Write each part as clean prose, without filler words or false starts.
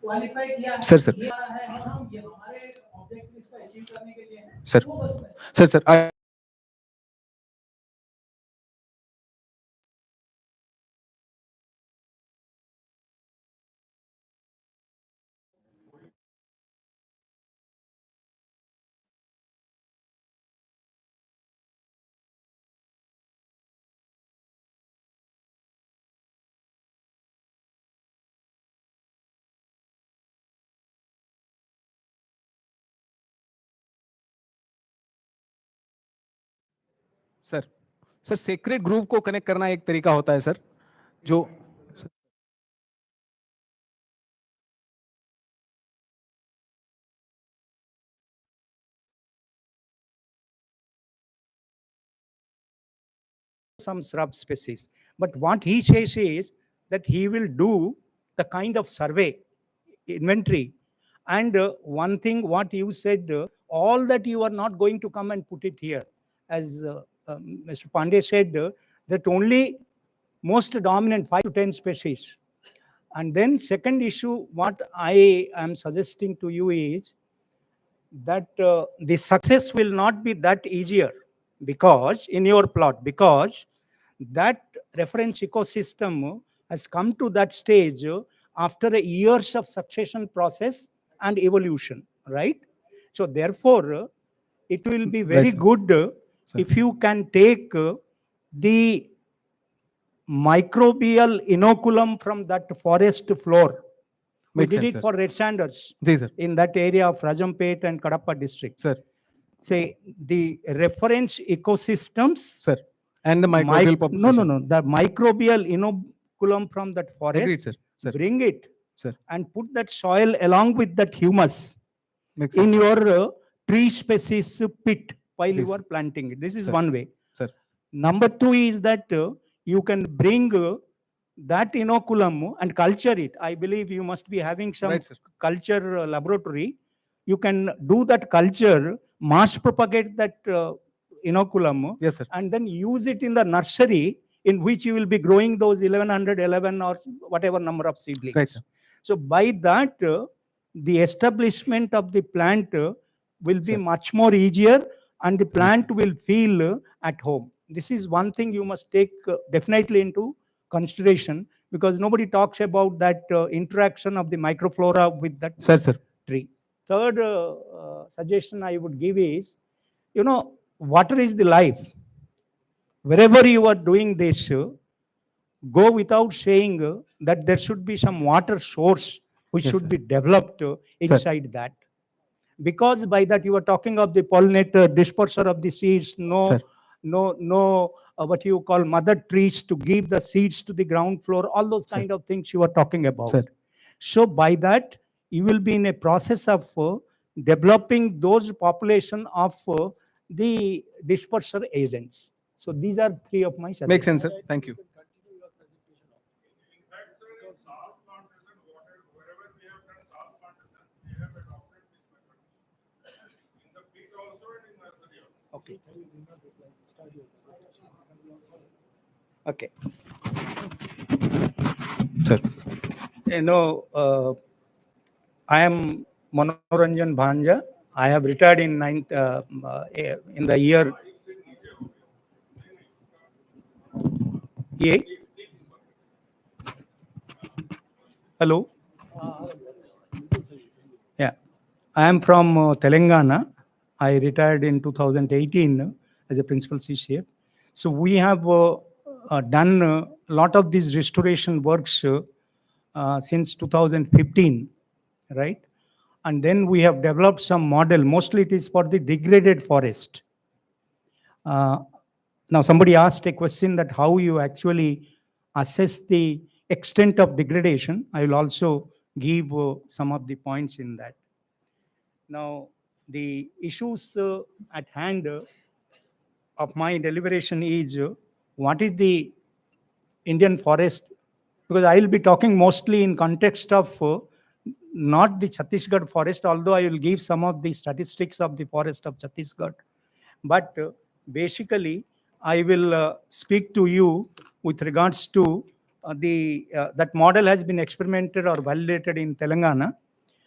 Sir sir sir sir sir sir sir sacred grove को connect करना एक तरीका होता है सर, जो some shrub species. But what he says is that he will do the kind of survey, inventory. And one thing, what you said, all that you are not going to come and put it here. As Mr. Pandey said, that only most dominant 5 to 10 species. And then second issue, what I am suggesting to you is that the success will not be that easier because in your plot, because that reference ecosystem has come to that stage after a years of succession process and evolution, right? So therefore, it will be very Right, sir. good if you can take the microbial inoculum from that forest floor. We Makes did sense, it sir. for red sanders ji sir. in that area of Rajampet and Kadapa district. Sir. Say the reference ecosystems. Sir. And the microbial population. No. The microbial inoculum from that forest. Agreed, sir. Sir. Bring it, Sir. and put that soil along with that humus Makes in sense, sir. your tree species pit while Yes, you sir. are planting it. This is Sir. one way. Sir. Number two is that you can bring that inoculum and culture it. I believe you must be having some Right, sir. culture laboratory. You can do that culture, mass propagate that inoculum, Yes, sir. and then use it in the nursery in which you will be growing those 1111 or whatever number of seedlings. Right, sir. So by that, the establishment of the plant will be Sir. much more easier, and the plant will feel at home. This is one thing you must take definitely into consideration, because nobody talks about that interaction of the microflora with that Sir, sir. tree. Third suggestion I would give is, water is the life. Wherever you are doing this, go without saying that there should be some water source which Yes, should sir. be developed inside that. Because by that you are talking of the pollinator, disperser of the seeds, Sir. what you call mother trees to give the seeds to the ground floor, all those Sir. kind of things you are talking about. Sir. So by that, you will be in a process of developing those population of the disperser agents. So these are three of my suggestions. Makes sense, sir. Thank you. Okay. Okay. Sir. I am Manoranjan Bhanja. I have retired in the year. Yeah. Hello. Yeah. I am from Telangana. I retired in 2018 as a principal CCF. So we have done a lot of these restoration works since 2015, right? And then we have developed some model. Mostly it is for the degraded forest. Now somebody asked a question that how you actually assess the extent of degradation. I will also give some of the points in that. Now, the issues at hand of my deliberation is what is the Indian forest? Because I will be talking mostly in context of not the Chhattisgarh forest, although I will give some of the statistics of the forest of Chhattisgarh. But basically, I will speak to you with regards to that model has been experimented or validated in Telangana.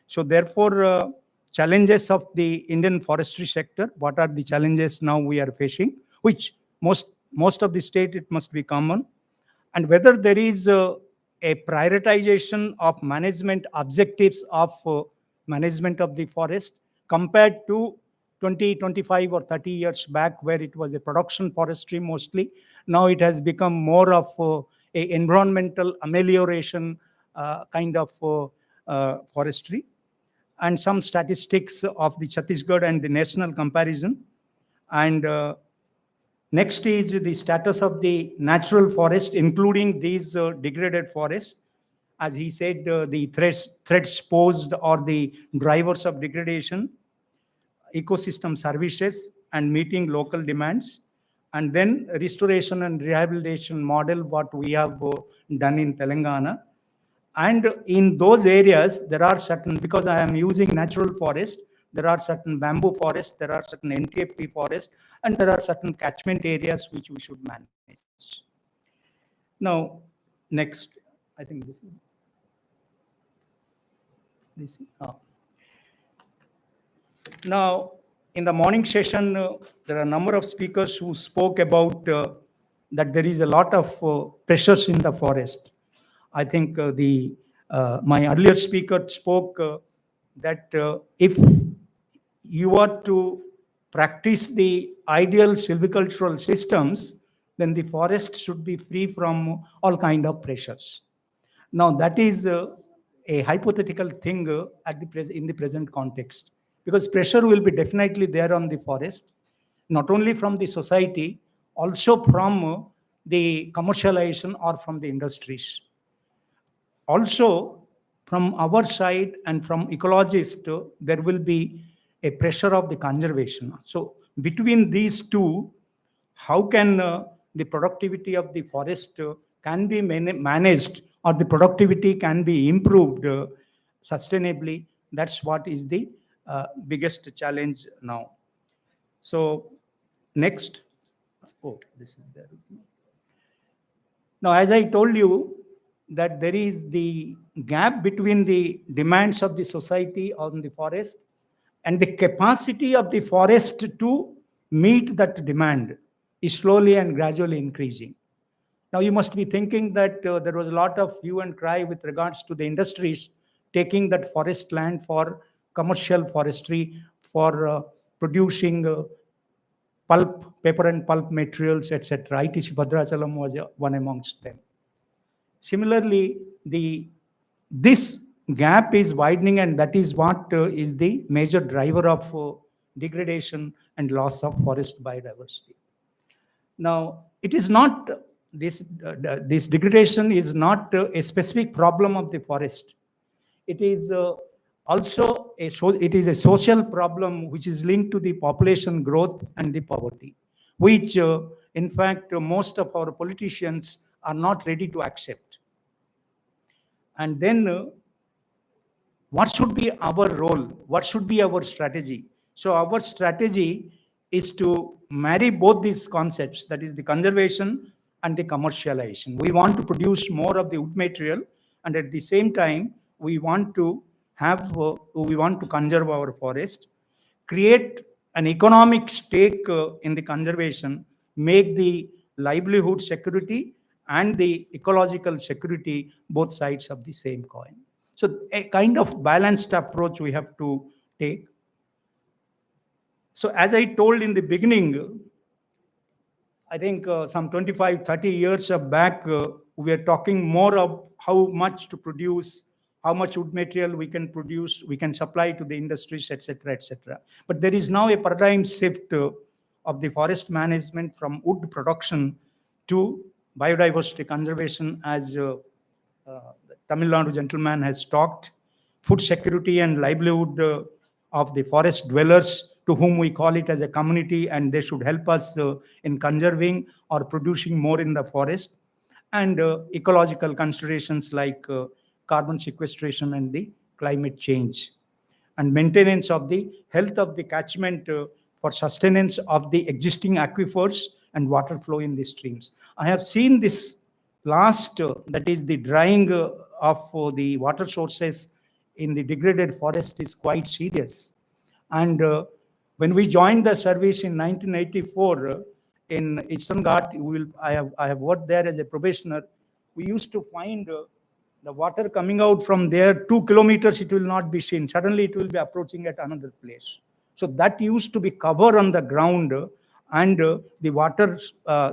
So therefore, challenges of the Indian forestry sector, what are the challenges now we are facing, which most of the state it must be common, and whether there is a prioritization of management objectives of management of the forest compared to 20, 25 or 30 years back, where it was a production forestry mostly. Now it has become more of a environmental amelioration kind of forestry. And some statistics of the Chhattisgarh and the national comparison. And next is the status of the natural forest, including these degraded forests. As he said, the threats posed or the drivers of degradation, ecosystem services, and meeting local demands. And then restoration and rehabilitation model, what we have done in Telangana. And in those areas, there are certain, because I am using natural forest, there are certain bamboo forests, there are certain NTFP forests, and there are certain catchment areas which we should manage. Now, next, I think this. Now, in the morning session, there are a number of speakers who spoke about that there is a lot of pressures in the forest. I think my earlier speaker spoke that if you are to practice the ideal silvicultural systems, then the forest should be free from all kind of pressures. Now, that is a hypothetical thing in the present context, because pressure will be definitely there on the forest, not only from the society, also from the commercialization or from the industries. Also, from our side and from ecologists, there will be a pressure of the conservation. So, between these two, how can the productivity of the forest can be managed, or the productivity can be improved sustainably? That's what is the biggest challenge now. So, next. Oh, this is there. Now, as I told you, that there is the gap between the demands of the society on the forest and the capacity of the forest to meet that demand is slowly and gradually increasing. Now, you must be thinking that there was a lot of hue and cry with regards to the industries taking that forest land for commercial forestry, for producing pulp, paper and pulp materials, etc. ITC Bhadrachalam was one amongst them. Similarly, this gap is widening, and that is what is the major driver of degradation and loss of forest biodiversity. Now, it is not this degradation is not a specific problem of the forest. It is also it is a social problem which is linked to the population growth and the poverty, which in fact most of our politicians are not ready to accept. And then what should be our role? What should be our strategy? So our strategy is to marry both these concepts, that is the conservation and the commercialization. We want to produce more of the wood material, and at the same time, we want to conserve our forest, create an economic stake in the conservation, make the livelihood security and the ecological security both sides of the same coin. So a kind of balanced approach we have to take. So as I told in the beginning, I think some 25, 30 years back, we are talking more of how much to produce, how much wood material we can produce, we can supply to the industries, etc., etc. But there is now a paradigm shift of the forest management from wood production to biodiversity conservation, as the Tamil Nadu gentleman has talked, food security and livelihood of the forest dwellers, to whom we call it as a community, and they should help us in conserving or producing more in the forest, and ecological considerations like carbon sequestration and the climate change, and maintenance of the health of the catchment for sustenance of the existing aquifers and water flow in the streams. I have seen this last, that is the drying of the water sources in the degraded forest is quite serious. And when we joined the service in 1984 in Eastern Ghat, I have worked there as a probationer. We used to find the water coming out from there 2 kilometers, it will not be seen. Suddenly it will be approaching at another place. So that used to be cover on the ground, and the water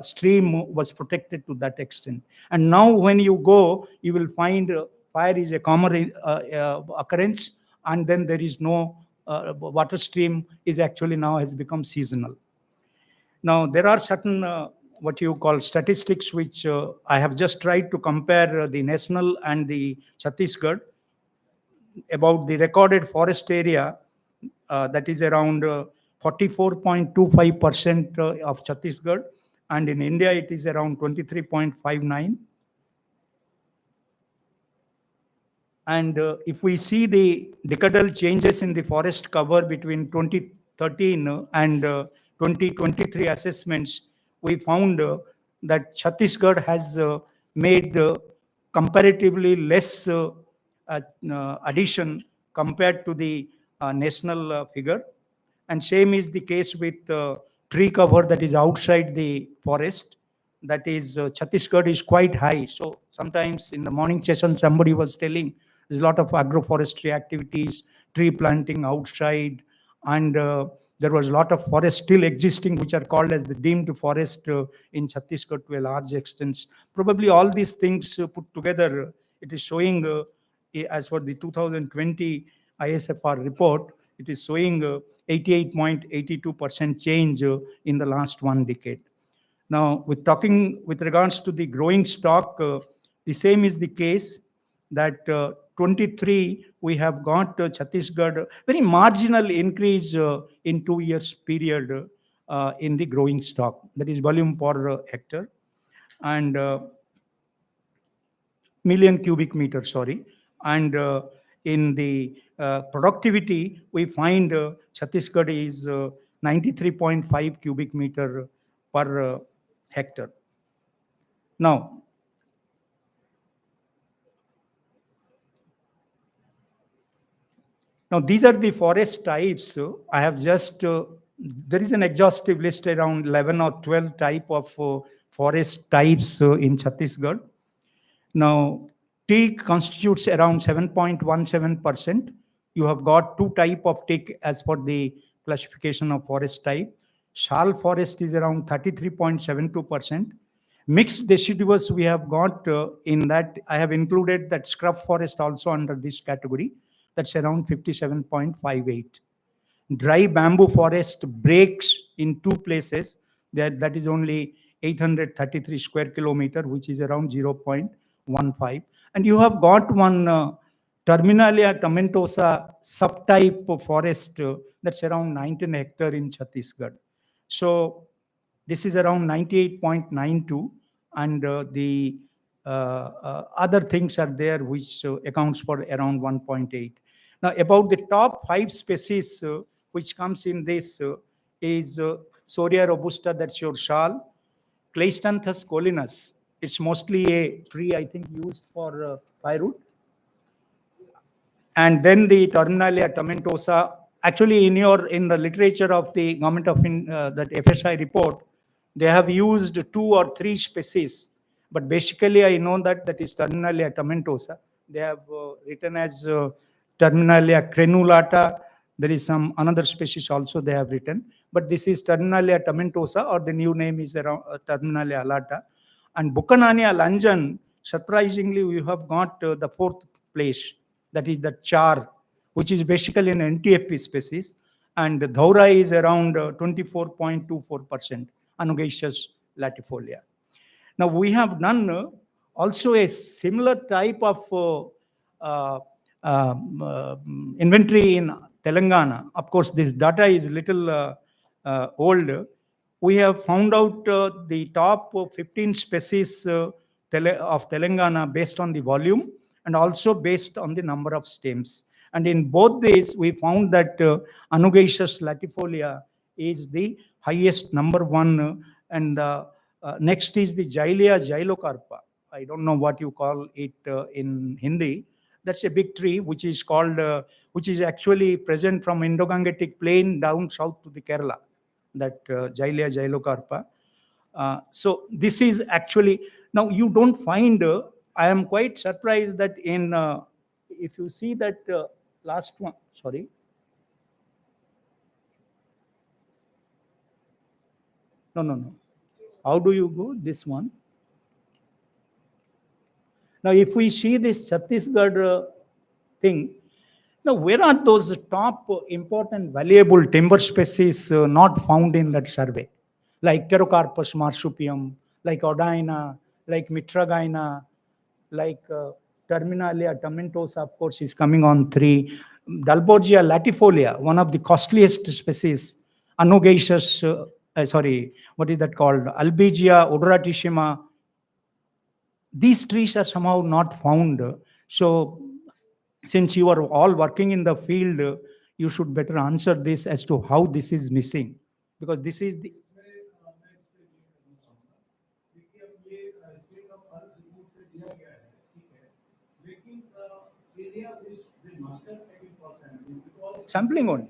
stream was protected to that extent. And now when you go, you will find fire is a common occurrence, and then there is no water stream is actually now has become seasonal. Now, there are certain what you call statistics which I have just tried to compare the national and the Chhattisgarh about the recorded forest area, that is around 44.25% of Chhattisgarh, and in India it is around 23.59. And if we see the decadal changes in the forest cover between 2013 and 2023 assessments, we found that Chhattisgarh has made comparatively less addition compared to the national figure. And same is the case with tree cover that is outside the forest. That is, Chhattisgarh is quite high. So sometimes in the morning session, somebody was telling there's a lot of agroforestry activities, tree planting outside, and there was a lot of forest still existing, which are called as the deemed forest in Chhattisgarh to a large extent. Probably all these things put together, it is showing, as for the 2020 ISFR report, it is showing 88.82% change in the last one decade. Now, with talking with regards to the growing stock, the same is the case that 23 we have got Chhattisgarh very marginal increase in 2 years period in the growing stock, that is volume per hectare, and million cubic meter, sorry. And in the productivity, we find Chhattisgarh is 93.5 cubic meter per hectare. Now, these are the forest types. I have just, there is an exhaustive list around 11 or 12 type of forest types in Chhattisgarh. Now, teak constitutes around 7.17%. You have got two type of teak as per the classification of forest type. Shal forest is around 33.72%. Mixed deciduous we have got in that. I have included that scrub forest also under this category. That's around 57.58. Dry bamboo forest breaks in two places. That is only 833 square kilometer, which is around 0.15. And you have got one Terminalia tomentosa subtype of forest that's around 19 hectare in Chhattisgarh. So this is around 98.92, and the other things are there which accounts for around 1.8. Now, about the top 5 species which comes in this is Soria robusta, that's your shal, Cleistanthus colinus. It's mostly a tree, I think, used for firewood. And then the Terminalia tomentosa. Actually, in the literature of the government of that FSI report, they have used 2 or 3 species, but basically I know that is Terminalia tomentosa. They have written as Terminalia crenulata. There is some another species also they have written, but this is Terminalia tomentosa, or the new name is Terminalia alata. And Buchanania lanjan, surprisingly, we have got the 4th place, that is the char, which is basically an NTFP species, and Dhaura is around 24.24%, Anugaceous latifolia. Now, we have done also a similar type of inventory in Telangana. Of course, this data is little old. We have found out the top 15 species of Telangana based on the volume and also based on the number of stems. And in both these, we found that Anugaceous latifolia is the highest, number 1, and next is the Xylea xylocarpa. I don't know what you call it in Hindi. That's a big tree which is called, which is actually present from Indo-Gangetic plain down south to the Kerala, that Jailea Jailocarpa. So this is actually, now you don't find, I am quite surprised that in, if you see that last one, sorry. No, no, no. How do you go? This one. Now, if we see this Chhattisgarh thing, now where are those top important valuable timber species not found in that survey? Like Pterocarpus marsupium, like Odina, like Mitragina, like Terminalia tomentosa, of course, is coming on 3. Dalborgia latifolia, one of the costliest species. Anogaceous, sorry, what is that called? Albigia odoratissima. These trees are somehow not found. So, since you are all working in the field, you should better answer this as to how this is missing, because this is the. Sampling only.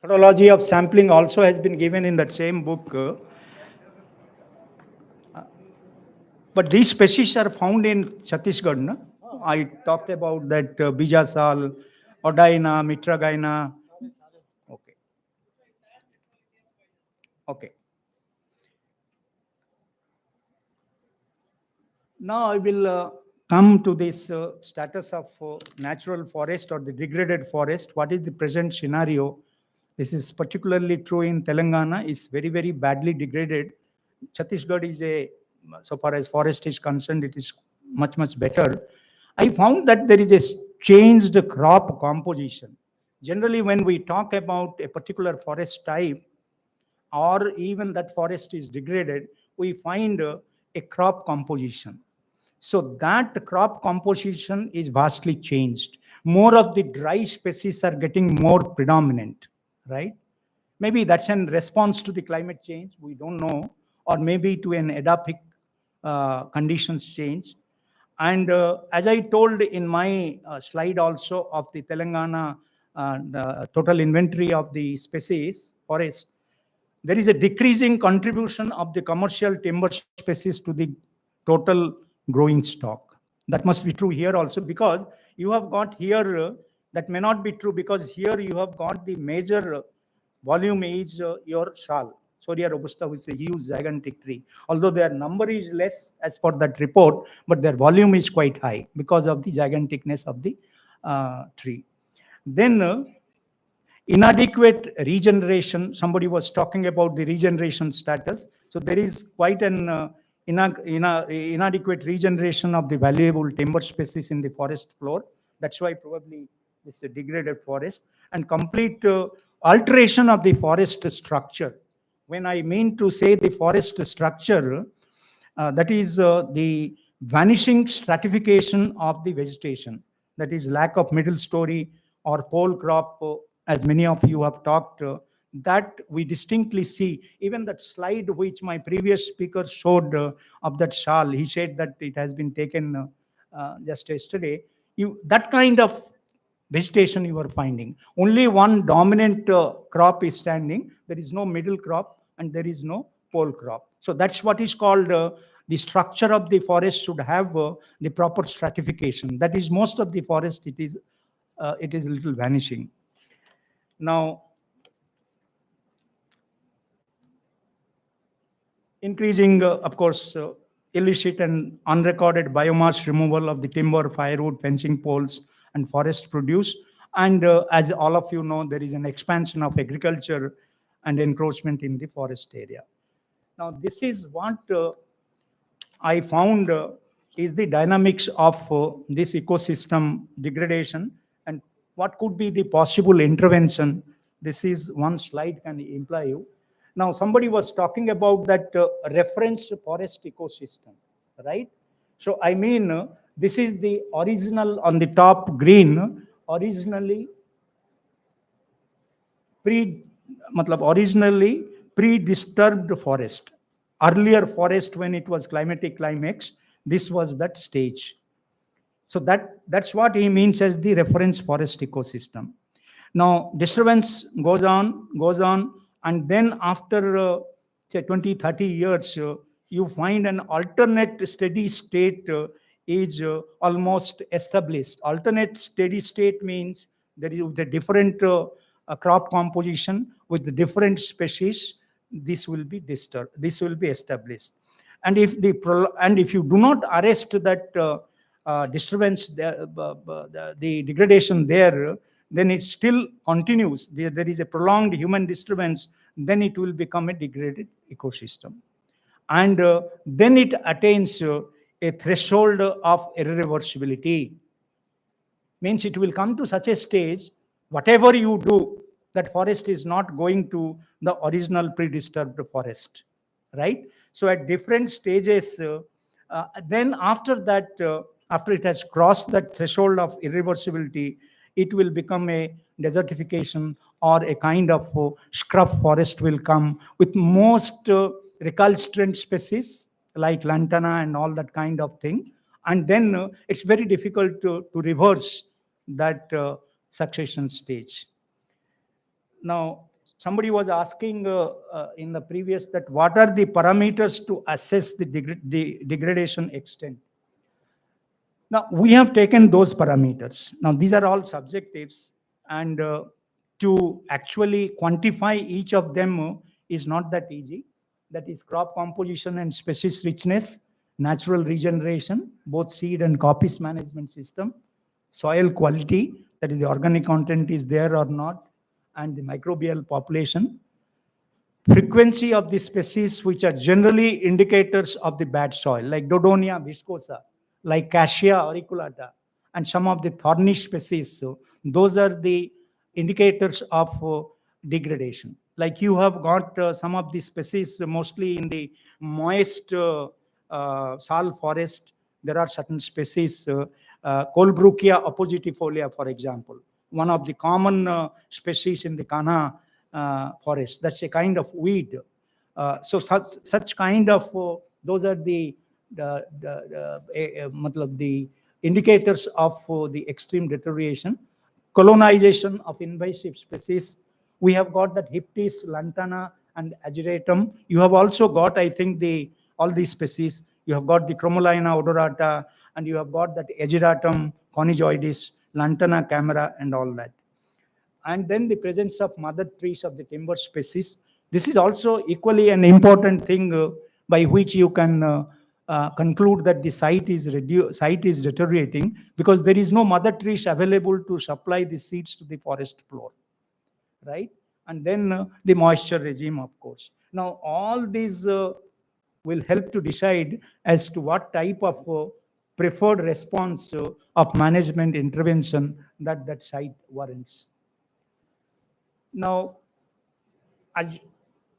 Methodology of sampling also has been given in that same book. But these species are found in Chhattisgarh. No? I talked about that Bijasal, Odina, Mitragina. Okay. Okay. Now I will come to this status of natural forest or the degraded forest. What is the present scenario? This is particularly true in Telangana. It's very, very badly degraded. Chhattisgarh is a, so far as forest is concerned, it is much, much better. I found that there is a changed crop composition. Generally, when we talk about a particular forest type, or even that forest is degraded, we find a crop composition. So that crop composition is vastly changed. More of the dry species are getting more predominant, right? Maybe that's in response to the climate change, we don't know, or maybe to an adaptive conditions change. And as I told in my slide also of the Telangana the total inventory of the species, forest, there is a decreasing contribution of the commercial timber species to the total growing stock. That must be true here also, because you have got here, that may not be true, because here you have got the major volume is your sal, Soria robusta, which is a huge gigantic tree. Although their number is less as per that report, but their volume is quite high because of the giganticness of the tree. Then inadequate regeneration, somebody was talking about the regeneration status. So there is quite an inadequate regeneration of the valuable timber species in the forest floor. That's why probably this is a degraded forest. And complete alteration of the forest structure. When I mean to say the forest structure, that is the vanishing stratification of the vegetation, that is lack of middle story or pole crop, as many of you have talked, that we distinctly see. Even that slide which my previous speaker showed of that shal, he said that it has been taken just yesterday. That kind of vegetation you are finding. Only one dominant crop is standing. There is no middle crop and there is no pole crop. So that's what is called the structure of the forest should have the proper stratification. That is, most of the forest, it is a little vanishing. Now, increasing, of course, illicit and unrecorded biomass removal of the timber, firewood, fencing poles, and forest produce. And as all of you know, there is an expansion of agriculture and encroachment in the forest area. Now, this is what I found is the dynamics of this ecosystem degradation and what could be the possible intervention. This is one slide can imply you. Now, somebody was talking about that reference forest ecosystem, right? So, I mean, this is the original on the top green, originally pre originally pre-disturbed forest. Earlier forest, when it was climatic climax, this was that stage. So that's what he means as the reference forest ecosystem. Now disturbance goes on, and then after say 20, 30 years, you find an alternate steady state is almost established. Alternate steady state means there is the different crop composition with the different species. This will be disturbed. This will be established, and if you do not arrest that disturbance, the degradation there, then it still continues. There is a prolonged human disturbance, then it will become a degraded ecosystem. And then it attains a threshold of irreversibility. Means it will come to such a stage, whatever you do, that forest is not going to the original pre-disturbed forest, right? So at different stages, then after that, after it has crossed that threshold of irreversibility, it will become a desertification or a kind of scrub forest will come with most recalcitrant species like lantana and all that kind of thing. And then it's very difficult to reverse that succession stage. Now, somebody was asking in the previous that what are the parameters to assess the degradation extent. Now, we have taken those parameters. Now, these are all subjectives, and to actually quantify each of them is not that easy. That is crop composition and species richness, natural regeneration, both seed and coppice management system, soil quality, that is the organic content is there or not, and the microbial population, frequency of the species which are generally indicators of the bad soil, like Dodonia viscosa, like Cassia auriculata, and some of the thorny species. So those are the indicators of degradation. Like you have got some of the species mostly in the moist sal forest. There are certain species, Colbrookia oppositifolia, for example, one of the common species in the Kana forest. That's a kind of weed. So such kind of those are the indicators of the extreme deterioration. Colonization of invasive species. We have got that Hyptis, Lantana, and Ageratum. You have also got, I think, all these species. You have got the Chromolina odorata, and you have got that Ageratum conigoides, Lantana camera, and all that. And then the presence of mother trees of the timber species. This is also equally an important thing by which you can conclude that the site is deteriorating, because there is no mother trees available to supply the seeds to the forest floor, right? And then the moisture regime, of course. Now, all these will help to decide as to what type of preferred response of management intervention that site warrants. Now, as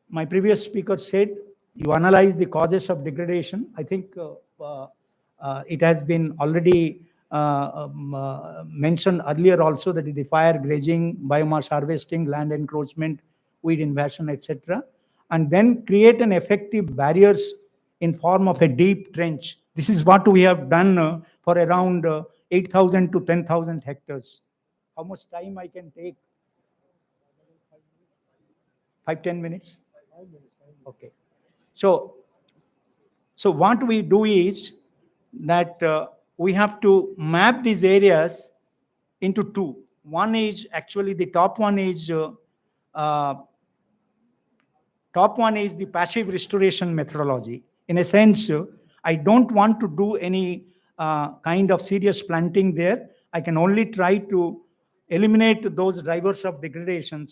my previous speaker said, you analyze the causes of degradation. I think it has been already mentioned earlier also, that is the fire grazing, biomass harvesting, land encroachment, weed invasion, etc. And then create an effective barriers in form of a deep trench. This is what we have done for around 8,000 to 10,000 hectares. How much time I can take? 5-10 minutes? Okay. So what we do is that we have to map these areas into two. One is actually the top one is the passive restoration methodology. In a sense, I don't want to do any kind of serious planting there. I can only try to eliminate those drivers of degradation.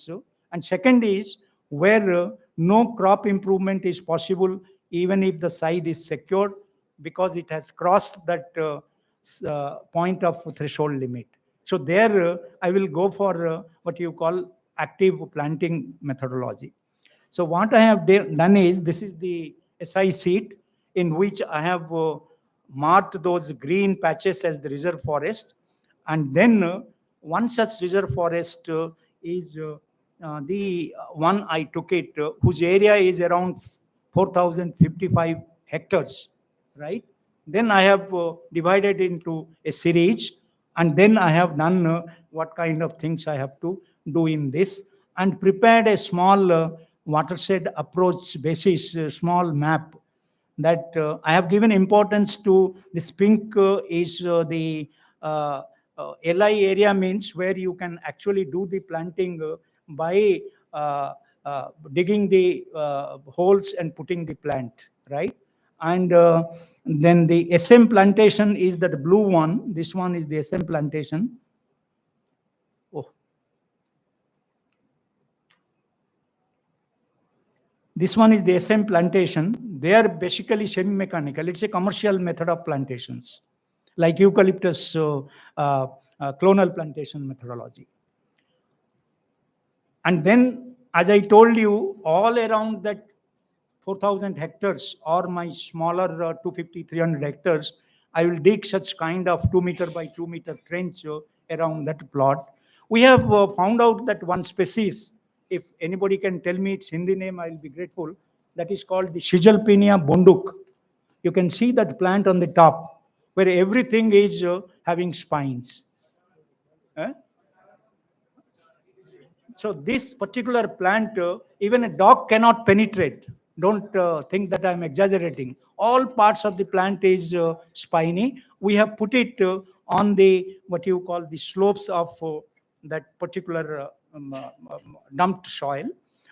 And second is where No crop improvement is possible even if the site is secured, because it has crossed that point of threshold limit. So there I will go for what you call active planting methodology. So what I have done is, this is the SI seat in which I have marked those green patches as the reserve forest. And then one such reserve forest is the one I took it, whose area is around 4,055 hectares, right? Then I have divided into a series, and then I have done what kind of things I have to do in this, and prepared a small watershed approach basis, small map, that I have given importance to. This pink is the LI area, means where you can actually do the planting by uh, digging the holes and putting the plant, right? And then the SM plantation is that blue one. This one is the SM plantation. Oh, this one is the SM plantation. They are basically semi-mechanical. It's a commercial method of plantations, like eucalyptus clonal plantation methodology. And then, as I told you, all around that 4,000 hectares or my smaller 250, 300 hectares, I will dig such kind of 2 meter by 2 meter trench around that plot. We have found out that one species, if anybody can tell me its Hindi name, I will be grateful. That is called the Shijalpinia bonduk. You can see that plant on the top, where everything is having spines. Eh? So this particular plant, even a dog cannot penetrate. Don't think that I'm exaggerating. All parts of the plant is spiny. We have put it on the what you call the slopes of that particular dumped soil,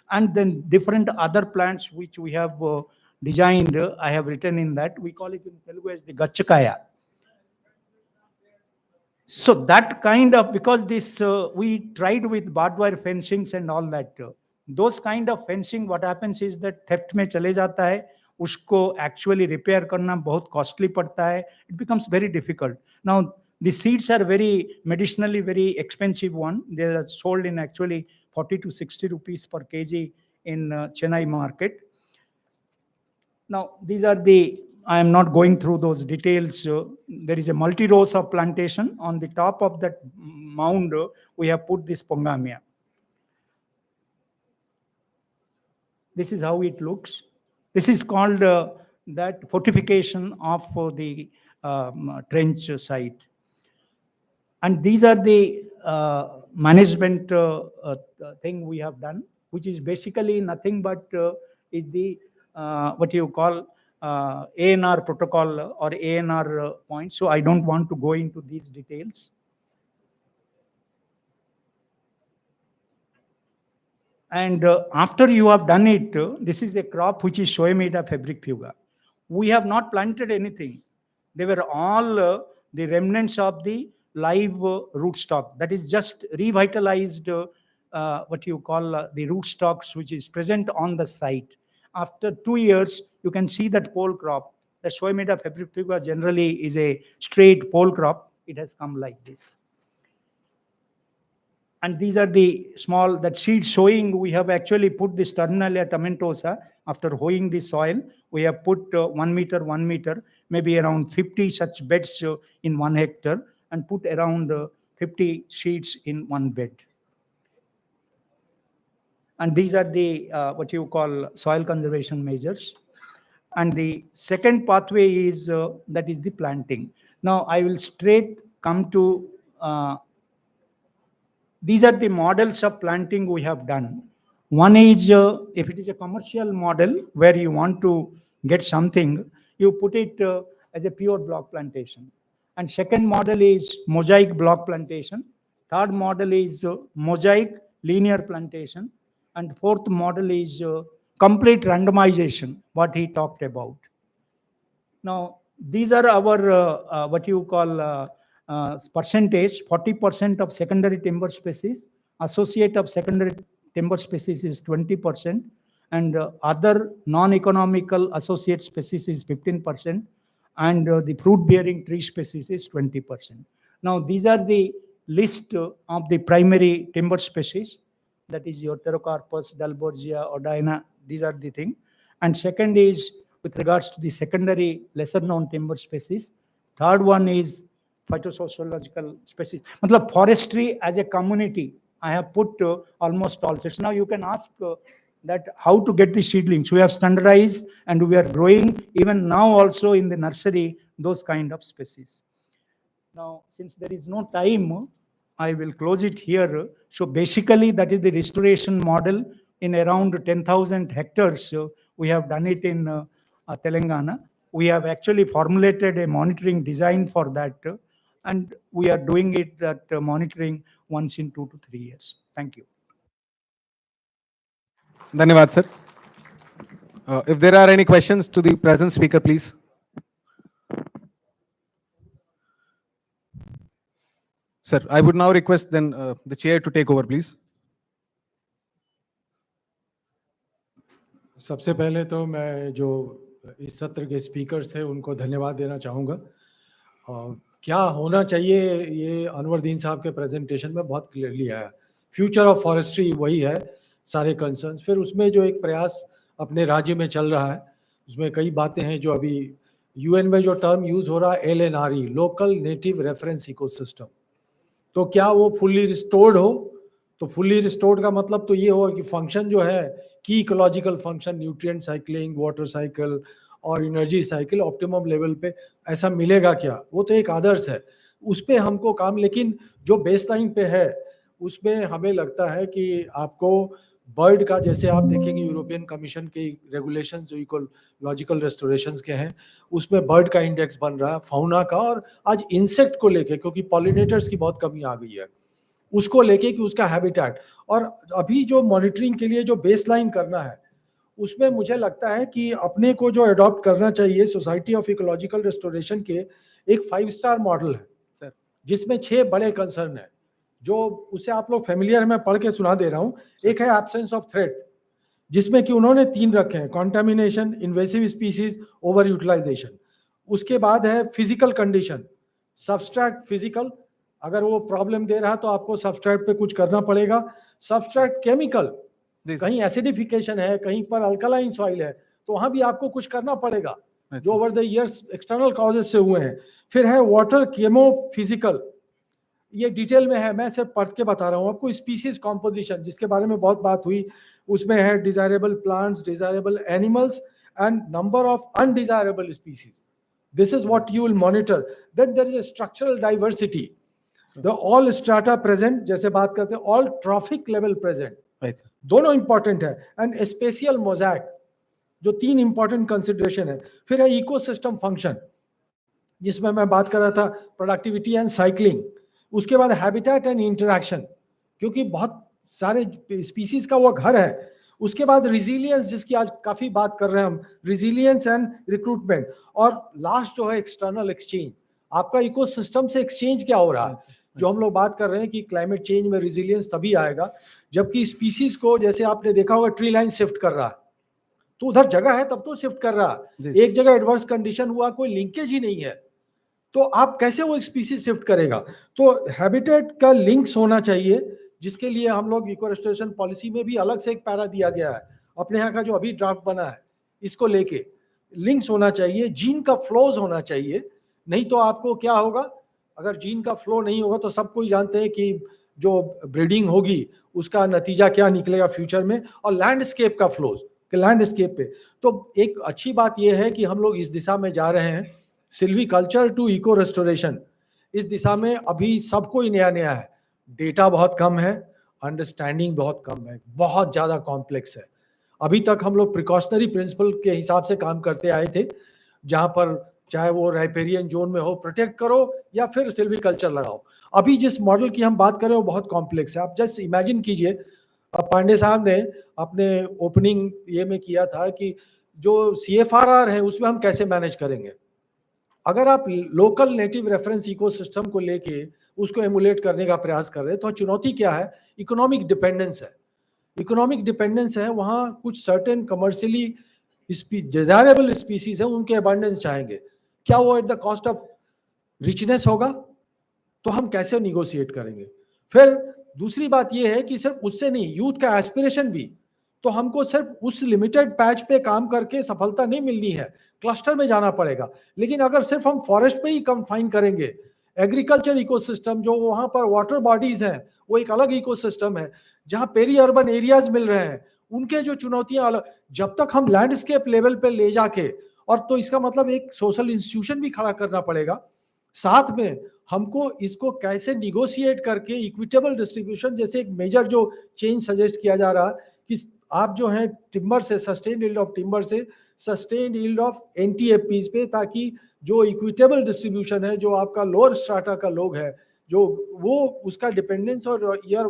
and then different other plants which we have designed. I have written in that. We call it in Telugu as the gachakaya. So that kind of, because this we tried with barbed wire fencings and all that, those kind of fencing, what happens is that theft में चले जाता है, उसको actually repair करना बहुत costly पड़ता है. It becomes very difficult. Now the seeds are very medicinally very expensive one. They are sold in actually 40 to 60 rupees per kg in Chennai market. Now, these are the, I am not going through those details. There is a multi-rows of plantation. On the top of that mound, we have put this pongamia. This is how it looks. This is called that fortification of the trench site. And these are the management thing we have done, which is basically nothing but is the what you call ANR protocol or ANR points. So I don't want to go into these details. And after you have done it, this is a crop which is Shoemeda fabrifuga. We have not planted anything. They were all the remnants of the live rootstock. That is just revitalized, what you call the rootstocks, which is present on the site. After 2 years, you can see that pole crop. The Shoemeda fabrifuga generally is a straight pole crop. It has come like this. And these are the small, that seed sowing. We have actually put this Terminalia tomentosa. After hoeing the soil, we have put 1 meter, 1 meter, maybe around 50 such beds in 1 hectare, and put around 50 seeds in one bed. And these are the what you call soil conservation measures. And the second pathway is that is the planting. Now I will straight come to these are the models of planting we have done. One is if it is a commercial model where you want to get something, you put it as a pure block plantation. And second model is mosaic block plantation. Third model is mosaic linear plantation. And fourth model is complete randomization, what he talked about. Now, these are our what you call percentage. 40% of secondary timber species, associate of secondary timber species is 20%, and other non-economical associate species is 15%, and the fruit-bearing tree species is 20%. Now, these are the list of the primary timber species, that is your Pterocarpus, Dalbergia, Odina, these are the thing. And second is with regards to the secondary lesser known timber species. Third one is phytosociological species. Matlab forestry as a community, I have put almost all sets. Now you can ask that how to get the seedlings. We have standardized and we are growing even now also in the nursery those kind of species. Now, since there is no time, I will close it here. So basically, that is the restoration model in around 10,000 hectares. We have done it in Telangana. We have actually formulated a monitoring design for that, and we are doing it that monitoring once in 2 to 3 years. Thank you. धन्यवाद sir. If there are any questions to the present speaker, please. Sir, I would now request then the chair to take over, please. सबसे पहले तो मैं जो इस सत्र के speakers थे उनको धन्यवाद देना चाहूँगा. क्या होना चाहिए ये अनवरदीन साहब के प्रेजेंटेशन में बहुत क्लियरली आया. फ्यूचर ऑफ फॉरेस्ट्री वही है, सारे कंसर्न्स. फिर उसमें जो एक प्रयास अपने राज्य में चल रहा है उसमें कई बातें हैं जो अभी यूएन में जो टर्म यूज़ हो रहा है LNRE, local native reference ecosystem, तो क्या वो फुल्ली रिस्टोर्ड हो. तो फुल्ली रिस्टोर्ड का मतलब तो ये होगा कि फंक्शन जो है की ecological function, nutrient cycling, water cycle और एनर्जी साइकिल ऑप्टिमम लेवल पे ऐसा मिलेगा क्या, वो तो एक आदर्श है, उस पर हमको काम. लेकिन जो बेसलाइन पे है उसमें हमें लगता है कि आपको बर्ड का, जैसे आप देखेंगे यूरोपियन कमीशन के रेगुलेशंस जो इकोलॉजिकल रेस्टोरेशंस के हैं उसमें बर्ड का इंडेक्स बन रहा है, फाउना का, और आज इंसेक्ट को लेके क्योंकि पॉलिनेटर्स की बहुत कमी आ गई है उसको लेके कि उसका हैबिटेट. और अभी जो मॉनिटरिंग के लिए जो बेसलाइन करना है उसमें मुझे लगता है कि अपने को जो अडॉप्ट करना चाहिए सोसाइटी ऑफ इकोलॉजिकल रेस्टोरेशन के एक 5 स्टार मॉडल है सर, जिसमें 6 बड़े कंसर्न है जो उसे आप लोग फेमिलियर में पढ़ के सुना दे रहा हूँ. एक है एब्सेंस ऑफ थ्रेट, जिसमें कि उन्होंने 3 रखे हैं, contamination, invasive species, over utilisation. उसके बाद है फिजिकल कंडीशन, सबस्ट्रैक्ट फिजिकल, अगर वो प्रॉब्लम दे रहा तो आपको सबस्ट्रैक्ट पे कुछ करना पड़ेगा. सबस्ट्रैक्ट केमिकल, कहीं एसिडिफिकेशन है, कहीं पर अल्कलाइन सॉइल है तो वहां भी आपको कुछ करना पड़ेगा जो over the years external causes से हुए हैं. फिर है वाटर केमो फिजिकल, ये डिटेल में है, मैं सिर्फ पढ़ के बता रहा हूँ आपको. स्पीसीज कॉम्पोजिशन जिसके बारे में बहुत बात हुई, उसमें है desirable plants, desirable animals and number of undesirable species. This is what you will monitor. Then there is a structural diversity, the all strata present, जैसे बात करते हैं ऑल ट्रॉफिक लेवल प्रेजेंट, दोनों इंपॉर्टेंट है. एंड स्पेशियल मोज़ैक, जो 3 important consideration है. फिर है इकोसिस्टम फंक्शन, जिसमें मैं बात कर रहा था प्रोडक्टिविटी एंड साइकिलिंग. उसके बाद हैबिटेट एंड इंटरैक्शन, क्योंकि बहुत सारे स्पीसीज का वो घर है. उसके बाद रिजिलियंस, जिसकी आज काफी बात कर रहे हैं हम, रिजिलियंस एंड रिक्रूटमेंट. और लास्ट जो है एक्सटर्नल एक्सचेंज, आपका इकोसिस्टम से एक्सचेंज क्या हो रहा है. जो हम लोग बात कर रहे हैं कि क्लाइमेट चेंज में रिजिलियंस तभी आएगा जबकि स्पीसीज को, जैसे आपने देखा होगा ट्री लाइन शिफ्ट कर रहा है, तो उधर जगह है तब तो शिफ्ट कर रहा है. एक जगह एडवर्स कंडीशन हुआ, कोई लिंकेज ही नहीं है, तो आप कैसे वो स्पीसीज शिफ्ट करेगा. तो हैबिटेट का लिंक्स होना चाहिए, जिसके लिए हम लोग इको रेस्टोरेशन पॉलिसी में भी अलग से एक पैरा दिया गया है. अपने यहाँ का जो अभी ड्राफ्ट बना है इसको लेके लिंक्स होना चाहिए, जीन का फ्लोज होना चाहिए. नहीं तो आपको क्या होगा, अगर जीन का फ्लो नहीं होगा तो सब कोई जानते हैं कि जो ब्रीडिंग होगी उसका नतीजा क्या निकलेगा फ्यूचर में. और लैंडस्केप का फ्लोज, लैंडस्केप पे तो एक अच्छी बात यह है कि हम लोग इस दिशा में जा रहे हैं, सिल्वीकल्चर टू इको रेस्टोरेशन. इस दिशा में अभी सब कोई नया नया है, डेटा बहुत कम है, अंडरस्टैंडिंग बहुत कम है, बहुत ज़्यादा कॉम्प्लेक्स है. अभी तक हम लोग प्रिकॉशनरी प्रिंसिपल के हिसाब से काम करते आए थे, जहाँ पर चाहे वो राइपेरियन जोन में हो प्रोटेक्ट करो या फिर सिल्वीकल्चर लगाओ. अभी जिस मॉडल की हम बात करें वो बहुत कॉम्प्लेक्स है. आप जस्ट इमेजिन कीजिए, पांडे साहब ने अपने ओपनिंग ये में किया था कि जो CFRR है उसमें हम कैसे मैनेज करेंगे. अगर आप लोकल नेटिव रेफरेंस इकोसिस्टम को लेके उसको एमुलेट करने का प्रयास कर रहे हैं तो चुनौती क्या है, इकोनॉमिक डिपेंडेंस है. इकोनॉमिक डिपेंडेंस है, वहाँ कुछ सर्टेन कमर्शियली डिजायरेबल स्पीसीज है, उनके अबंडेंस चाहेंगे। क्या वो at the cost of richness होगा? तो हम कैसे निगोशिएट करेंगे? फिर दूसरी बात यह है कि सिर्फ उससे नहीं, यूथ का एस्पिरेशन भी, तो हमको सिर्फ उस लिमिटेड पैच पे काम करके सफलता नहीं मिलनी है, क्लस्टर में जाना पड़ेगा। लेकिन अगर सिर्फ हम फॉरेस्ट पे ही कंफाइन करेंगे, एग्रीकल्चर इकोसिस्टम जो वहां पर वाटर बॉडीज हैं वो एक अलग इकोसिस्टम है, जहां पेरी अर्बन एरियाज मिल रहे हैं, उनके जो चुनौतियां अलग, जब तक हम लैंडस्केप लेवल पे ले जाके, और तो इसका मतलब एक सोशल इंस्टीट्यूशन भी खड़ा करना पड़ेगा। साथ में हमको इसको कैसे निगोशिएट करके इक्विटेबल डिस्ट्रीब्यूशन, जैसे एक मेजर जो चेंज सजेस्ट किया जा रहा है कि आप जो है टिम्बर से सस्टेन यील्ड ऑफ टिम्बर से सस्टेन यील्ड ऑफ एनटीएफपीज पे, ताकि जो इक्विटेबल डिस्ट्रीब्यूशन है, जो आपका लोअर स्ट्राटा का लोग है, जो वो उसका डिपेंडेंस और ईयर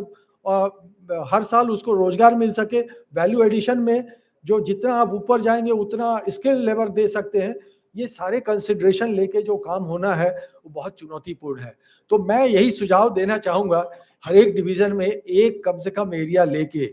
हर साल उसको रोजगार मिल सके, वैल्यू एडिशन में जो जितना आप ऊपर जाएंगे उतना स्किल लेवल दे सकते हैं। ये सारे कंसिडरेशन लेके जो काम होना है वो बहुत चुनौतीपूर्ण है। तो मैं यही सुझाव देना चाहूंगा, हर एक डिवीजन में एक कम से कम एरिया लेके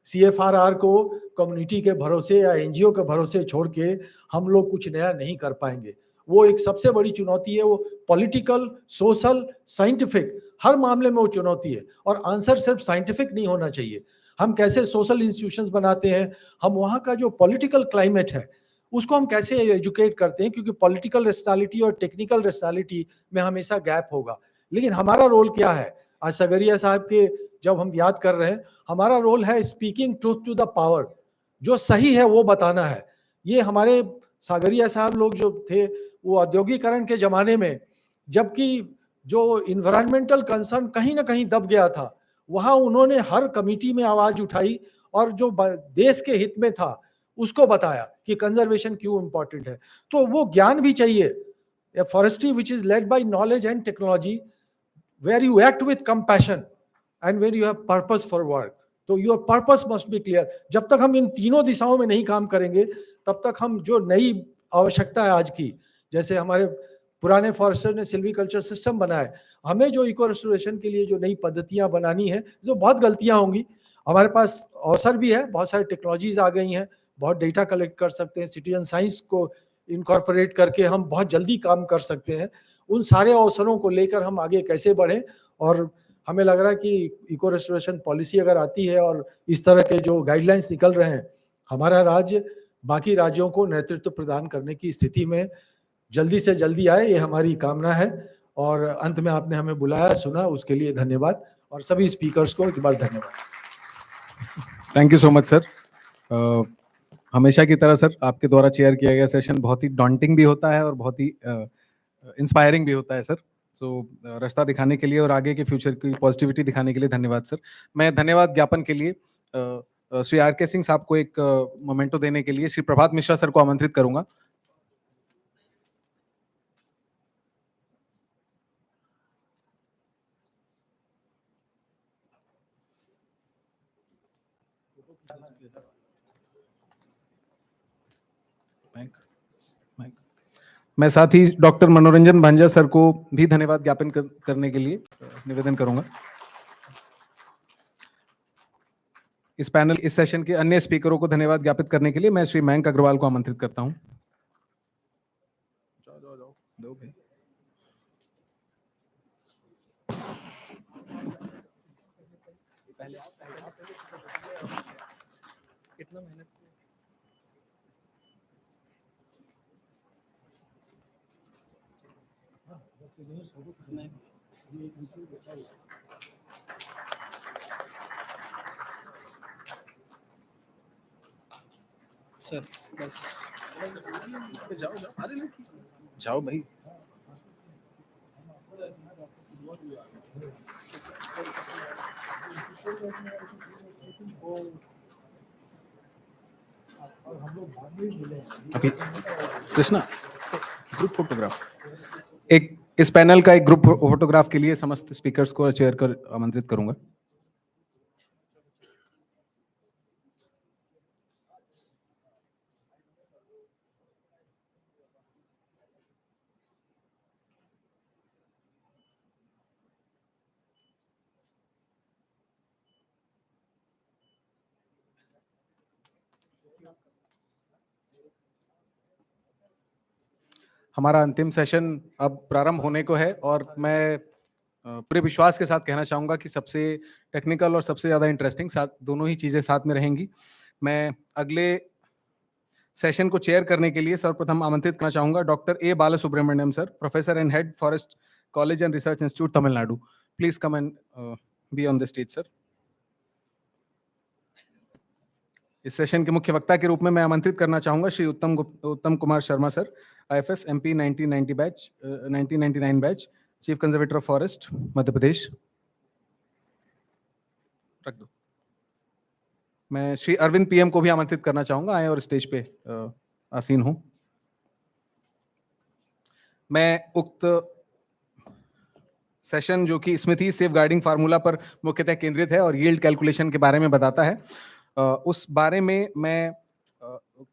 सीएफआरआर को कम्युनिटी के भरोसे या एनजीओ के भरोसे छोड़ के हम लोग कुछ नया नहीं कर पाएंगे। वो एक सबसे बड़ी चुनौती है, वो पॉलिटिकल, सोशल, साइंटिफिक, हर मामले में वो चुनौती है। और आंसर सिर्फ साइंटिफिक नहीं होना चाहिए। हम कैसे सोशल इंस्टीट्यूशंस बनाते हैं, हम वहाँ का जो पॉलिटिकल क्लाइमेट है उसको हम कैसे एजुकेट करते हैं, क्योंकि पॉलिटिकल रेस्पॉन्सिबिलिटी और टेक्निकल रेस्पॉन्सिबिलिटी में हमेशा गैप होगा। लेकिन हमारा रोल क्या है? आज सगरिया साहब के जब हम याद कर रहे हैं, हमारा रोल है speaking truth to the power, जो सही है वो बताना है। ये हमारे सागरिया साहब लोग जो थे, वो औद्योगिकरण के जमाने में, जबकि जो इन्वायरमेंटल कंसर्न कहीं ना कहीं दब गया था, वहां उन्होंने हर कमिटी में आवाज उठाई और जो देश के हित में था उसको बताया कि कंजर्वेशन क्यों इंपॉर्टेंट है। तो वो ज्ञान भी चाहिए। Forestry which is led by knowledge and technology, where you act with compassion and where you have purpose for work. तो your purpose must be clear। जब तक हम इन तीनों दिशाओं में नहीं काम करेंगे, तब तक हम जो नई आवश्यकता है आज की, जैसे हमारे पुराने फॉरेस्टर ने सिल्वीकल्चर सिस्टम बनाए, हमें जो इको रेस्टोरेशन के लिए जो नई पद्धतियां बनानी है, जो बहुत गलतियां होंगी, हमारे पास अवसर भी है, बहुत सारी टेक्नोलॉजीज आ गई हैं, बहुत डेटा कलेक्ट कर सकते हैं, सिटीजन साइंस को इनकॉर्पोरेट करके हम बहुत जल्दी काम कर सकते हैं। उन सारे अवसरों को लेकर हम आगे कैसे बढ़ें, और हमें लग रहा है कि इको रेस्टोरेशन पॉलिसी अगर आती है और इस तरह के जो गाइडलाइंस निकल रहे हैं, हमारा राज्य बाकी राज्यों को नेतृत्व प्रदान करने की स्थिति में जल्दी से जल्दी आए, ये हमारी कामना है। और अंत में आपने हमें बुलाया, सुना, उसके लिए धन्यवाद, और सभी स्पीकर्स को एक बार धन्यवाद। Thank you so much sir. हमेशा की तरह सर, आपके द्वारा चेयर किया गया सेशन बहुत ही डॉन्टिंग भी होता है और बहुत ही इंस्पायरिंग भी होता है सर। सो रास्ता दिखाने के लिए और आगे के फ्यूचर की पॉजिटिविटी दिखाने के लिए धन्यवाद सर। मैं धन्यवाद ज्ञापन के लिए श्री आर के सिंह साहब को एक मोमेंटो देने के लिए श्री प्रभात मिश्रा सर को आमंत्रित करूंगा। मैं साथ ही डॉक्टर मनोरंजन भांजा सर को भी धन्यवाद ज्ञापन करने के लिए निवेदन करूंगा। इस पैनल, इस सेशन के अन्य स्पीकरों को धन्यवाद ज्ञापित करने के लिए मैं श्री मयंक अग्रवाल को आमंत्रित करता हूं। दो भाई। कितना मेहनत सर, बस जाओ जाओ, अरे नहीं जाओ भाई। अभी कृष्णा, ग्रुप फोटोग्राफ, एक इस पैनल का एक ग्रुप फोटोग्राफ के लिए समस्त स्पीकर्स को चेयर कर आमंत्रित करूंगा। हमारा अंतिम सेशन अब प्रारंभ होने को है और मैं पूरे विश्वास के साथ कहना चाहूँगा कि सबसे टेक्निकल और सबसे ज़्यादा इंटरेस्टिंग साथ दोनों ही चीज़ें साथ में रहेंगी। मैं अगले सेशन को चेयर करने के लिए सर्वप्रथम आमंत्रित करना चाहूँगा doctor A Balasubramaniam sir, professor and head forest college and research institute Tamil Nadu. Please come and be on the stage sir. इस सेशन के मुख्य वक्ता के रूप में मैं आमंत्रित करना चाहूंगा Shri Uttam Kumar Sharma sir, IFS MP 1990 batch 1999 batch, chief conservator of forest Madhya Pradesh. रख दो। मैं श्री अरविंद पीएम को भी आमंत्रित करना चाहूंगा, आए और स्टेज पे आसीन हूं। मैं उक्त सेशन जो कि स्मिथी सेफ गार्डिंग फार्मूला पर मुख्यतः केंद्रित है और यील्ड कैलकुलेशन के बारे में बताता है, उस बारे में मैं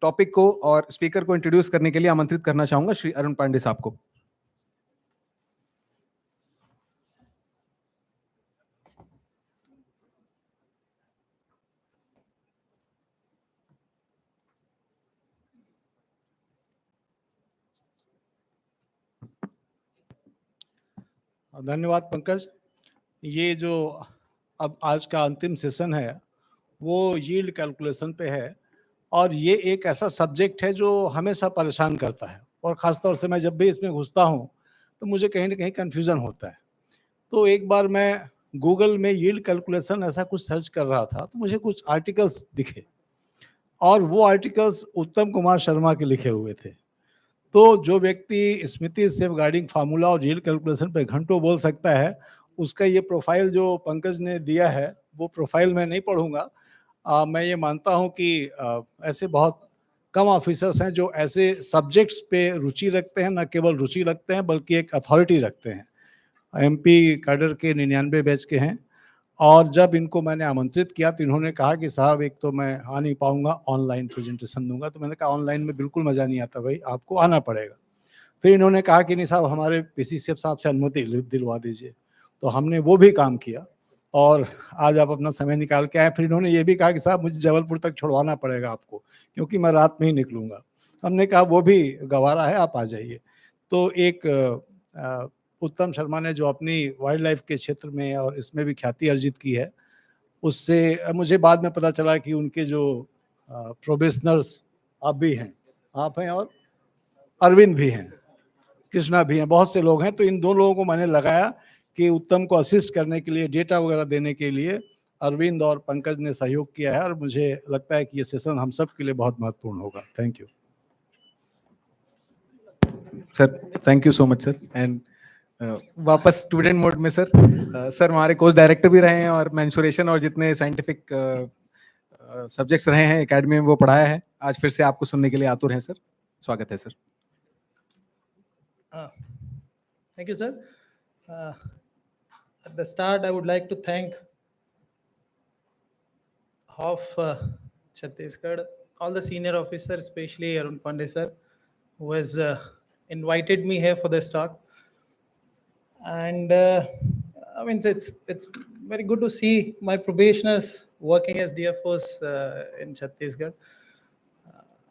टॉपिक को और स्पीकर को इंट्रोड्यूस करने के लिए आमंत्रित करना चाहूंगा श्री अरुण पांडे साहब को। धन्यवाद पंकज। ये जो अब आज का अंतिम सेशन है वो यील्ड कैलकुलेशन पे है और ये एक ऐसा सब्जेक्ट है जो हमेशा परेशान करता है और ख़ासतौर से मैं जब भी इसमें घुसता हूँ तो मुझे कहीं ना कहीं कन्फ्यूज़न होता है। तो एक बार मैं गूगल में यील्ड कैलकुलेशन ऐसा कुछ सर्च कर रहा था तो मुझे कुछ आर्टिकल्स दिखे और वो आर्टिकल्स उत्तम कुमार शर्मा के लिखे हुए थे। तो जो व्यक्ति स्मिथी सेफ गार्डिंग फार्मूला और यील्ड कैलकुलेशन पे घंटों बोल सकता है, उसका ये प्रोफाइल जो पंकज ने दिया है वो प्रोफाइल मैं नहीं पढ़ूंगा। मैं ये मानता हूँ कि ऐसे बहुत कम ऑफिसर्स हैं जो ऐसे सब्जेक्ट्स पे रुचि रखते हैं, न केवल रुचि रखते हैं बल्कि एक अथॉरिटी रखते हैं। एमपी कैडर के 99 बैच के हैं और जब इनको मैंने आमंत्रित किया तो इन्होंने कहा कि साहब एक तो मैं आ नहीं पाऊंगा, ऑनलाइन प्रेजेंटेशन दूंगा। तो मैंने कहा ऑनलाइन में बिल्कुल मज़ा नहीं आता भाई, आपको आना पड़ेगा। फिर इन्होंने कहा कि नहीं साहब हमारे पीसी साहब से अनुमति दिलवा दीजिए। तो हमने वो भी काम किया और आज आप अपना समय निकाल के आए। फिर इन्होंने ये भी कहा कि साहब मुझे जबलपुर तक छुड़वाना पड़ेगा आपको, क्योंकि मैं रात में ही निकलूँगा। हमने कहा वो भी गवारा है, आप आ जाइए। तो एक उत्तम शर्मा ने जो अपनी वाइल्ड लाइफ के क्षेत्र में और इसमें भी ख्याति अर्जित की है, उससे मुझे बाद में पता चला कि उनके जो प्रोबेशनर्स आप भी हैं, आप हैं और अरविंद भी हैं, कृष्णा भी हैं, बहुत से लोग हैं। तो इन दो लोगों को मैंने लगाया कि उत्तम को असिस्ट करने के लिए, डेटा वगैरह देने के लिए अरविंद और पंकज ने सहयोग किया है और मुझे लगता है कि ये सेशन हम सब के लिए बहुत महत्वपूर्ण होगा। Thank you sir. Thank you so much sir. And वापस स्टूडेंट मोड में सर। सर हमारे कोर्स डायरेक्टर भी रहे हैं और मेंशुरेशन और जितने साइंटिफिक सब्जेक्ट्स रहे हैं एकेडमी में वो पढ़ाया है। आज फिर से आपको सुनने के लिए आतुर हैं सर। स्वागत है sir. Thank you, sir. At the start, I would like to thank of Chhattisgarh, all the senior officers, especially Arun Pandey sir, who has invited me here for this talk. And I mean, it's very good to see my probationers working as DFOs in Chhattisgarh.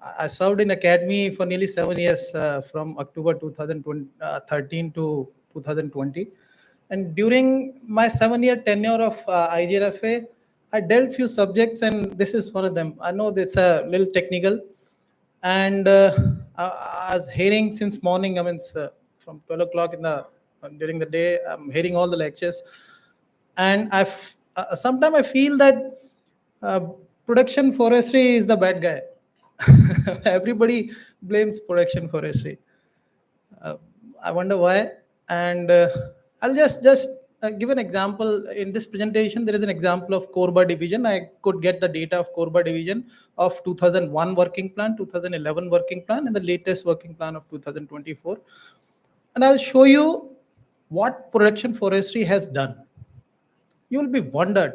I served in academy for nearly 7 years, from October 2013 to 2020. And during my 7-year tenure of IGRFA, I dealt few subjects, and this is one of them. I know it's a little technical, and I was hearing since morning. I mean, from 12 o'clock in the during the day, I'm hearing all the lectures, and sometimes I feel that production forestry is the bad guy. Everybody blames production forestry. I wonder why. And I'll just give an example. In this presentation, there is an example of Korba division. I could get the data of Korba division of 2001 working plan, 2011 working plan, and the latest working plan of 2024. And I'll show you what production forestry has done. You'll be wondering.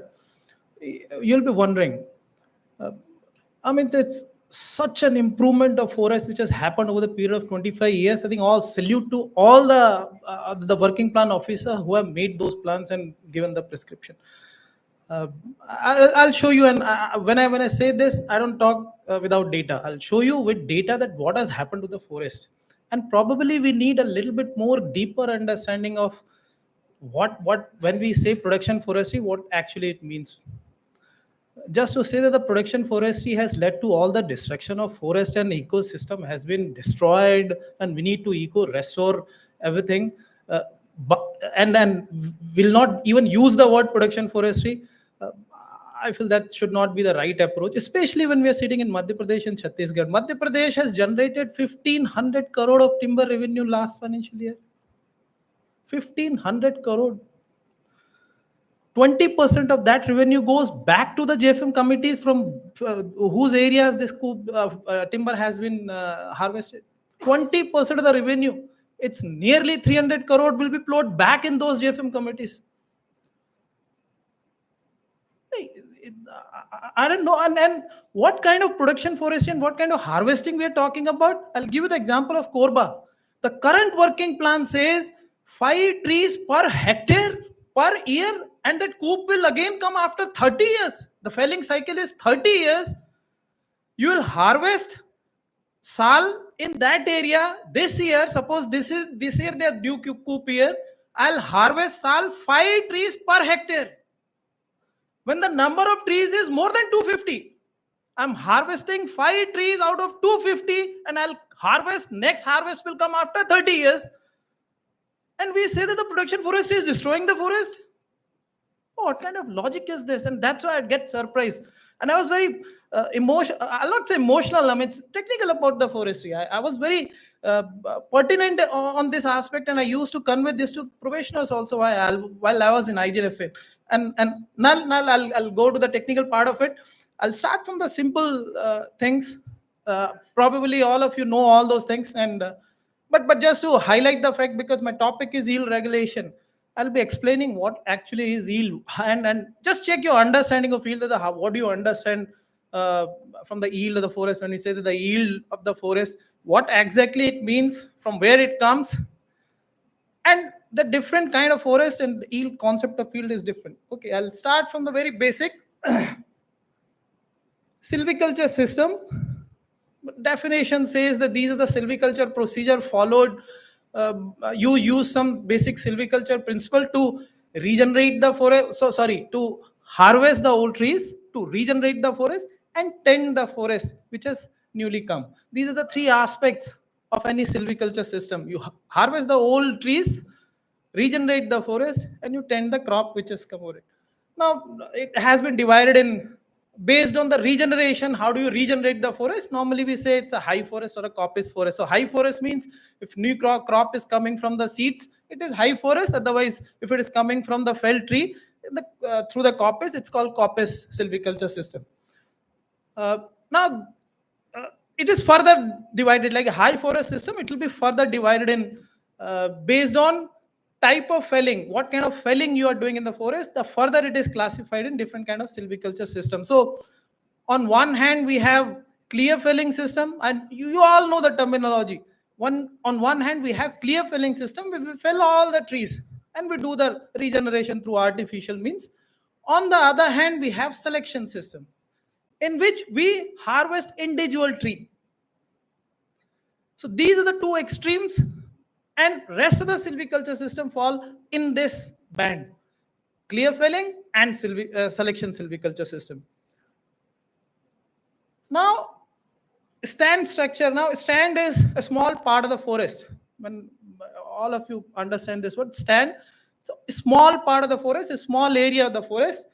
I mean, it's such an improvement of forest which has happened over the period of 25 years. I think all salute to all the working plan officer who have made those plans and given the prescription. Uh, I'll show you, and when I say this, I don't talk without data. I'll show you with data that what has happened to the forest, and probably we need a little bit more deeper understanding of what when we say production forestry, what actually it means. Just to say that the production forestry has led to all the destruction of forest and ecosystem has been destroyed, and we need to eco restore everything. uh, but and will not even use the word production forestry. uh, I feel that should not be the right approach, especially when we are sitting in Madhya Pradesh and Chhattisgarh. Madhya Pradesh has generated 1500 crore of timber revenue last financial year. 1500 crore. 20% of that revenue goes back to the JFM committees from whose areas this timber has been harvested. 20% of the revenue, it's nearly 300 crore, will be plowed back in those JFM committees. I don't know. And what kind of production forestry and what kind of harvesting we are talking about? I'll give you the example of Korba. The current working plan says 5 trees per hectare per year, and that coup will again come after 30 years. The felling cycle is 30 years. You will harvest sal in that area this year. Suppose this year they are due coup year. I'll harvest sal 5 trees per hectare. When the number of trees is more than 250, I'm harvesting 5 trees out of 250, and I'll harvest, next harvest will come after 30 years. And we say that the production forestry is destroying the forest. Oh, what kind of logic is this? And that's why I get surprised. And I was very emotional. I'll not say emotional. I mean, it's technical about the forestry. I was very pertinent on this aspect, and I used to convey this to professionals also while I was in IGNFA. And now I'll go to the technical part of it. I'll start from the simple things. Probably all of you know all those things, and but just to highlight the fact, because my topic is yield regulation, I'll be explaining what actually is yield, and just check your understanding of yield. What do you understand from the yield of the forest? When we say that the yield of the forest, what exactly it means, from where it comes, and the different kind of forest and yield concept of yield is different. Okay, I'll start from the very basic. Silviculture system definition says that these are the silviculture procedure followed. You use some basic silviculture principle to regenerate the forest. To harvest the old trees, to regenerate the forest, and tend the forest which has newly come. These are the three aspects of any silviculture system. You harvest the old trees, regenerate the forest, and you tend the crop which has come over it. Now, it has been divided in, based on the regeneration. How do you regenerate the forest? Normally we say it's a high forest or a coppice forest. So high forest means if new crop is coming from the seeds, it is high forest. Otherwise, if it is coming from the felled tree through the coppice, it's called coppice silviculture system. Now, it is further divided like a high forest system. It will be further divided in based on type of felling, what kind of felling you are doing in the forest. The further it is classified in different kind of silviculture system. So on one hand we have clear felling system, and you all know the terminology. On one hand we have clear felling system, we fell all the trees and we do the regeneration through artificial means. On the other hand, we have selection system, in which we harvest individual tree. So these are the two extremes, and rest of the silviculture system fall in this band: clear felling and selection silviculture system. Now, stand structure. Now, stand is a small part of the forest. When all of you understand this word, stand. So, a small part of the forest, a small area of the forest.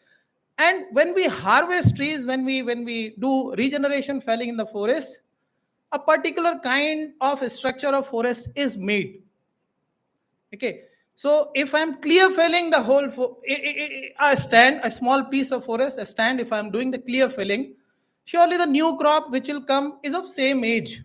And when we harvest trees, when we do regeneration felling in the forest, a particular kind of structure of forest is made. Okay, so if I'm clear felling the whole a stand, a small piece of forest, a stand, if I'm doing the clear felling, surely the new crop which will come is of same age.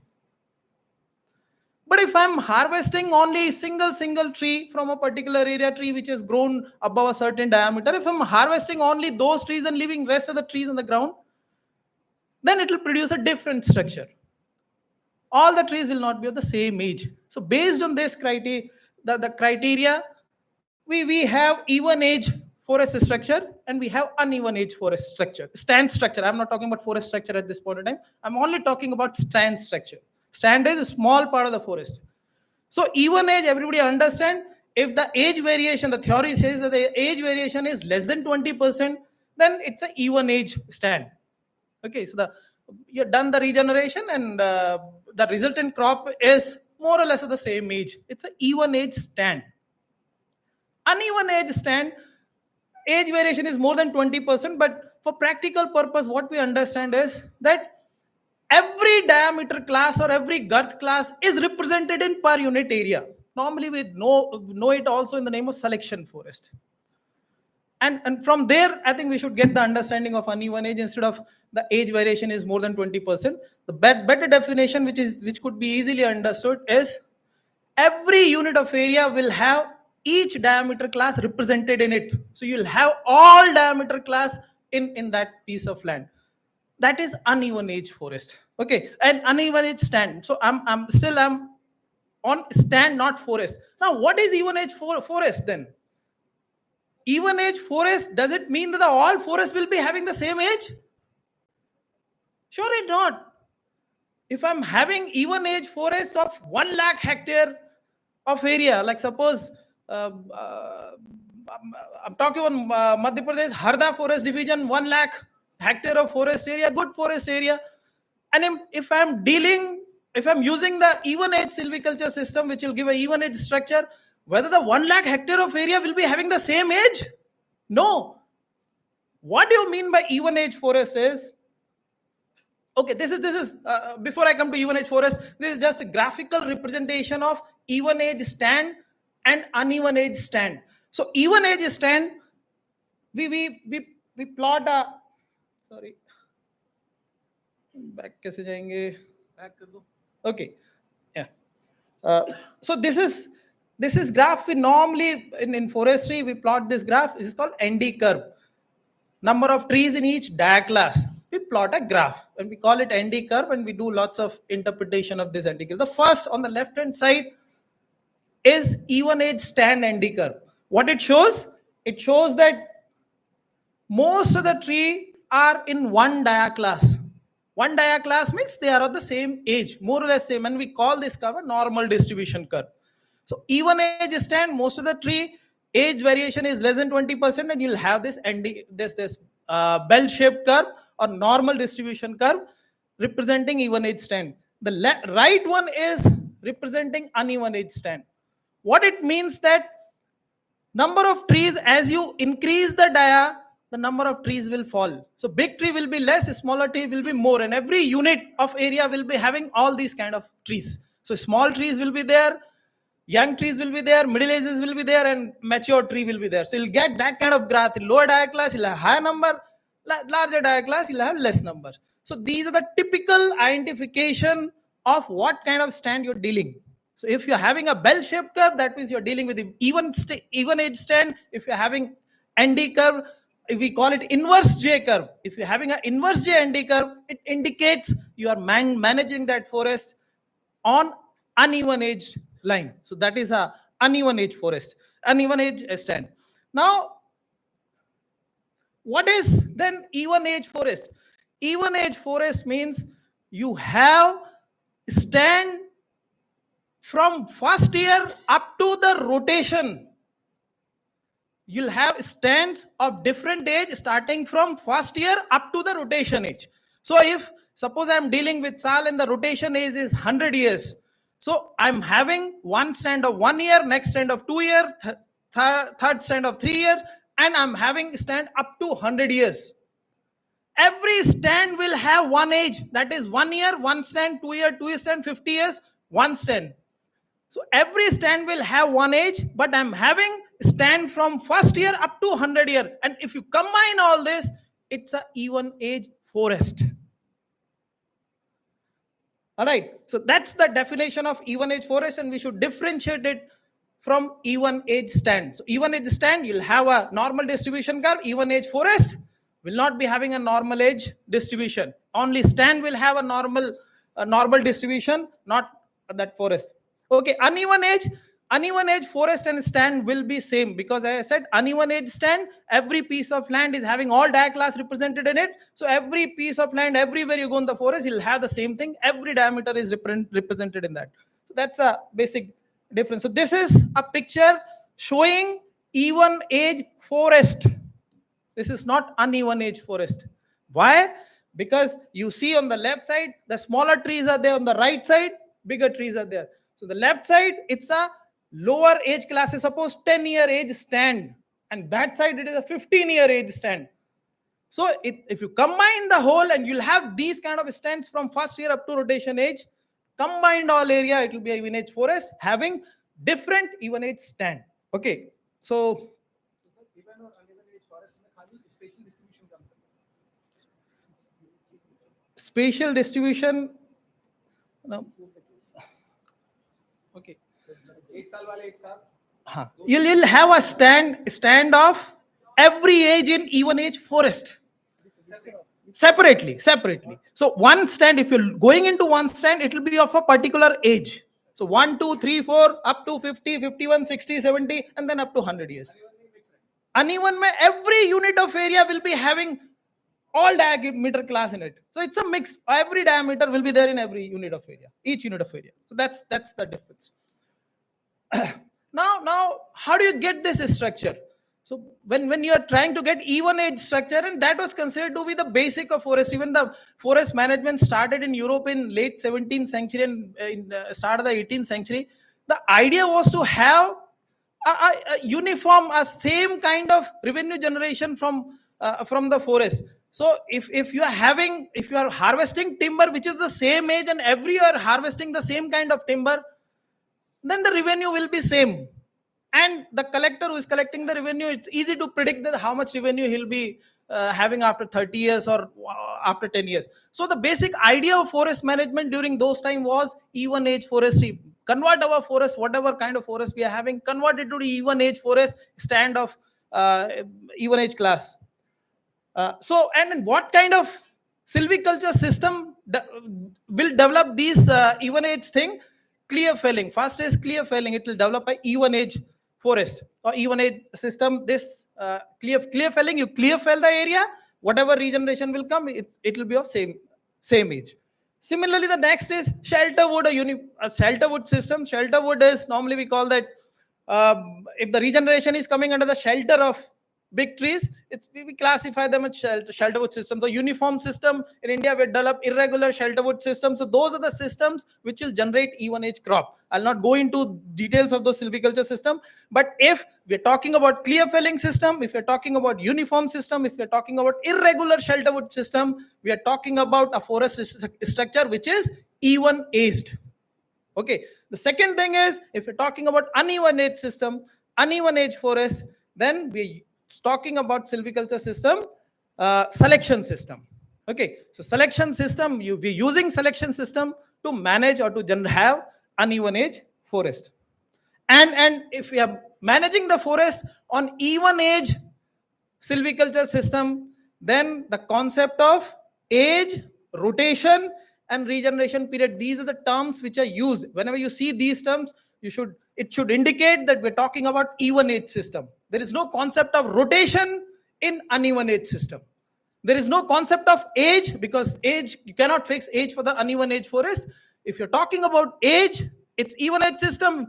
But if I'm harvesting only single tree from a particular area, tree which has grown above a certain diameter, if I'm harvesting only those trees and leaving rest of the trees on the ground, then it will produce a different structure. All the trees will not be of the same age. So based on this criteria, the criteria, we have even age forest structure and we have uneven age forest structure, stand structure. I'm not talking about forest structure at this point in time. I'm only talking about stand structure. Stand is a small part of the forest. So even age, everybody understand, if the age variation, the theory says that the age variation is less than 20%, then it's an even age stand. Okay, so you've done the regeneration and the resultant crop is more or less of the same age. It's an even age stand. Uneven age stand, age variation is more than 20%, but for practical purpose, what we understand is that every diameter class or every girth class is represented in per unit area. Normally we know it also in the name of selection forest. And from there, I think we should get the understanding of uneven age instead of the age variation is more than 20%. The better definition, which could be easily understood, is every unit of area will have each diameter class represented in it. So you'll have all diameter class in that piece of land. That is uneven age forest. Okay, and uneven age stand. So I'm on stand, not forest. Now, what is even age forest then? Even age forest, does it mean that all forests will be having the same age? Surely not. If I'm having even age forest of 1 lakh hectare of area, like suppose I'm talking about Madhya Pradesh, Harda Forest Division, 1 lakh hectare of forest area, good forest area. And if I'm using the even age silviculture system, which will give an even age structure, whether the 1 lakh hectare of area will be having the same age? No. What do you mean by even age forest is, okay, this is before I come to even age forest, this is just a graphical representation of even age stand and uneven age stand. So even age stand, we plot a, sorry, back कैसे जाएंगे, back कर दो, okay, yeah. So this is graph. We normally in forestry we plot this graph. This is called ND curve. Number of trees in each dia class. We plot a graph and we call it ND curve, and we do lots of interpretation of this ND curve. The first on the left hand side is even age stand ND curve. What it shows? It shows that most of the tree are in one dia class. One dia class means they are of the same age, more or less same, and we call this curve a normal distribution curve. So even age stand, most of the tree age variation is less than 20%, and you'll have this bell-shaped curve or normal distribution curve representing even age stand. The right one is representing uneven age stand. What it means that number of trees, as you increase the dia, the number of trees will fall. So big tree will be less, smaller tree will be more, and every unit of area will be having all these kind of trees. So small trees will be there, young trees will be there, middle ages will be there, and mature tree will be there. So you'll get that kind of graph. In lower dia class, you'll have higher number, larger dia class, you'll have less number. So these are the typical identification of what kind of stand you're dealing. So if you're having a bell-shaped curve, that means you're dealing with even age stand. If you're having ND curve, we call it inverse J curve. If you're having an inverse J ND curve, it indicates you are managing that forest on uneven age line. So that is a uneven age forest, uneven age stand. Now, what is then even age forest? Even age forest means you have stand from first year up to the rotation. You'll have stands of different age starting from first year up to the rotation age. So if suppose I'm dealing with sal and the rotation age is 100 years. So I'm having one stand of 1 year, next stand of 2 years, third stand of 3 years, and I'm having stand up to 100 years. Every stand will have one age, that is 1 year, one stand, 2 year, 2 year stand, 50 years, one stand. So every stand will have one age, but I'm having stand from first year up to 100 year. And if you combine all this, it's an even age forest. All right. So that's the definition of even age forest, and we should differentiate it from even age stand. So even age stand, you'll have a normal distribution curve. Even age forest will not be having a normal age distribution. Only stand will have a normal distribution, not that forest. Okay, uneven age. uneven age forest and stand will be same, because as I said, uneven age stand, every piece of land is having all diaclass represented in it. So every piece of land, everywhere you go in the forest, you'll have the same thing. Every diameter is represented in that. So that's a basic difference. So this is a picture showing even age forest. This is not uneven age forest. Why? Because you see on the left side, the smaller trees are there. On the right side, bigger trees are there. So the left side, it's a lower age class. Suppose 10-year age stand. And that side, it is a 15-year age stand. So if you combine the whole, and you'll have these kind of stands from first year up to rotation age, combined all area, it will be a even age forest having different even age stand. Okay. So spatial distribution, no. Okay. You'll have a stand of every age in even age forest separately. So one stand, if you're going into one stand, it will be of a particular age. So 1, 2, 3, 4 up to 50, 51, 60, 70, and then up to 100 years. Uneven mein every unit of area will be having all diameter class in it. So it's a mix. Every diameter will be there in every unit of area, each unit of area. So that's the difference. Now, how do you get this structure? So when you are trying to get even age structure, and that was considered to be the basic of forest. Even the forest management started in Europe in late 17th century and in the start of the 18th century. The idea was to have a uniform, a same kind of revenue generation from the forest. So if you are harvesting timber which is the same age, and every year harvesting the same kind of timber, then the revenue will be same. And the collector who is collecting the revenue, it's easy to predict that how much revenue he'll be having after 30 years or after 10 years. So the basic idea of forest management during those time was even age forestry. Convert our forest, whatever kind of forest we are having, convert it to the even age forest stand of even age class. So, and what kind of silviculture system will develop these even age thing? Clear felling. First is clear felling. It will develop a even age forest or even age system. This clear felling, you clear fell the area, whatever regeneration will come, it will be of same age. Similarly, the next is shelter wood, a shelter wood system. Shelter wood is normally we call that if the regeneration is coming under the shelter of big trees, we classify them as shelter wood system. The uniform system in India, we develop irregular shelter wood systems. So those are the systems which will generate even age crop. I'll not go into details of the silviculture system, but if we're talking about clear felling system, if you're talking about uniform system, if you're talking about irregular shelter wood system, we are talking about a forest structure which is even aged. Okay. The second thing is, if you're talking about uneven age system, uneven age forest, then we're talking about silviculture system, selection system. Okay, so selection system, we're using selection system to manage or to have uneven age forest. And if we are managing the forest on even age silviculture system, then the concept of age, rotation, and regeneration period, these are the terms which are used. Whenever you see these terms, it should indicate that we're talking about even age system. There is no concept of rotation in uneven age system. There is no concept of age, because age, you cannot fix age for the uneven age forest. If you're talking about age, it's even age system.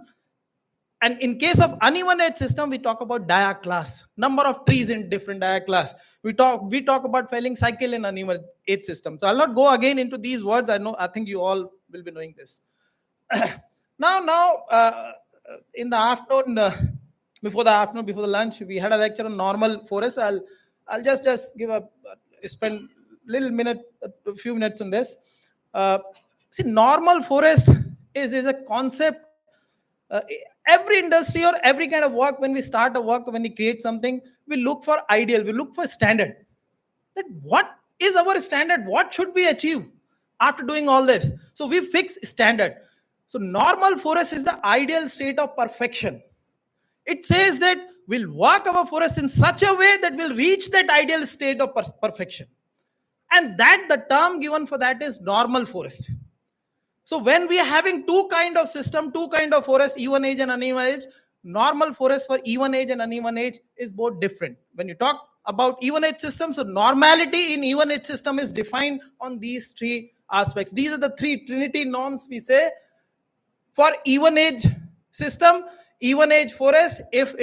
And in case of uneven age system, we talk about diaclass, number of trees in different diaclass. We talk about felling cycle in uneven age system. So I'll not go again into these words. I think you all will be knowing this. Now, in the afternoon, before the lunch, we had a lecture on normal forest. I'll just spend a few minutes on this. See, normal forest is a concept. Every industry or every kind of work, when we start a work, when we create something, we look for ideal, we look for standard. That what is our standard? What should we achieve after doing all this? So we fix standard. So normal forest is the ideal state of perfection. It says that we'll work our forest in such a way that we'll reach that ideal state of perfection. And that the term given for that is normal forest. So when we are having two kind of system, two kind of forest, even age and uneven age, normal forest for even age and uneven age is both different. When you talk about even age system, so normality in even age system is defined on these three aspects. These are the three trinity norms we say for even age system, even age forest. If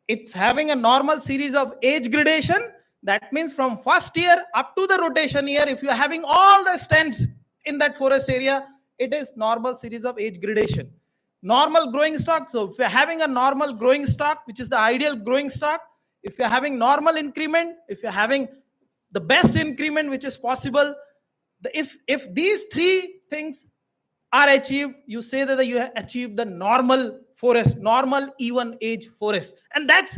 it's having a normal series of age gradation, that means from first year up to the rotation year, if you're having all the stands in that forest area, it is normal series of age gradation. Normal growing stock, so if you're having a normal growing stock, which is the ideal growing stock, if you're having normal increment, if you're having the best increment which is possible, if these three things are achieved, you say that you have achieved the normal forest, normal even age forest. And that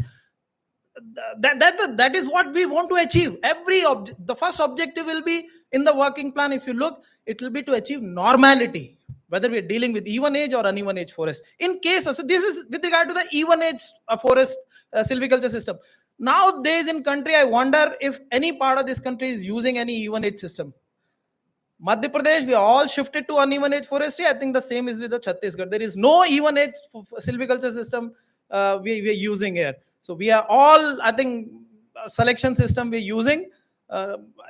is what we want to achieve. The first objective will be in the working plan, if you look, it will be to achieve normality, whether we are dealing with even age or uneven age forest. In case of, so this is with regard to the even age forest silviculture system. Nowadays in country, I wonder if any part of this country is using any even age system. Madhya Pradesh, we all shifted to uneven age forestry. I think the same is with the Chhattisgarh. There is no even age silviculture system we are using here. So we are all, I think, selection system we're using.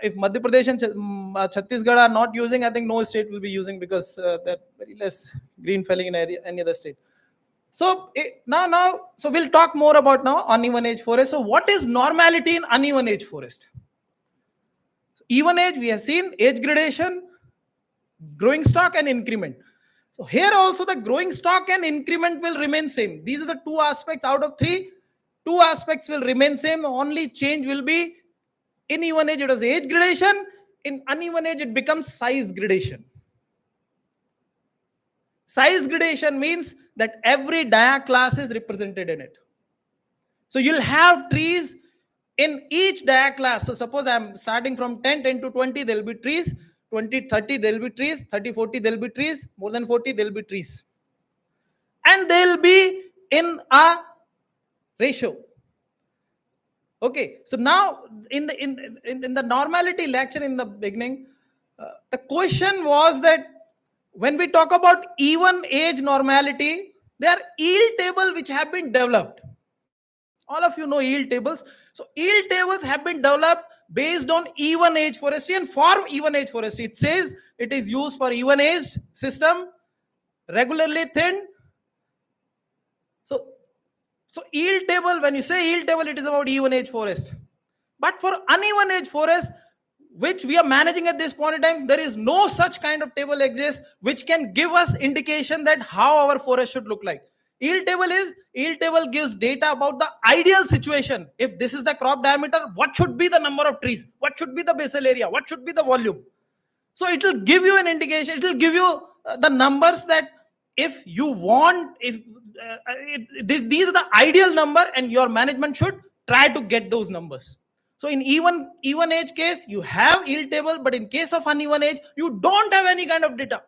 If Madhya Pradesh and Chhattisgarh are not using, I think no state will be using, because there very less green felling in any other state. So so we'll talk more about now uneven age forest. So what is normality in uneven age forest? Even age, we have seen age gradation, growing stock and increment. So here also the growing stock and increment will remain same. These are the two aspects out of three. Two aspects will remain same. Only change will be in even age it was age gradation. In uneven age it becomes size gradation. Size gradation means that every dia class is represented in it. So you'll have trees in each dia class. So suppose I'm starting from 10 to 20, there will be trees. 20, 30, there will be trees. 30, 40, there will be trees. More than 40, there will be trees. And they'll be in a ratio. Okay, so now in the normality lecture in the beginning, the question was that when we talk about even age normality, there are yield tables which have been developed. All of you know yield tables. So yield tables have been developed based on even age forestry and for even age forestry. It says it is used for even age system, regularly thinned. So yield table, when you say yield table, it is about even age forest. But for uneven age forest, which we are managing at this point in time, there is no such kind of table exists which can give us indication that how our forest should look like. Yield table gives data about the ideal situation. If this is the crop diameter, what should be the number of trees? What should be the basal area? What should be the volume? So it will give you an indication. It will give you the numbers that if you want, these are the ideal number, and your management should try to get those numbers. So in even age case, you have yield table, but in case of uneven age, you don't have any kind of data.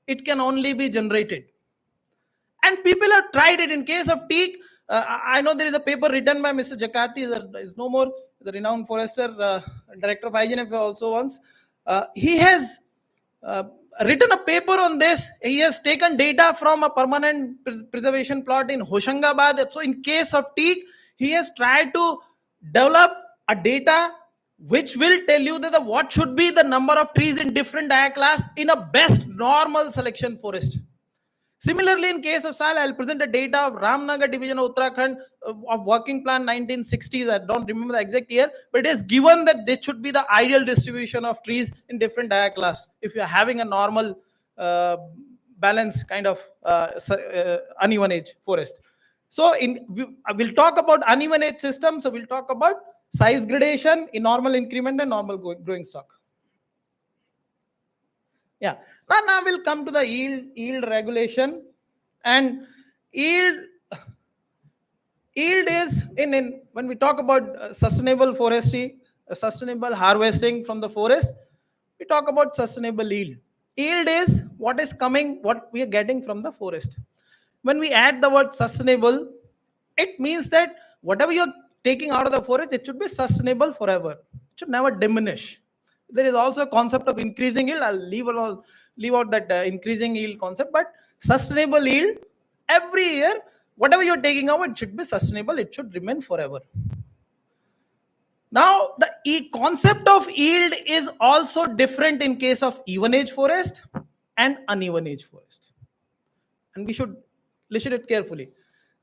It can only be generated. And people have tried it. In case of teak, I know there is a paper written by Mr. Jakati, is no more, the renowned forester, director of IGNF also once. He has written a paper on this. He has taken data from a permanent preservation plot in Hoshangabad. So in case of teak, he has tried to develop a data which will tell you that what should be the number of trees in different dia class in a best normal selection forest. Similarly, in case of soil, I'll present the data of Ramnagar division of Uttarakhand of working plan 1960s. I don't remember the exact year, but it is given that this should be the ideal distribution of trees in different dia class if you're having a normal balanced kind of uneven age forest. So we'll talk about uneven age system. So we'll talk about size gradation in normal increment and normal growing stock. Yeah. Now we'll come to the yield regulation. And yield is when we talk about sustainable forestry, sustainable harvesting from the forest, we talk about sustainable yield. Yield is what is coming, what we are getting from the forest. When we add the word sustainable, it means that whatever you're taking out of the forest, it should be sustainable forever. It should never diminish. There is also a concept of increasing yield. I'll leave out that increasing yield concept, but sustainable yield, every year, whatever you're taking out, it should be sustainable. It should remain forever. Now, the concept of yield is also different in case of even age forest and uneven age forest. And we should listen it carefully.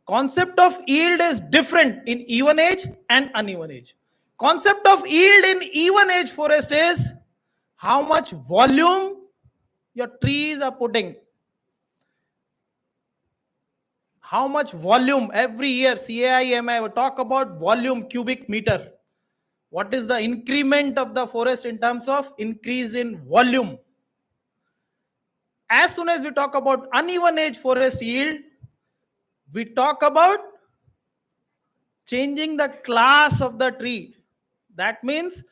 Concept of yield is different in even age and uneven age. Concept of yield in even age forest is how much volume your trees are putting. How much volume every year, CAI will talk about volume cubic meter. What is the increment of the forest in terms of increase in volume? As soon as we talk about uneven age forest yield, we talk about changing the class of the tree. That means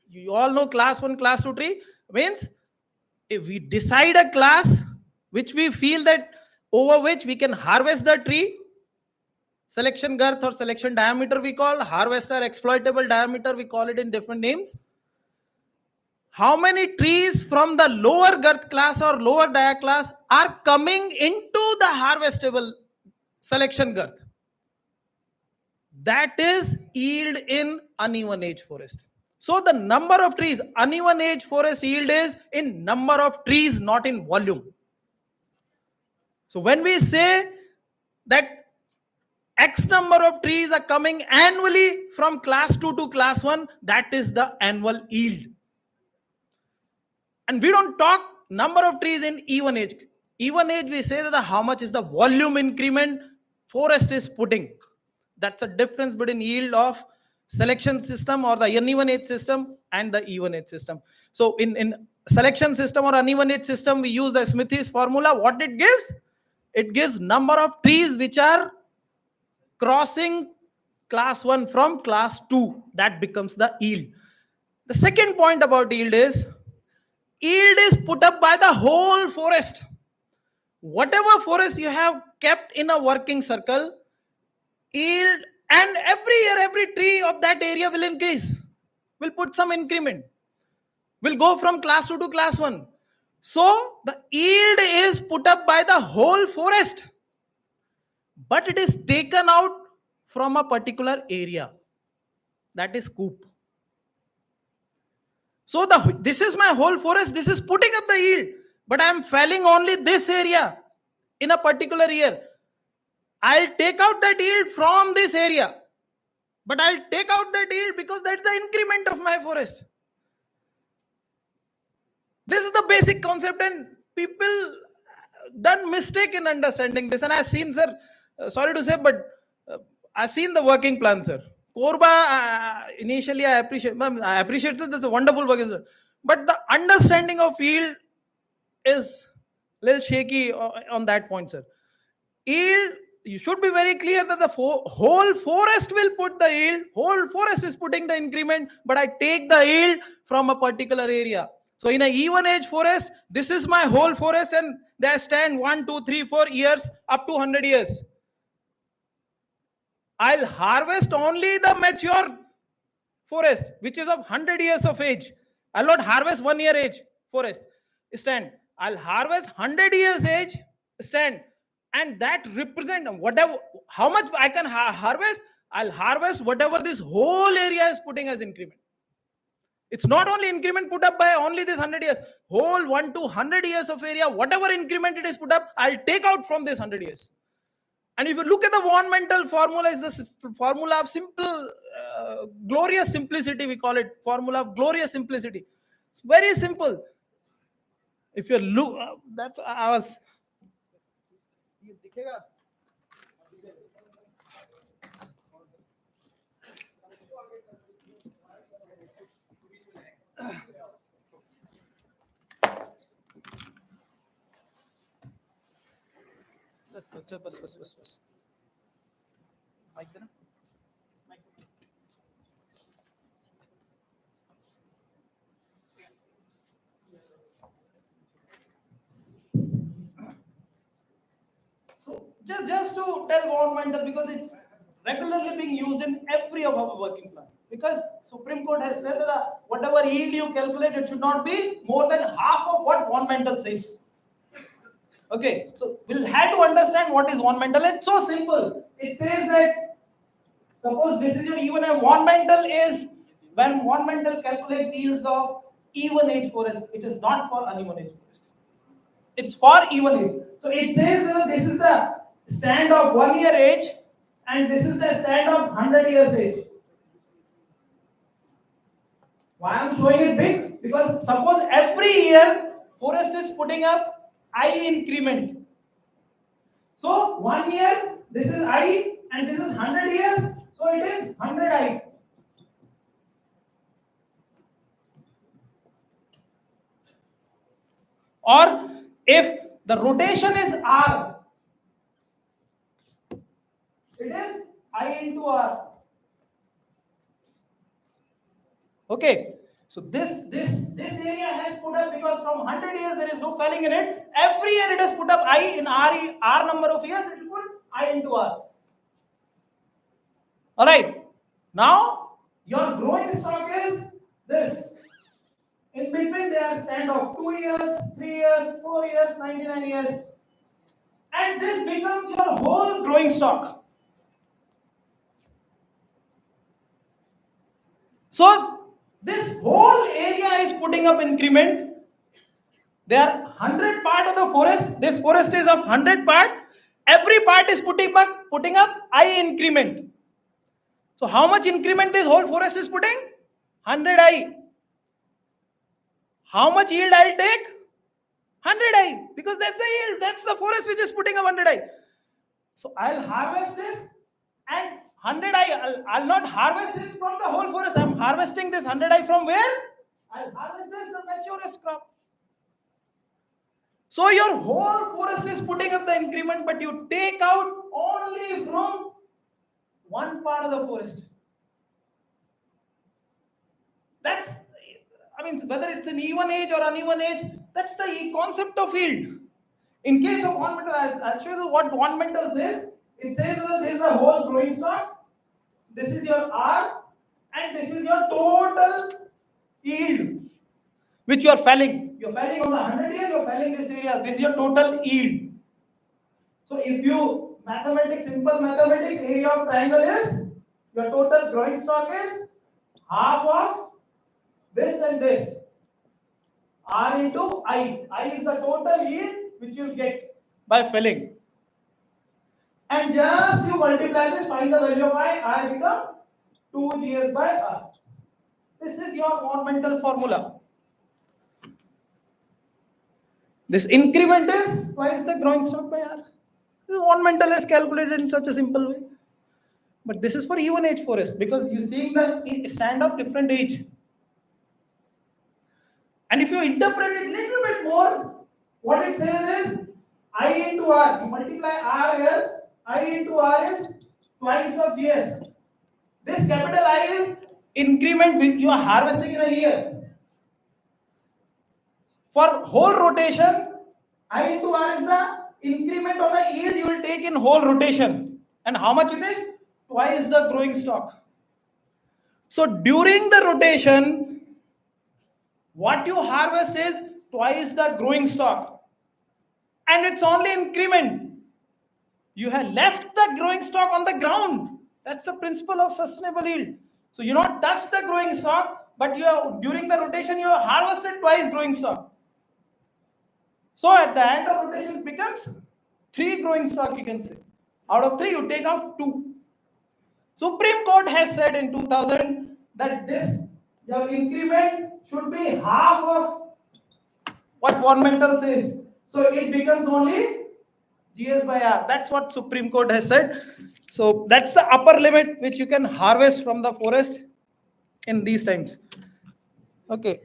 you all know class 1, class 2 tree means if we decide a class which we feel that over which we can harvest the tree, selection girth or selection diameter we call, harvester exploitable diameter we call it in different names. How many trees from the lower girth class or lower dia class are coming into the harvestable selection girth? That is yield in uneven age forest. So the number of trees, uneven age forest yield is in number of trees, not in volume. So when we say that X number of trees are coming annually from class 2 to class 1, that is the annual yield. And we don't talk number of trees in even age. Even age, we say that how much is the volume increment forest is putting. That's a difference between yield of selection system or the uneven age system and the even age system. So in selection system or uneven age system, we use the Smithy's formula. What it gives? It gives number of trees which are crossing class 1 from class 2. That becomes the yield. The second point about yield is put up by the whole forest. Whatever forest you have kept in a working circle, yield, and every year every tree of that area will increase, will put some increment, will go from class 2 to class 1. So the yield is put up by the whole forest, but it is taken out from a particular area, that is scoop. So this is my whole forest, this is putting up the yield, but I am felling only this area in a particular year. I'll take out that yield from this area, but I'll take out that yield because that's the increment of my forest. This is the basic concept, and people done mistake in understanding this. And I've seen, sir, sorry to say, but I've seen the working plan, sir. Korba, initially I appreciate that that's a wonderful work, sir. But the understanding of yield is a little shaky on that point, sir. Yield, you should be very clear that the whole forest will put the yield, whole forest is putting the increment, but I take the yield from a particular area. So in a even age forest, this is my whole forest, and they stand 1, 2, 3, 4 years up to 100 years. I'll harvest only the mature forest, which is of 100 years of age. I'll not harvest 1 year age forest stand. I'll harvest 100 years age stand, and that represent whatever, how much I can harvest. I'll harvest whatever this whole area is putting as increment. It's not only increment put up by only this 100 years, whole 1 to 100 years of area, whatever increment it is put up, I'll take out from this 100 years. And if you look at the environmental formula, is the formula of simple, glorious simplicity, we call it formula of glorious simplicity. It's very simple. If you look, that's, I was, बस mic देना so just to tell environmental, because it's regularly being used in every of our working plan. Because Supreme Court has said that whatever yield you calculate, it should not be more than half of what environmental says. Okay, so we'll have to understand what is environmental. It's so simple. It says that suppose this is your even environmental is when environmental calculates yields of even age forest. It is not for uneven age forest. It's for even age. So it says that this is the stand of 1 year age and this is the stand of 100 years age. Why I'm showing it big? Because suppose every year forest is putting up I increment. So 1 year, this is I and this is 100 years, so it is 100 I. Or if the rotation is R, it is I into R. Okay, so this area has put up because from 100 years there is no felling in it. Every year it has put up I in R number of years, it will put I into R. All right. Now your growing stock is this. In between they are stand of 2 years, 3 years, 4 years, 99 years. And this becomes your whole growing stock. So this whole area is putting up increment. There are 100 part of the forest. This forest is of 100 part. Every part is putting up I increment. So how much increment this whole forest is putting? 100 I. How much yield I'll take? 100 I. Because that's the yield. That's the forest which is putting up 100 I. So I'll harvest this and 100 I. I'll not harvest it from the whole forest. I'm harvesting this 100 I from where? I'll harvest this the maturest crop. So your whole forest is putting up the increment, but you take out only from one part of the forest. That's, I mean, whether it's an even age or uneven age, that's the concept of yield. In case of ornamental, I'll show you what ornamental says. It says that this is the whole growing stock. This is your R, and this is your total yield, which you are felling. You're felling on the 100 year, you're felling this area. This is your total yield. So if you simple mathematics, area of triangle is, your total growing stock is half of this and this. R into I. I is the total yield which you get by felling. And just you multiply this, find the value of I become 2 GS by R. This is your ornamental formula. This increment is twice the growing stock by R. This ornamental is calculated in such a simple way. But this is for even age forest because you see the stand of different age. And if you interpret it a little bit more, what it says is I into R. You multiply R here. I into R is twice of GS. This capital I is increment which you are harvesting in a year. For whole rotation, I into R is the increment of the yield you will take in whole rotation. And how much it is? Twice the growing stock. So during the rotation, what you harvest is twice the growing stock. And it's only increment. You have left the growing stock on the ground. That's the principle of sustainable yield. So you not touch the growing stock, but you have, during the rotation, you have harvested twice growing stock. So at the end of rotation, it becomes 3 growing stock, you can say. Out of 3, you take out 2. Supreme Court has said in 2000 that your increment should be half of what ornamental says. So it becomes only GS by R. That's what Supreme Court has said. So that's the upper limit which you can harvest from the forest in these times. Okay.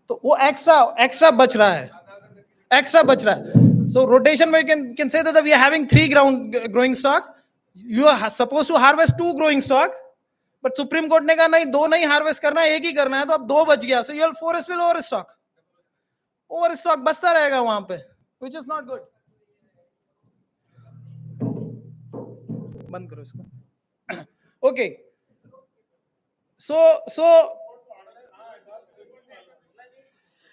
तो वो extra बच रहा है, extra बच रहा है. So rotation में you can say that we are having 3 growing stock. You are supposed to harvest 2 growing stock, but Supreme Court ने कहा नहीं 2 नहीं harvest करना है, 1 ही करना है, तो अब 2 बच गया. So your forest will overstock बचता रहेगा वहां पे, which is not good. बंद करो इसको. Okay. So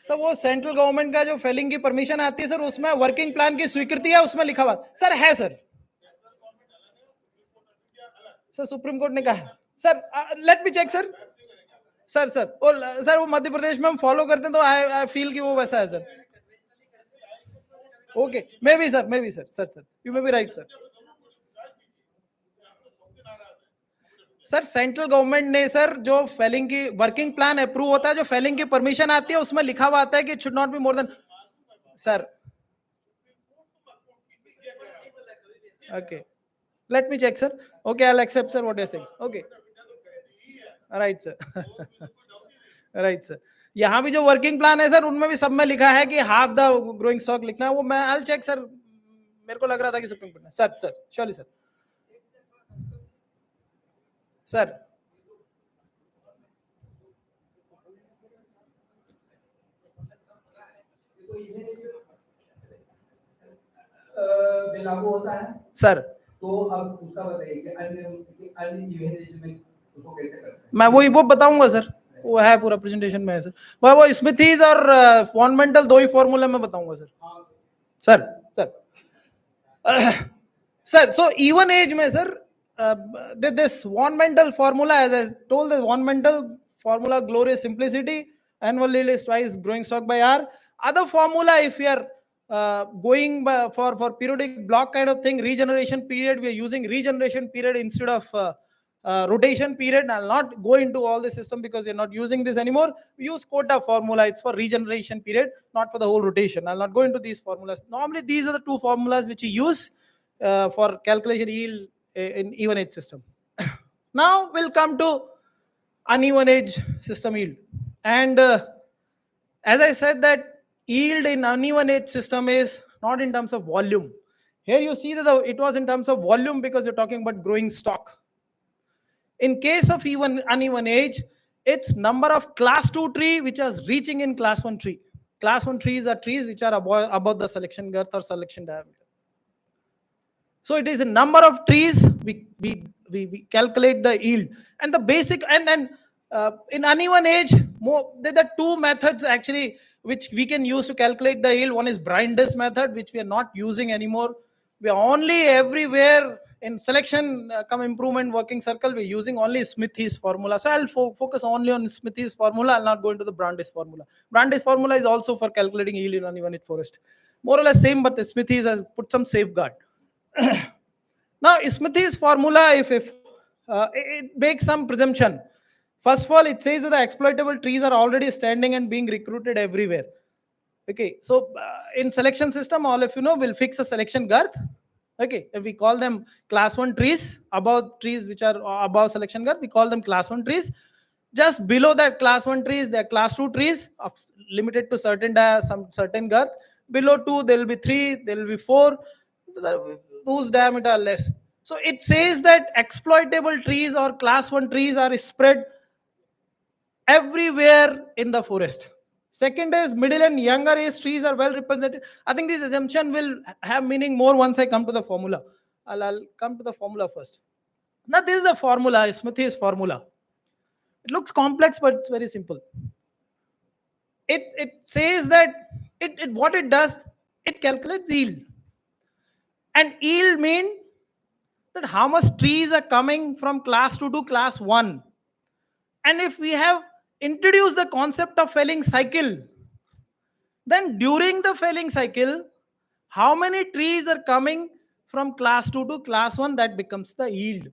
सर वो सेंट्रल गवर्नमेंट का जो फेलिंग की परमिशन आती है सर, उसमें वर्किंग प्लान की स्वीकृति है, उसमें लिखा हुआ सर है सर सुप्रीम कोर्ट ने कहा sir, let me check sir sir वो मध्य प्रदेश में हम फॉलो करते हैं तो आई फील कि वो वैसा है sir. Okay, may be sir you may be right sir central government ने सर जो फेलिंग की वर्किंग प्लान अप्रूव होता है, जो फेलिंग की परमिशन आती है, उसमें लिखा हुआ आता है कि it should not be more than sir. Okay, let me check sir. Okay, I will accept sir what you are saying. Okay, right sir. यहाँ भी जो वर्किंग प्लान है सर, उनमें भी सब में लिखा है कि हाफ द ग्रोइंग स्टॉक लिखना है. वो मैं आई विल चेक सर. मेरे को लग रहा था कि सुप्रीम कोर्ट ने सर श्योरली सर लागू होता है सर. तो अब उसका बताइए कि अन्य इवेंट में उसको कैसे करते हैं. मैं वो बताऊंगा सर, वो है पूरा प्रेजेंटेशन में है सर. वो स्मिथीज और फॉर्मेंटल दो ही फॉर्मूला में बताऊंगा sir. Sir so even age में sir this Von-Mentel formula, as I told, the Von-Mentel formula, glorious simplicity, annual yield is twice growing stock by R. Other formula, if we are going by, for periodic block kind of thing, regeneration period, we are using regeneration period instead of rotation period. I'll not go into all the system because we're not using this anymore. We use quota formula. It's for regeneration period, not for the whole rotation. I'll not go into these formulas. Normally, these are the two formulas which we use for calculation yield in even age system. Now we'll come to uneven age system yield. And as I said, that yield in uneven age system is not in terms of volume. Here you see that it was in terms of volume because you're talking about growing stock. In case of even uneven age, it's number of class 2 tree which is reaching in class 1 tree. Class 1 trees are trees which are above the selection girth or selection diameter. So it is a number of trees we calculate the yield. And the basic and in uneven age, there are two methods actually which we can use to calculate the yield. One is Brindis method, which we are not using anymore. We are only everywhere in selection improvement working circle, we're using only Smithy's formula. So I'll focus only on Smithy's formula. I'll not go into the Brindis formula. Brindis formula is also for calculating yield in uneven age forest. More or less same, but Smithy's has put some safeguard. Now, Smithy's formula, if it makes some presumption. First of all, it says that the exploitable trees are already standing and being recruited everywhere. Okay, so in selection system, all of you know, we'll fix a selection girth. Okay, if we call them class 1 trees, above trees which are above selection girth, we call them class 1 trees. Just below that class 1 trees, they are class 2 trees limited to some certain girth. Below 2, there will be 3, there will be 4. Whose diameter are less. So it says that exploitable trees or class 1 trees are spread everywhere in the forest. Second is middle and younger age trees are well represented. I think this assumption will have meaning more once I come to the formula. I'll come to the formula first. Now this is the formula, Smithy's formula. It looks complex, but it's very simple. It says that what it does, it calculates yield. And yield means that how much trees are coming from class 2 to class 1. And if we have introduced the concept of felling cycle, then during the felling cycle, how many trees are coming from class 2 to class 1, that becomes the yield.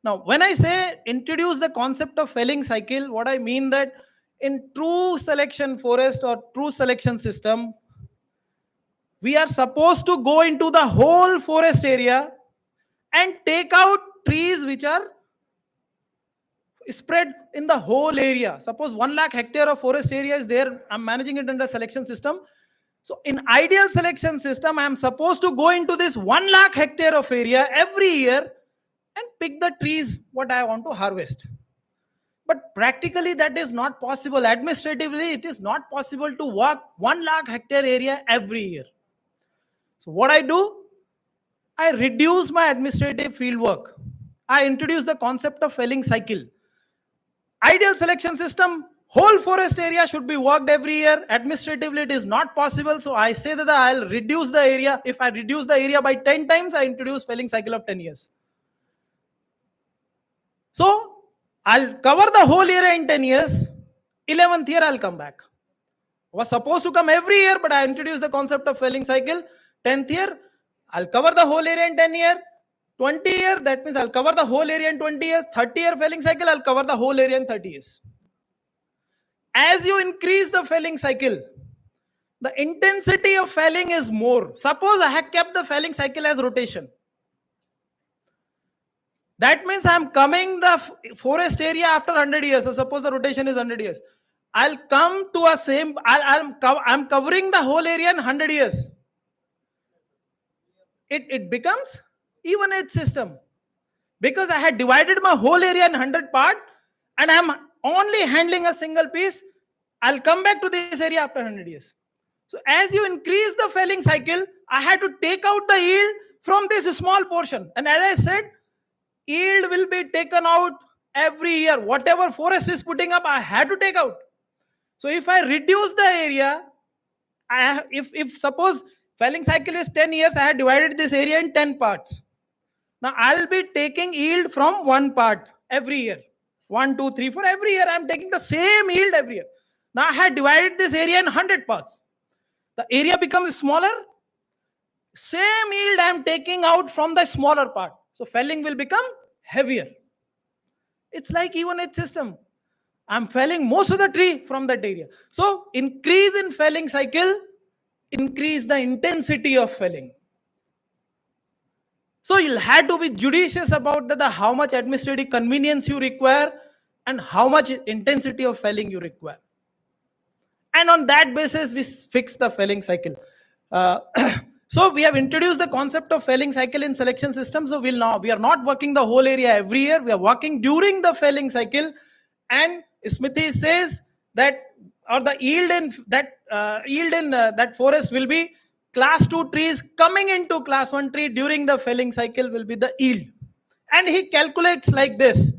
Now, when I say introduce the concept of felling cycle, what I mean that in true selection forest or true selection system, we are supposed to go into the whole forest area and take out trees which are spread in the whole area. Suppose 1 lakh hectare of forest area is there. I'm managing it under selection system. So in ideal selection system, I am supposed to go into this 1 lakh hectare of area every year and pick the trees what I want to harvest. But practically that is not possible. Administratively, it is not possible to walk 1 lakh hectare area every year. So what I do, I reduce my administrative field work. I introduced the concept of felling cycle. Ideal selection system, whole forest area should be worked every year. Administratively, it is not possible. So I say that I'll reduce the area. If I reduce the area by 10 times, I introduce felling cycle of 10 years. So I'll cover the whole area in 10 years. 11th year, I'll come back. Was supposed to come every year, but I introduced the concept of felling cycle. 10th year, I'll cover the whole area in 10 years. 20 year, that means I'll cover the whole area in 20 years. 30 year felling cycle, I'll cover the whole area in 30 years. As you increase the felling cycle, the intensity of felling is more. Suppose I have kept the felling cycle as rotation. That means I'm coming the forest area after 100 years. So suppose the rotation is 100 years. I'll come to a same, I'm covering the whole area in 100 years. It becomes even age system. Because I had divided my whole area in 100 part and I'm only handling a single piece, I'll come back to this area after 100 years. So as you increase the felling cycle, I had to take out the yield from this small portion. And as I said, yield will be taken out every year. Whatever forest is putting up, I had to take out. So if I reduce the area, if suppose felling cycle is 10 years, I had divided this area in 10 parts. Now I'll be taking yield from one part every year. 1, 2, 3, 4. Every year I'm taking the same yield every year. Now I had divided this area in 100 parts. The area becomes smaller. Same yield I'm taking out from the smaller part. So felling will become heavier. It's like even age system. I'm felling most of the tree from that area. So increase in felling cycle, increase the intensity of felling. So you'll have to be judicious about the how much administrative convenience you require and how much intensity of felling you require. And on that basis, we fix the felling cycle. So we have introduced the concept of felling cycle in selection system. So we are not working the whole area every year. We are working during the felling cycle. And Smithy says that, or the yield in that forest will be class 2 trees coming into class 1 tree during the felling cycle will be the yield. And he calculates like this.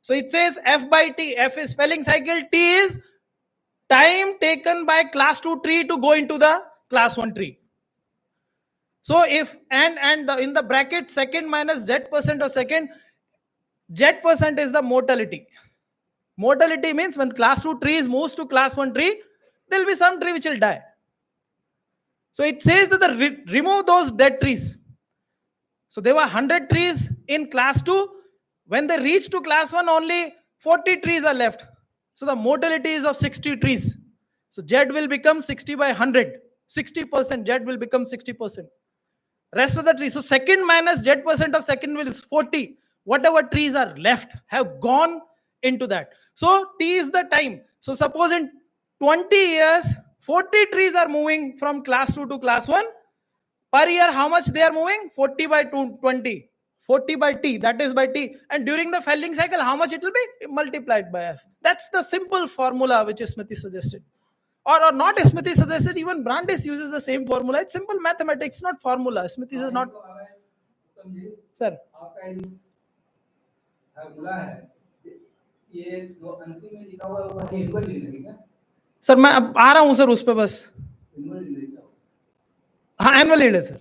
So it says F by T. F is felling cycle. T is time taken by class 2 tree to go into the class 1 tree. So if in the bracket second minus Z% of second, Z% is the mortality. Mortality means when class 2 trees moves to class 1 tree, there will be some tree which will die. So it says that remove those dead trees. So there were 100 trees in class 2. When they reach to class 1, only 40 trees are left. So the mortality is of 60 trees. So Z will become 60 by 100. 60%, Z will become 60%. Rest of the trees. So second minus Z% of second will is 40. Whatever trees are left have gone into that. So T is the time. So suppose in 20 years, 40 trees are moving from class 2 to class 1. Per year, how much they are moving? 40 by 20. 40 by T, that is by T. And during the felling cycle, how much it will be? Multiplied by F. That's the simple formula which Smithy suggested. Or not Smithy suggested, even Brandeis uses the same formula. It's simple mathematics, not formula. Smithy is not. Sir. Sir मैं अब आ रहा हूं sir उस पे बस हाँ annual yield है sir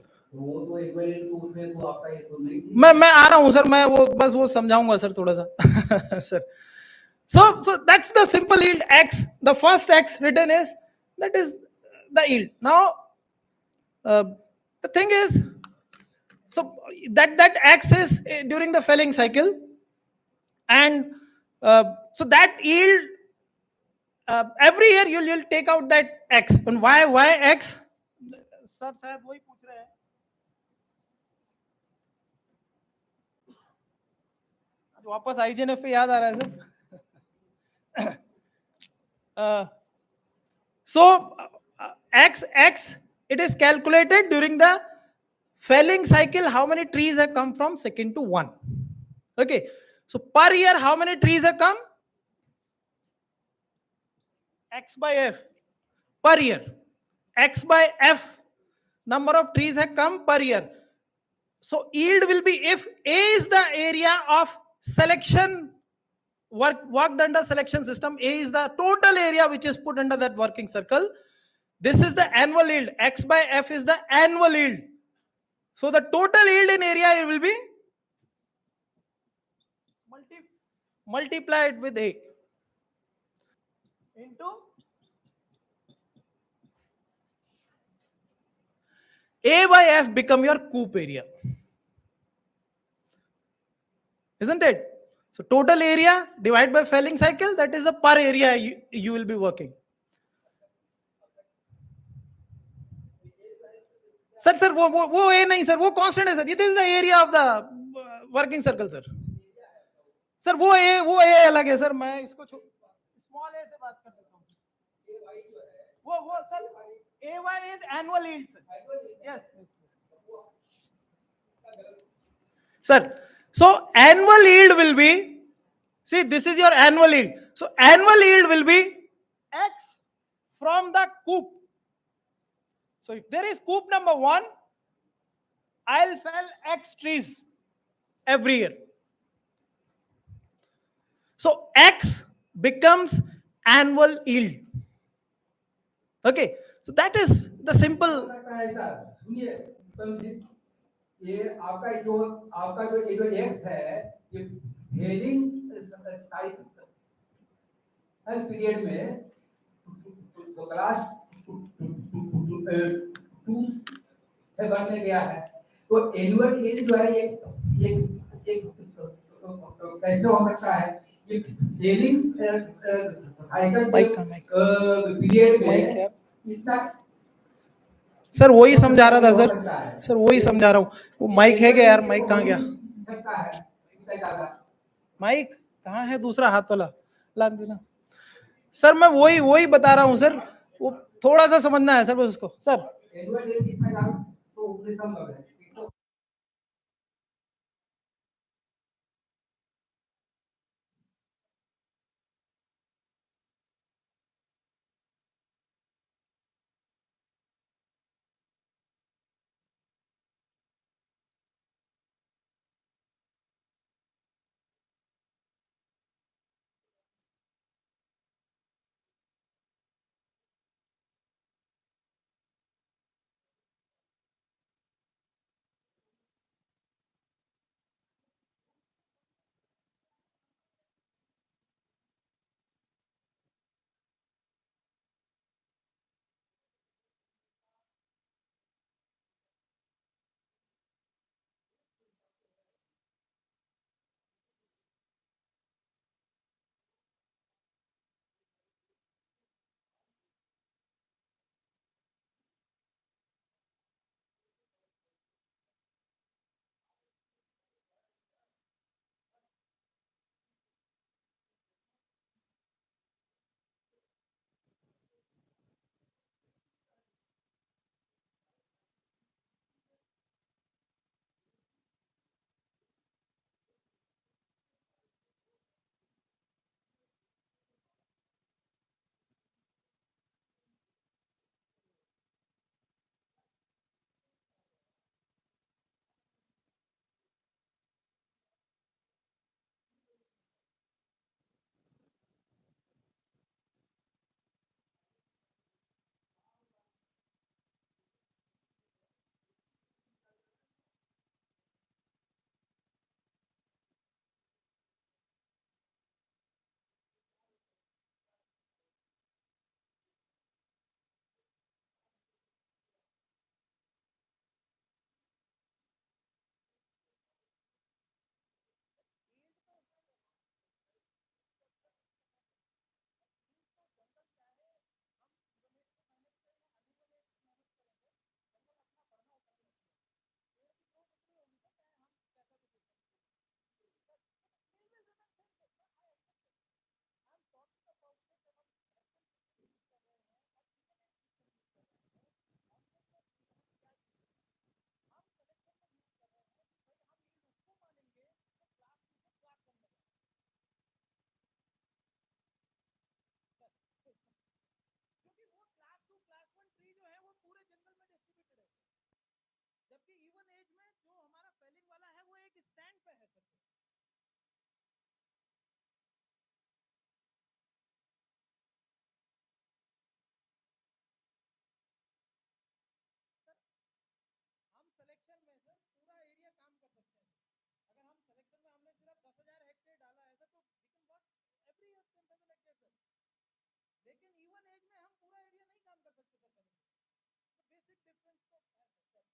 मैं आ रहा हूं सर मैं वो बस वो समझाऊंगा सर थोड़ा सा sir so that's the simple yield x. The first x written is that is the yield. Now the thing is, so that x is during the felling cycle, and so that yield every year you'll take out that x. And why x? Sir शायद वही पूछ रहे हैं. वापस आईजीएनएफ पे याद आ रहा है sir. So x it is calculated during the felling cycle how many trees have come from second to 1. Okay, so per year how many trees have come? X by F per year. X by F number of trees have come per year. So yield will be, if A is the area of selection worked under selection system. A is the total area which is put under that working circle. This is the annual yield. X by F is the annual yield. So the total yield in area will be multiplied with A into A by F become your coop area. Isn't it? So total area divided by felling cycle, that is the per area you will be working. Sir वो ए नहीं sir, वो constant है sir. This is the area of the working circle sir. Sir वो ए अलग है sir, मैं इसको small ए से बात कर लेता हूँ. वो sir AY is annual yield sir. Yes sir. So annual yield will be, see this is your annual yield. So annual yield will be X from the coop. So if there is coop number 1, I'll fell X trees every year. So X becomes annual yield. Okay, so that is the simple. ये आपका जो x है, ये hailing cycle period में class 2 से बनने गया है. तो एनुअल यील्ड जो है ये कैसे हो सकता है? ये हेलिंग साइकिल पीरियड में इतना सर वही समझा रहा था सर वही समझा रहा हूँ. वो माइक है क्या यार? माइक कहाँ गया? माइक कहाँ है दूसरा हाथ वाला? ला देना सर. मैं वही बता रहा हूँ सर, वो थोड़ा सा समझना है सर बस उसको सर. करने में लग गए सर, लेकिन इवन एज में हम पूरा एरिया नहीं काम कर सकते सर करेंगे, तो बेसिक डिफरेंस तो है सर।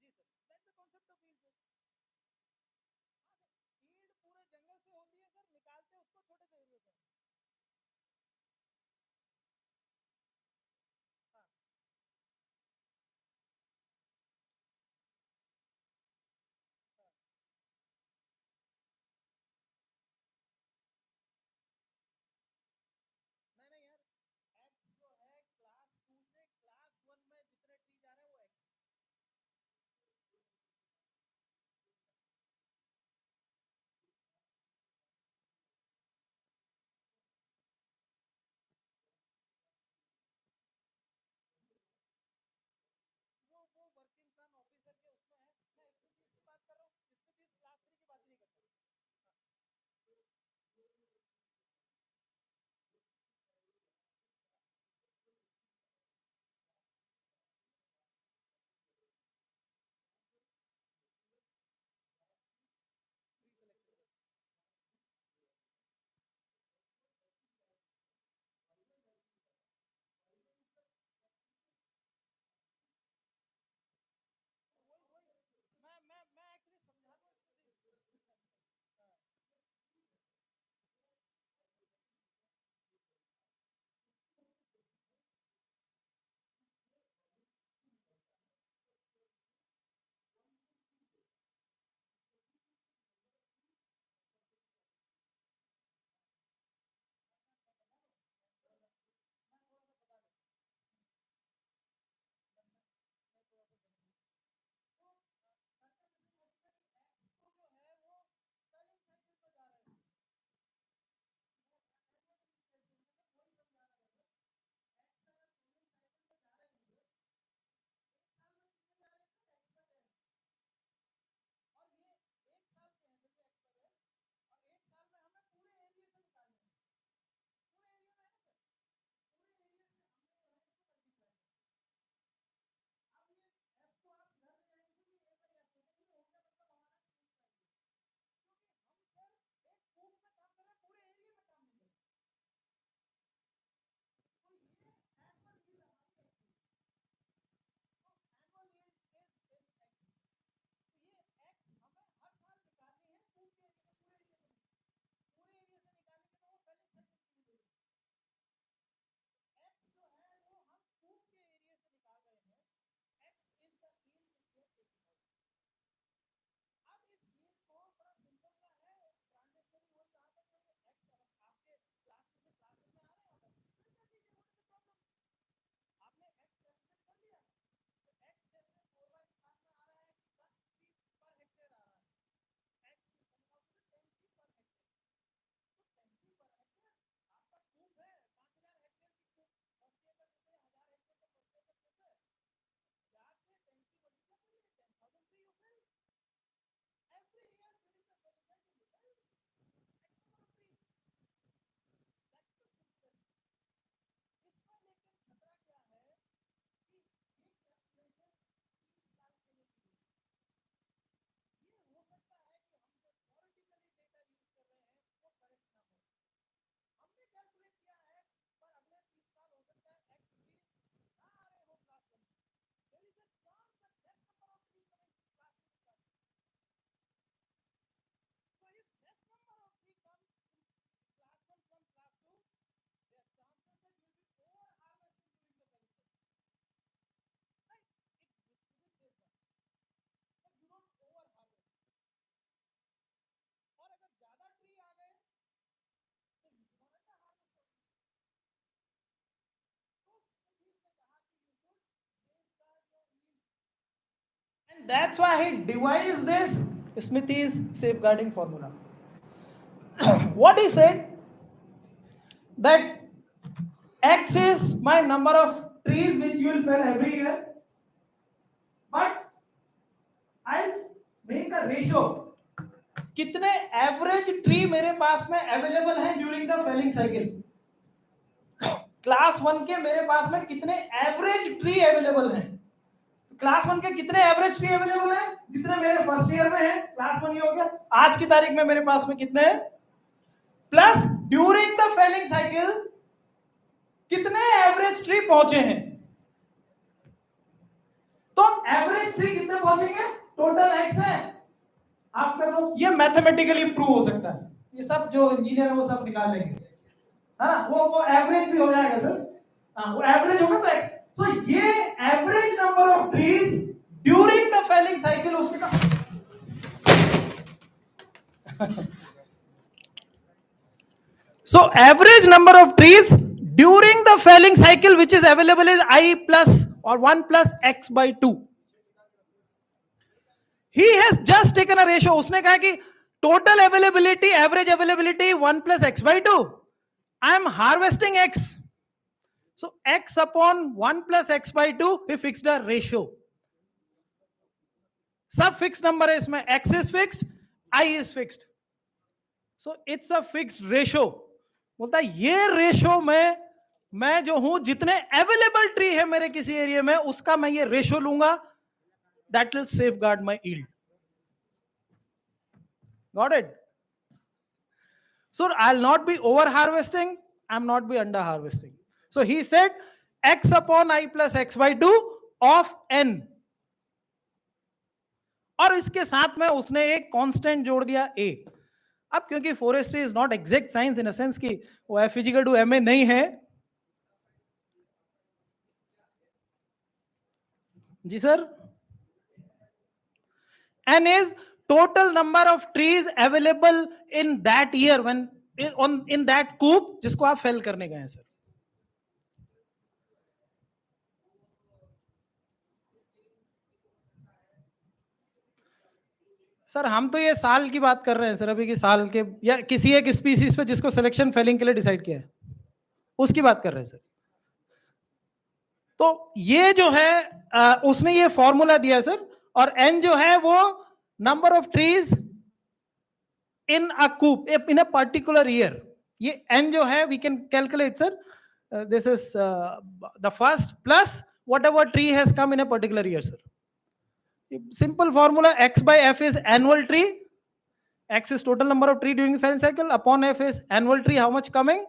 जी sir, that's the concept of field sir. हाँ सर, फील्ड पूरे जंगल से होती है सर, निकालते उसको छोटे से एरिया से। हाँ हाँ, नहीं नहीं यार, एक्स जो है क्लास 2 से क्लास 1 में जितने ट्री जा रहे हैं वो एक्स। वो वर्किंग प्लान ऑफिसर के उसमें है, मैं स्पीसीज की बात कर रहा हूँ, स्पीसीज क्लास 3 की बात नहीं करता। हाँ, ट्री सिलेक्शन। मैं एक्चुअली समझा रहा हूँ इसको। हाँ, मैं थोड़ा सा बता देता हूँ, मैं थोड़ा सा बता देता हूँ। तो सर्कल में होता है कि एक्स को जो है वो टर्निंग साइकिल पर जा रहे हैं, वो वही समझा रहा है। एक्स अगर टर्निंग साइकिल पर जा रहे हैं, एक साल में कितने जा रहे हैं एक्स पर है, और ये एक साल के हैं चलिए एक्स पर है, और एक साल में हमें पूरे एरिया से निकालना है, पूरे एरिया में है ना सर, पूरे एरिया से हमने जो है इसको मल्टीप्लाई करना। अब ये एफ को आप घर ले जाएंगे तो ये बाई एफ हो गया, मतलब हमारा क्यूब का एरिया, क्योंकि हम सर एक क्यूब में काम कर रहे हैं, पूरे एरिया में काम नहीं कर रहे। तो ये एनुअल यील्ड हमारी एक्स, तो एनुअल यील्ड इज एक्स, तो ये एक्स हमें हर साल निकालनी है क्यूब के एरिया से, पूरे एरिया से नहीं, पूरे एरिया से निकालने के तो वो पहले साइकिल की जरूरत है। एक्स जो है वो हम क्यूब के एरिया से निकाल रहे हैं, X is the yield which we are taking out. अब इस यील्ड को बड़ा सिंपल सा है, ट्रांजेक्शन वो कहां तक है, एक्स आपके क्लास से क्लास में आ रहे हैं ऑर्डर, फिर कर दीजिए, व्हाट इज द प्रॉब्लम। आपने एक्स कैलकुलेट कर लिया, तो एक्स जैसे 4 बाय 7 में आ रहा है कि 10 फीट पर हेक्टेयर आ रहा है, X is coming out to 10 feet पर हेक्टेयर। तो 10 फीट पर हेक्टेयर आपका क्यूब है 5000 हेक्टेयर की क्यूब, फर्स्ट ईयर का कितने 1000 हेक्टेयर का फर्स्ट ईयर का क्यूब है, 4 से 10 की मल्टीप्लाई करिए, 10000 tree you fell every year during the fertilization you fill x number of trees, that's the simple। इसमें लेकिन खतरा क्या है कि ये कैलकुलेशन 3 साल के लिए की हुई, ये हो सकता है कि हम जो थ्योरेटिकली डेटा यूज कर रहे हैं वो करेक्ट ना हो, हमने कैलकुलेट किया है, पर अगले 30 साल हो सकता है एक्स ट्री ना आ रहे हो class 1, there is a chance that that number of tree coming class 2 class. So if less number of tree comes in class 1 from class 2, there are chances that you will be over harvesting during the planting cycle. Right? It's good to be safe one, but you don't over harvest. और अगर ज्यादा tree आ गए तो you don't have to harvest only. तो Satish ने कहा कि you should safeguard your yield. And that's why he devised this Smithy's safeguarding formula. What he said, that X is my number of trees which you will fell every year, but I'll make a ratio, कितने average tree मेरे पास में available है during the felling cycle, class 1 के मेरे पास में कितने एवरेज ट्री अवेलेबल हैं, क्लास 1 के कितने एवरेज ट्री अवेलेबल है? जितने मेरे फर्स्ट ईयर में है, क्लास 1 ये हो गया। आज की तारीख में मेरे पास में कितने हैं? Plus during the felling cycle कितने एवरेज ट्री पहुंचे हैं। तो एवरेज ट्री कितने पहुंचेंगे? टोटल एक्स है, आप कर दो। ये मैथमेटिकली प्रूव हो सकता है, ये सब जो इंजीनियर है वो सब निकाल लेंगे, है ना। वो एवरेज भी हो जाएगा सर। हाँ, वो एवरेज होगा तो एक्स। तो ये average number of trees during the felling cycle उसका so average number of trees during the felling cycle which is available is I plus or 1 plus x by 2. He has just taken a ratio. उसने कहा कि total availability, average availability 1 plus x by 2. I am harvesting x. So x upon 1 plus x by 2, he fixed a ratio. सब fixed number है इसमें, x is fixed, I is fixed. So it's a fixed ratio. बोलता है ये ratio में मैं जो हूं, जितने अवेलेबल ट्री है मेरे किसी एरिया में, उसका मैं ये रेशो लूंगा, that will safeguard my yield. Got it? So I will not be over harvesting, I am not be under harvesting. So he said x upon i plus x by 2 of n, और इसके साथ में उसने एक constant जोड़ दिया a. अब क्योंकि forestry is not exact science in a sense कि वो F is equal to M A नहीं है जी sir. N is total number of trees available in that year when on in that coupe जिसको आप फेल करने गए हैं सर. सर हम तो ये साल की बात कर रहे हैं सर, अभी की साल के या किसी एक स्पीसीज पे जिसको सिलेक्शन फेलिंग के लिए डिसाइड किया है उसकी बात कर रहे हैं सर. तो ये जो है उसने ये फॉर्मूला दिया है सर, और एन जो है वो number of trees in a coupe in a particular year. ये एन जो है we can calculate sir, this is the first plus whatever tree has come in a particular year sir. Simple formula, x by f is annual tree, x is total number of tree during the felling cycle, upon f is annual tree, how much coming,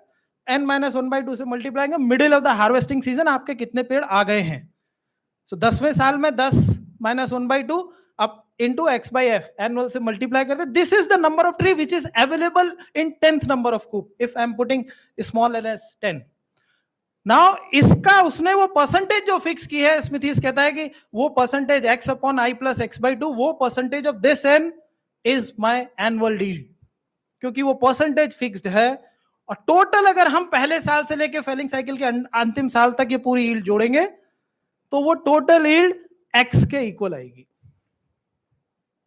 n minus 1 by 2 से multiply करेंगे, middle of the harvesting season आपके कितने पेड़ आ गए हैं. सो 10वें साल में 10 minus 1 by 2 up into x by f, annual से मल्टीप्लाई करते. This is the number of tree which is available in 10th number of coupe if I am putting small L S 10. Now इसका उसने वो percentage जो fix की है, स्मिथीज कहता है कि वो percentage x upon i plus x by 2, वो percentage of this n is my annual yield, क्योंकि वो परसेंटेज फिक्स्ड है. और टोटल अगर हम पहले साल से लेके फेलिंग साइकिल के अंतिम साल तक ये पूरी यील्ड जोड़ेंगे तो वो टोटल यील्ड x के इक्वल आएगी,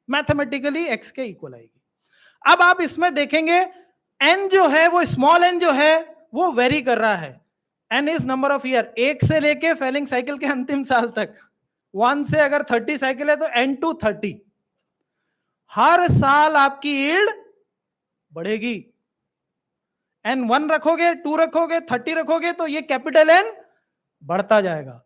मैथमेटिकली x के इक्वल आएगी. अब आप इसमें देखेंगे n जो है वो स्मॉल n जो है वो वेरी कर रहा है. n is number of year, 1 से लेके फेलिंग साइकिल के अंतिम साल तक. 1 से अगर 30 साइकिल है तो n टू 30, हर साल आपकी यील्ड बढ़ेगी. n 1 रखोगे, 2 रखोगे, 30 रखोगे तो ये कैपिटल N बढ़ता जाएगा.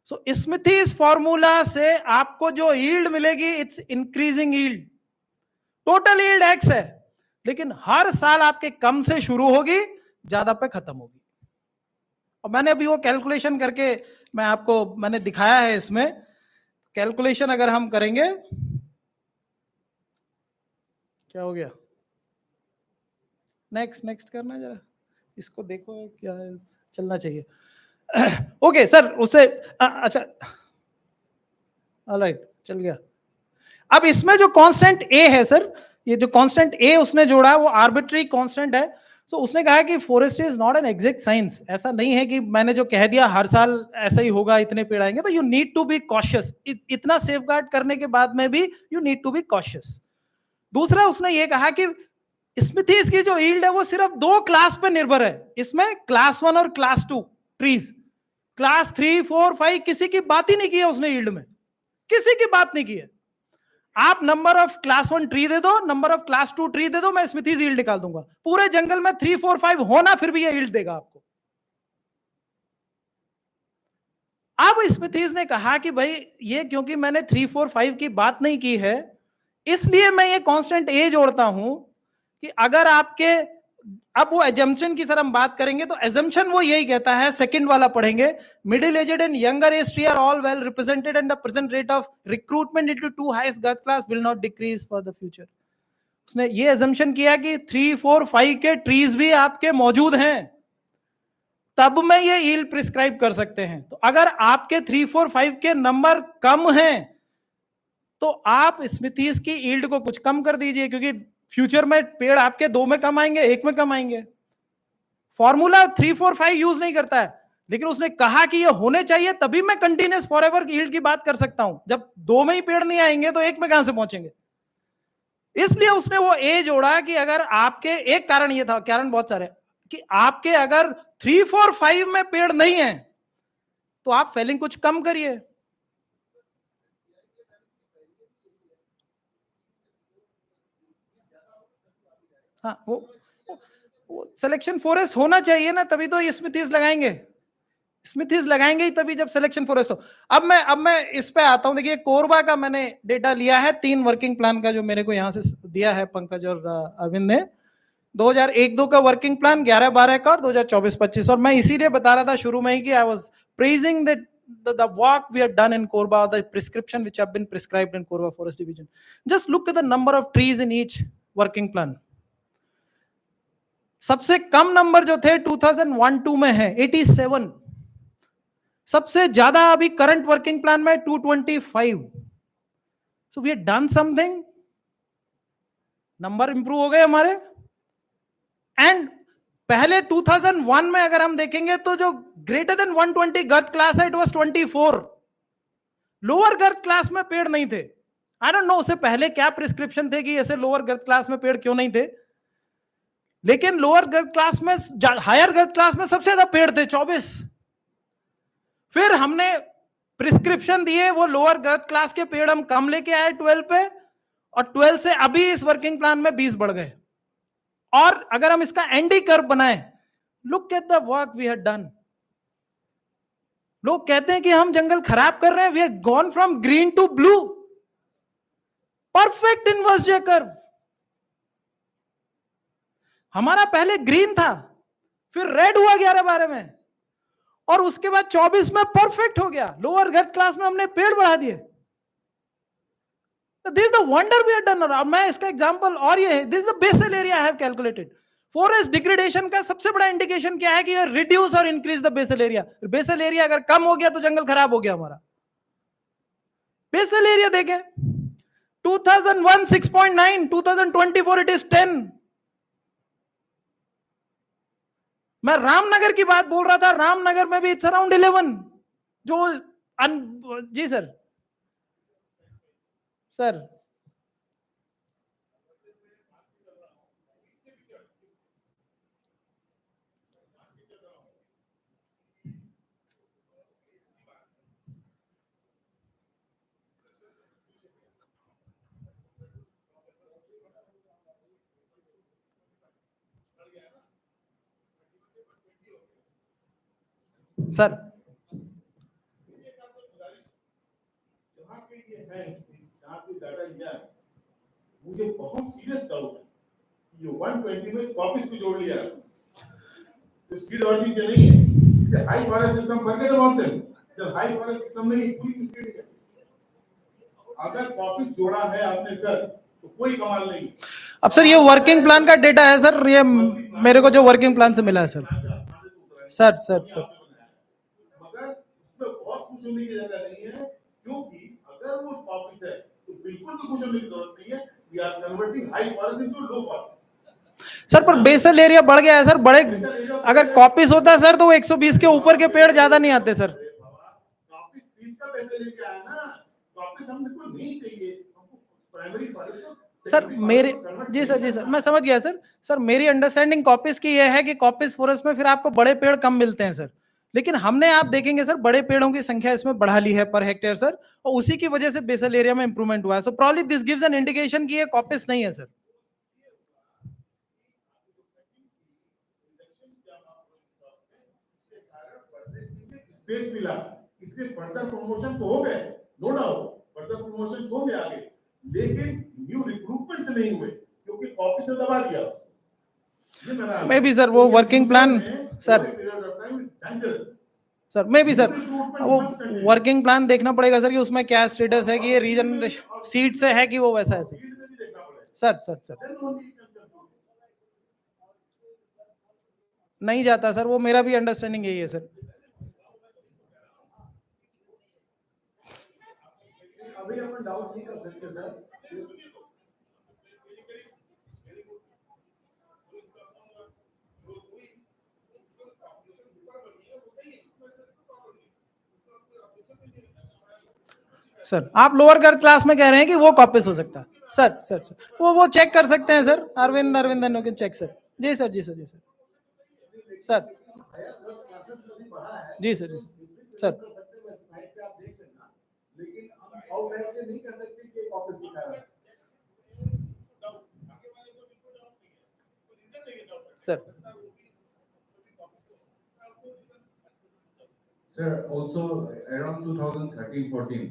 सो स्मिथीज फॉर्मूला से आपको जो यील्ड मिलेगी, it's increasing yield. Total yield x है, लेकिन हर साल आपके कम से शुरू होगी, ज्यादा पे खत्म होगी. और मैंने अभी वो कैलकुलेशन करके मैं आपको मैंने दिखाया है. इसमें कैलकुलेशन अगर हम करेंगे, क्या हो गया, नेक्स्ट करना जरा, इसको देखो क्या चलना चाहिए. ओके सर, उससे अच्छा ऑलराइट चल गया. अब इसमें जो कांस्टेंट a है सर, ये जो कांस्टेंट a उसने जोड़ा है वो आर्बिट्री कांस्टेंट है. तो उसने कहा कि forestry is not an exact science. ऐसा नहीं है कि मैंने जो कह दिया हर साल ऐसा ही होगा, इतने पेड़ आएंगे. तो you need to be cautious. इतना सेफगार्ड करने के बाद में भी you need to be cautious. दूसरा उसने ये कहा कि स्मिथीज की जो यील्ड है वो सिर्फ 2 क्लास पे निर्भर है. इसमें क्लास 1 और क्लास 2 ट्रीज, क्लास 3, 4, 5 किसी की बात ही नहीं की है उसने यील्ड में, किसी की बात नहीं की है. आप नंबर ऑफ क्लास 1 ट्री दे दो, नंबर ऑफ क्लास 2 ट्री दे दो, मैं स्मिथीज यील्ड निकाल दूंगा. पूरे जंगल में 3, 4, 5 होना, फिर भी ये यील्ड देगा आपको. अब स्मिथीज ने कहा कि भाई ये क्योंकि मैंने 3, 4, 5 की बात नहीं की है, इसलिए मैं ये कांस्टेंट ए जोड़ता हूं कि अगर आपके, अब वो एजम्पशन की सर हम बात करेंगे तो एजम्पशन वो यही कहता है, सेकंड वाला पढ़ेंगे, middle aged and younger age tree are all well represented and the present rate of recruitment into 2 highest girth class will not decrease for the future. उसने ये एजम्पशन किया कि 3, 4, 5 के ट्रीज भी आपके मौजूद हैं, तब मैं ये यील्ड प्रिस्क्राइब कर सकते हैं। तो अगर आपके 3, 4, 5 के नंबर कम हैं तो आप स्मिथीज की यील्ड को कुछ कम कर दीजिए, क्योंकि फ्यूचर में पेड़ आपके 2 में कम आएंगे, 1 में कम आएंगे। फॉर्मूला 3, 4, 5 यूज नहीं करता है, लेकिन उसने कहा कि ये होने चाहिए, तभी मैं कंटिन्यूस फॉरएवर यील्ड की बात कर सकता हूं। जब 2 में ही पेड़ नहीं आएंगे तो 1 में कहां से पहुंचेंगे? इसलिए उसने वो ए जोड़ा कि अगर आपके, एक कारण ये था, कारण बहुत सारे, कि आपके अगर 3, 4, 5 में पेड़ नहीं है तो आप फेलिंग कुछ कम करिए। हाँ, वो सिलेक्शन फॉरेस्ट होना चाहिए ना, तभी तो स्मिथीज लगाएंगे। स्मिथीज लगाएंगे ही तभी जब सिलेक्शन फॉरेस्ट हो। अब मैं इस पे आता हूं। देखिए, कोरबा का मैंने डेटा लिया है, 3 वर्किंग प्लान का, जो मेरे को यहां से दिया है पंकज और अरविंद ने। 2001-2 का वर्किंग प्लान, 11-12 का, और 2024-25। और मैं इसीलिए बता रहा था शुरू में ही कि I was praising the work we have done in Korba, the prescription which have been prescribed in Korba Forest Division. Just look at the number of trees in each working plan. सबसे कम number जो थे 2001-2 में है 87, सबसे ज्यादा अभी current working plan में 225। So we have done something, number improve हो गए हमारे। एंड पहले 2001 में अगर हम देखेंगे तो जो ग्रेटर देन 120 गर्थ क्लास है, it was 24। Lower girth class में पेड़ नहीं थे। आई डोंट नो उससे पहले क्या प्रिस्क्रिप्शन थे कि ऐसे लोअर गर्थ क्लास में पेड़ क्यों नहीं थे, लेकिन लोअर गर्थ क्लास में, हायर गर्थ क्लास में सबसे ज्यादा पेड़ थे, 24। फिर हमने प्रिस्क्रिप्शन दिए, वो लोअर गर्थ क्लास के पेड़ हम कम लेके आए 12 पे, और 12 से अभी इस वर्किंग प्लान में 20 बढ़ गए। और अगर हम इसका एंडी कर्व बनाए, look at the work we have done. लोग कहते हैं कि हम जंगल खराब कर रहे हैं, we have gone from green to blue, perfect inverse J curve. हमारा पहले ग्रीन था, फिर रेड हुआ 11-12 में, और उसके बाद 24 में परफेक्ट हो गया। लोअर गर्थ क्लास में हमने पेड़ बढ़ा दिए। This is the wonder we have done. मैं इसका एग्जांपल और ये है, this is the basal area I have calculated. Forest degradation का सबसे बड़ा इंडिकेशन क्या है कि ये रिड्यूस और increase the basal area. Basal area अगर कम हो गया तो जंगल खराब हो गया हमारा। बेसल एरिया देखें, 2001 6.9, 2024 इट इज 10। मैं रामनगर की बात बोल रहा था, रामनगर में भी इट्स अराउंड 11। जो जी सर, सर सर मुझे बहुत सीरियस डाउट है, ये 120 में कॉपीज को जोड़ लिया तो सीड ऑर्डिंग के नहीं है, इससे high forest system forget about them. जब हाई फॉरेस्ट सिस्टम में पूरी मिस्टेक है, अगर कॉपीज जोड़ा है आपने सर तो कोई कमाल नहीं। अब सर ये वर्किंग प्लान का डेटा है सर, ये मेरे को जो वर्किंग प्लान से मिला है सर। सर सर सर मगर उसमें बहुत खुश होने की जगह नहीं है, क्योंकि अगर वो कॉपीज है तो बिल्कुल भी खुश होने की जरूरत नहीं है। We are converting high forest into low forest. Sir पर बेसल एरिया बढ़ गया है सर, बड़े, अगर कॉपीज होता सर तो वो 120 के ऊपर के पेड़ ज्यादा नहीं आते सर। कॉपीज 30 का पैसे लेके आया ना, कॉपीज हमको नहीं चाहिए, हमको प्राइमरी फॉरेस्ट। सर मेरे, जी सर मैं समझ गया सर। सर मेरी अंडरस्टैंडिंग कॉपीज की यह है कि कॉपीज फॉरेस्ट में फिर आपको बड़े पेड़ कम मिलते हैं सर, लेकिन हमने, आप देखेंगे सर, बड़े पेड़ों की संख्या इसमें बढ़ा ली है पर हेक्टेयर सर, और उसी की वजह से बेसल एरिया में इंप्रूवमेंट हुआ है। So probably this gives an indication कि ये कॉपीज नहीं है सर। स्पेस मिला, इसके फर्दर प्रमोशन हो गए, नो डाउट फर्दर प्रमोशन हो गए आगे, लेकिन न्यू रिक्रूटमेंट नहीं हुए क्योंकि कॉपी से दबा दिया। मे बी सर वो working plan sir sir may be sir वो वर्किंग प्लान देखना पड़ेगा सर कि उसमें क्या स्टेटस है कि ये रीजन सीट से है कि वो वैसा है सर सर सर नहीं जाता सर, वो मेरा भी अंडरस्टैंडिंग यही है सर। अभी अपन डाउट नहीं कर सकते सर। सर आप लोअर क्लास में कह रहे हैं कि वो कॉपीज हो सकता है सर सर सर वो चेक कर सकते हैं sir, Arvind no can check sir. जी सर जी सर जी सर सर जी सर जी सर लेकिन हम आउटराइट नहीं कह सकते कि ऑफिस की कारण sir Sir, also around 2013-14,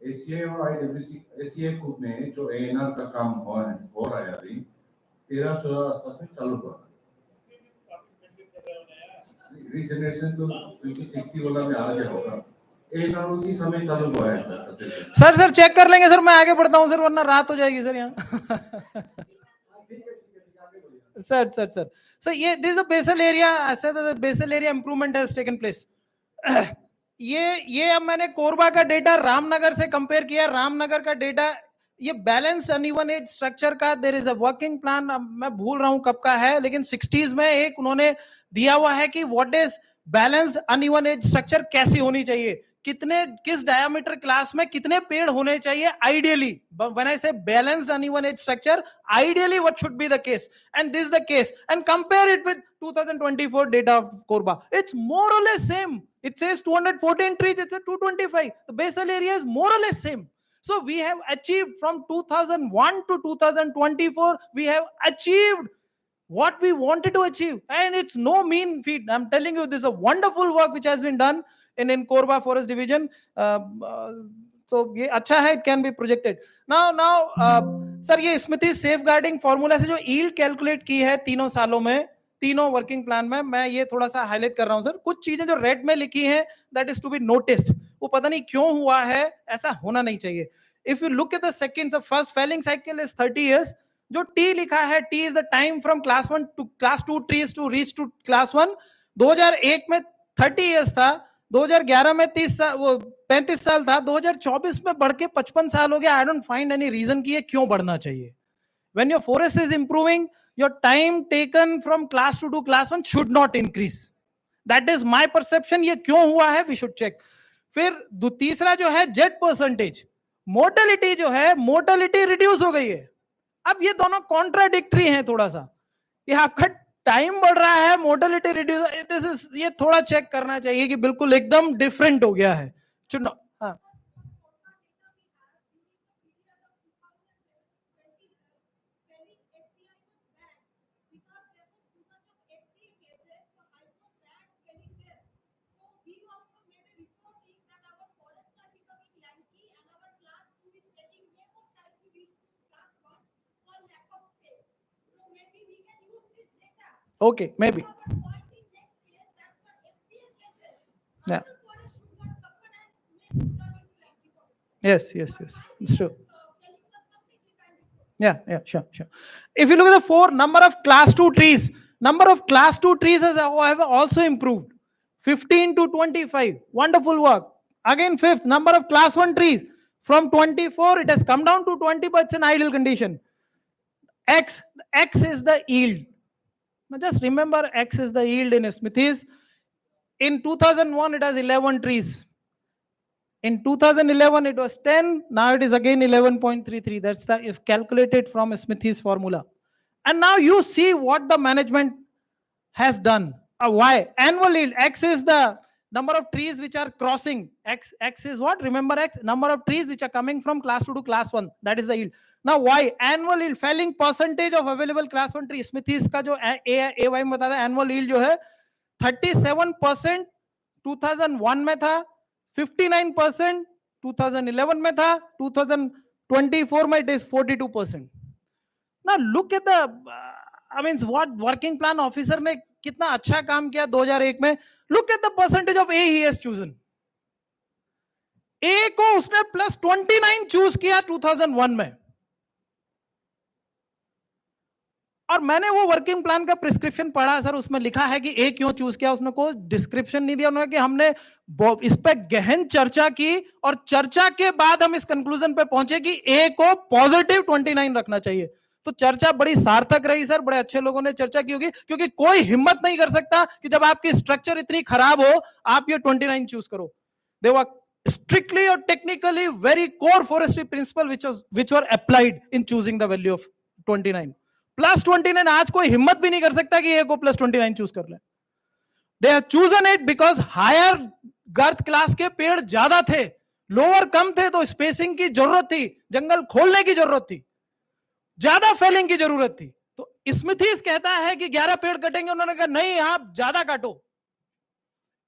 ACI और IWC ACI ग्रुप में जो ANR का काम हो रहा है अभी 13-14 आसपास में चालू हुआ। रीजनरेशन तो 2060 वाला में आ गया होगा। ANR उसी समय चालू हुआ है सर। सर चेक कर लेंगे सर, मैं आगे बढ़ता हूँ सर वरना रात हो जाएगी सर यहाँ। सर सर सर सर ये दिस द बेसल एरिया, ऐसा the basal area improvement has taken place. ये अब मैंने कोरबा का डेटा रामनगर से कंपेयर किया, रामनगर का डेटा ये बैलेंस्ड अनइवन एज स्ट्रक्चर का there is a working plan, मैं भूल रहा हूं कब का है, लेकिन 60s में एक उन्होंने दिया हुआ है कि what is balanced uneven age structure कैसी होनी चाहिए, किस डायमीटर क्लास में कितने पेड़ होने चाहिए ideally. When I say balanced uneven age structure, ideally what should be the case, and this the case, and compare it with 2024 data of Korba. It's more or less same. It says 214 trees, it's a 225. The basal area is more or less same. So we have achieved from 2001 to 2024, we have achieved what we wanted to achieve, and it's no mean feat. I'm telling you, this is a wonderful work which has been done in Korba Forest Division. So ये अच्छा है, it can be projected. Now sir ये स्मृति safeguarding formula से जो yield calculate की है तीनों सालों में, तीनों वर्किंग प्लान में, मैं ये थोड़ा सा हाईलाइट कर रहा हूं सर। कुछ चीजें जो रेड में लिखी हैं that is to be noticed, वो पता नहीं क्यों हुआ है, ऐसा होना नहीं चाहिए। If you look at the second, first felling cycle is 30 years। जो टी लिखा है, T is the time from class 1 to class 2 trees to reach to class 1। 2001 में 30 years था, 2011 में 35 साल था, 2024 में बढ़ के 55 साल हो गया। I don't find any reason कि ये क्यों बढ़ना चाहिए। When your forest is improving, your time taken from class 2 to class 1 should not increase. That is my perception. ये क्यों हुआ है, we should check. फिर तीसरा जो है जेट परसेंटेज, मोर्टेलिटी जो है, मोर्टेलिटी रिड्यूस हो गई है। अब ये दोनों कॉन्ट्राडिक्टरी हैं थोड़ा सा, ये आपका टाइम बढ़ रहा है, मोर्टेलिटी रिड्यूस, ये थोड़ा चेक करना चाहिए कि बिल्कुल एकदम डिफरेंट हो गया है। हाँ okay, maybe. Yeah. Yes, it's true. Yeah, sure. If you look at the 4 number of class 2 trees, have also improved 15 to 25. Wonderful work. Again, fifth, number of class 1 trees from 24 it has come down to 20, but it's an ideal condition. X is the yield. Now just remember, X is the yield in Smithies. In 2001 it has 11 trees. In 2011 it was 10, now it is again 11.33. That's the if calculated from Smithies formula. And now you see what the management has done. Why? Annual yield. X is the number of trees which are crossing. X is what? Remember X? Number of trees which are coming from class 2 to class 1. That is the yield. Now why? Annual yield. Felling percentage of available class 1 trees. Smithies का जो AY में बताता है annual yield जो है 37% 2001 में था, 59% 2011 में था, 2024 में it is 42%. Now look at the I mean what working plan officer ने कितना अच्छा काम किया 2001 में. Look at the percentage of A he has chosen. A को उसने +29 चूज किया 2001 में. और मैंने वो वर्किंग प्लान का प्रिस्क्रिप्शन पढ़ा सर, उसमें लिखा है कि ए क्यों चूज किया, उसने कोई डिस्क्रिप्शन नहीं दिया उन्होंने कि हमने इस पे गहन चर्चा की और चर्चा के बाद हम इस कंक्लूजन पे पहुंचे कि ए को पॉजिटिव 29 रखना चाहिए. तो चर्चा बड़ी सार्थक रही सर, बड़े अच्छे लोगों ने चर्चा की होगी, क्योंकि कोई हिम्मत नहीं कर सकता कि जब आपकी स्ट्रक्चर इतनी खराब हो आप ये 29 चूज करो. दे वर strictly or technically very core forestry principle which were applied in choosing the value of 29. +29 आज कोई हिम्मत भी नहीं कर सकता कि ए को +29 चूज कर ले. They have chosen it because higher girth class के पेड़ ज्यादा थे, लोअर कम थे, तो स्पेसिंग की जरूरत थी, जंगल खोलने की जरूरत थी, ज्यादा फेलिंग की जरूरत थी. तो स्मिथीज कहता है कि 11 पेड़ कटेंगे, उन्होंने कहा नहीं आप ज्यादा काटो.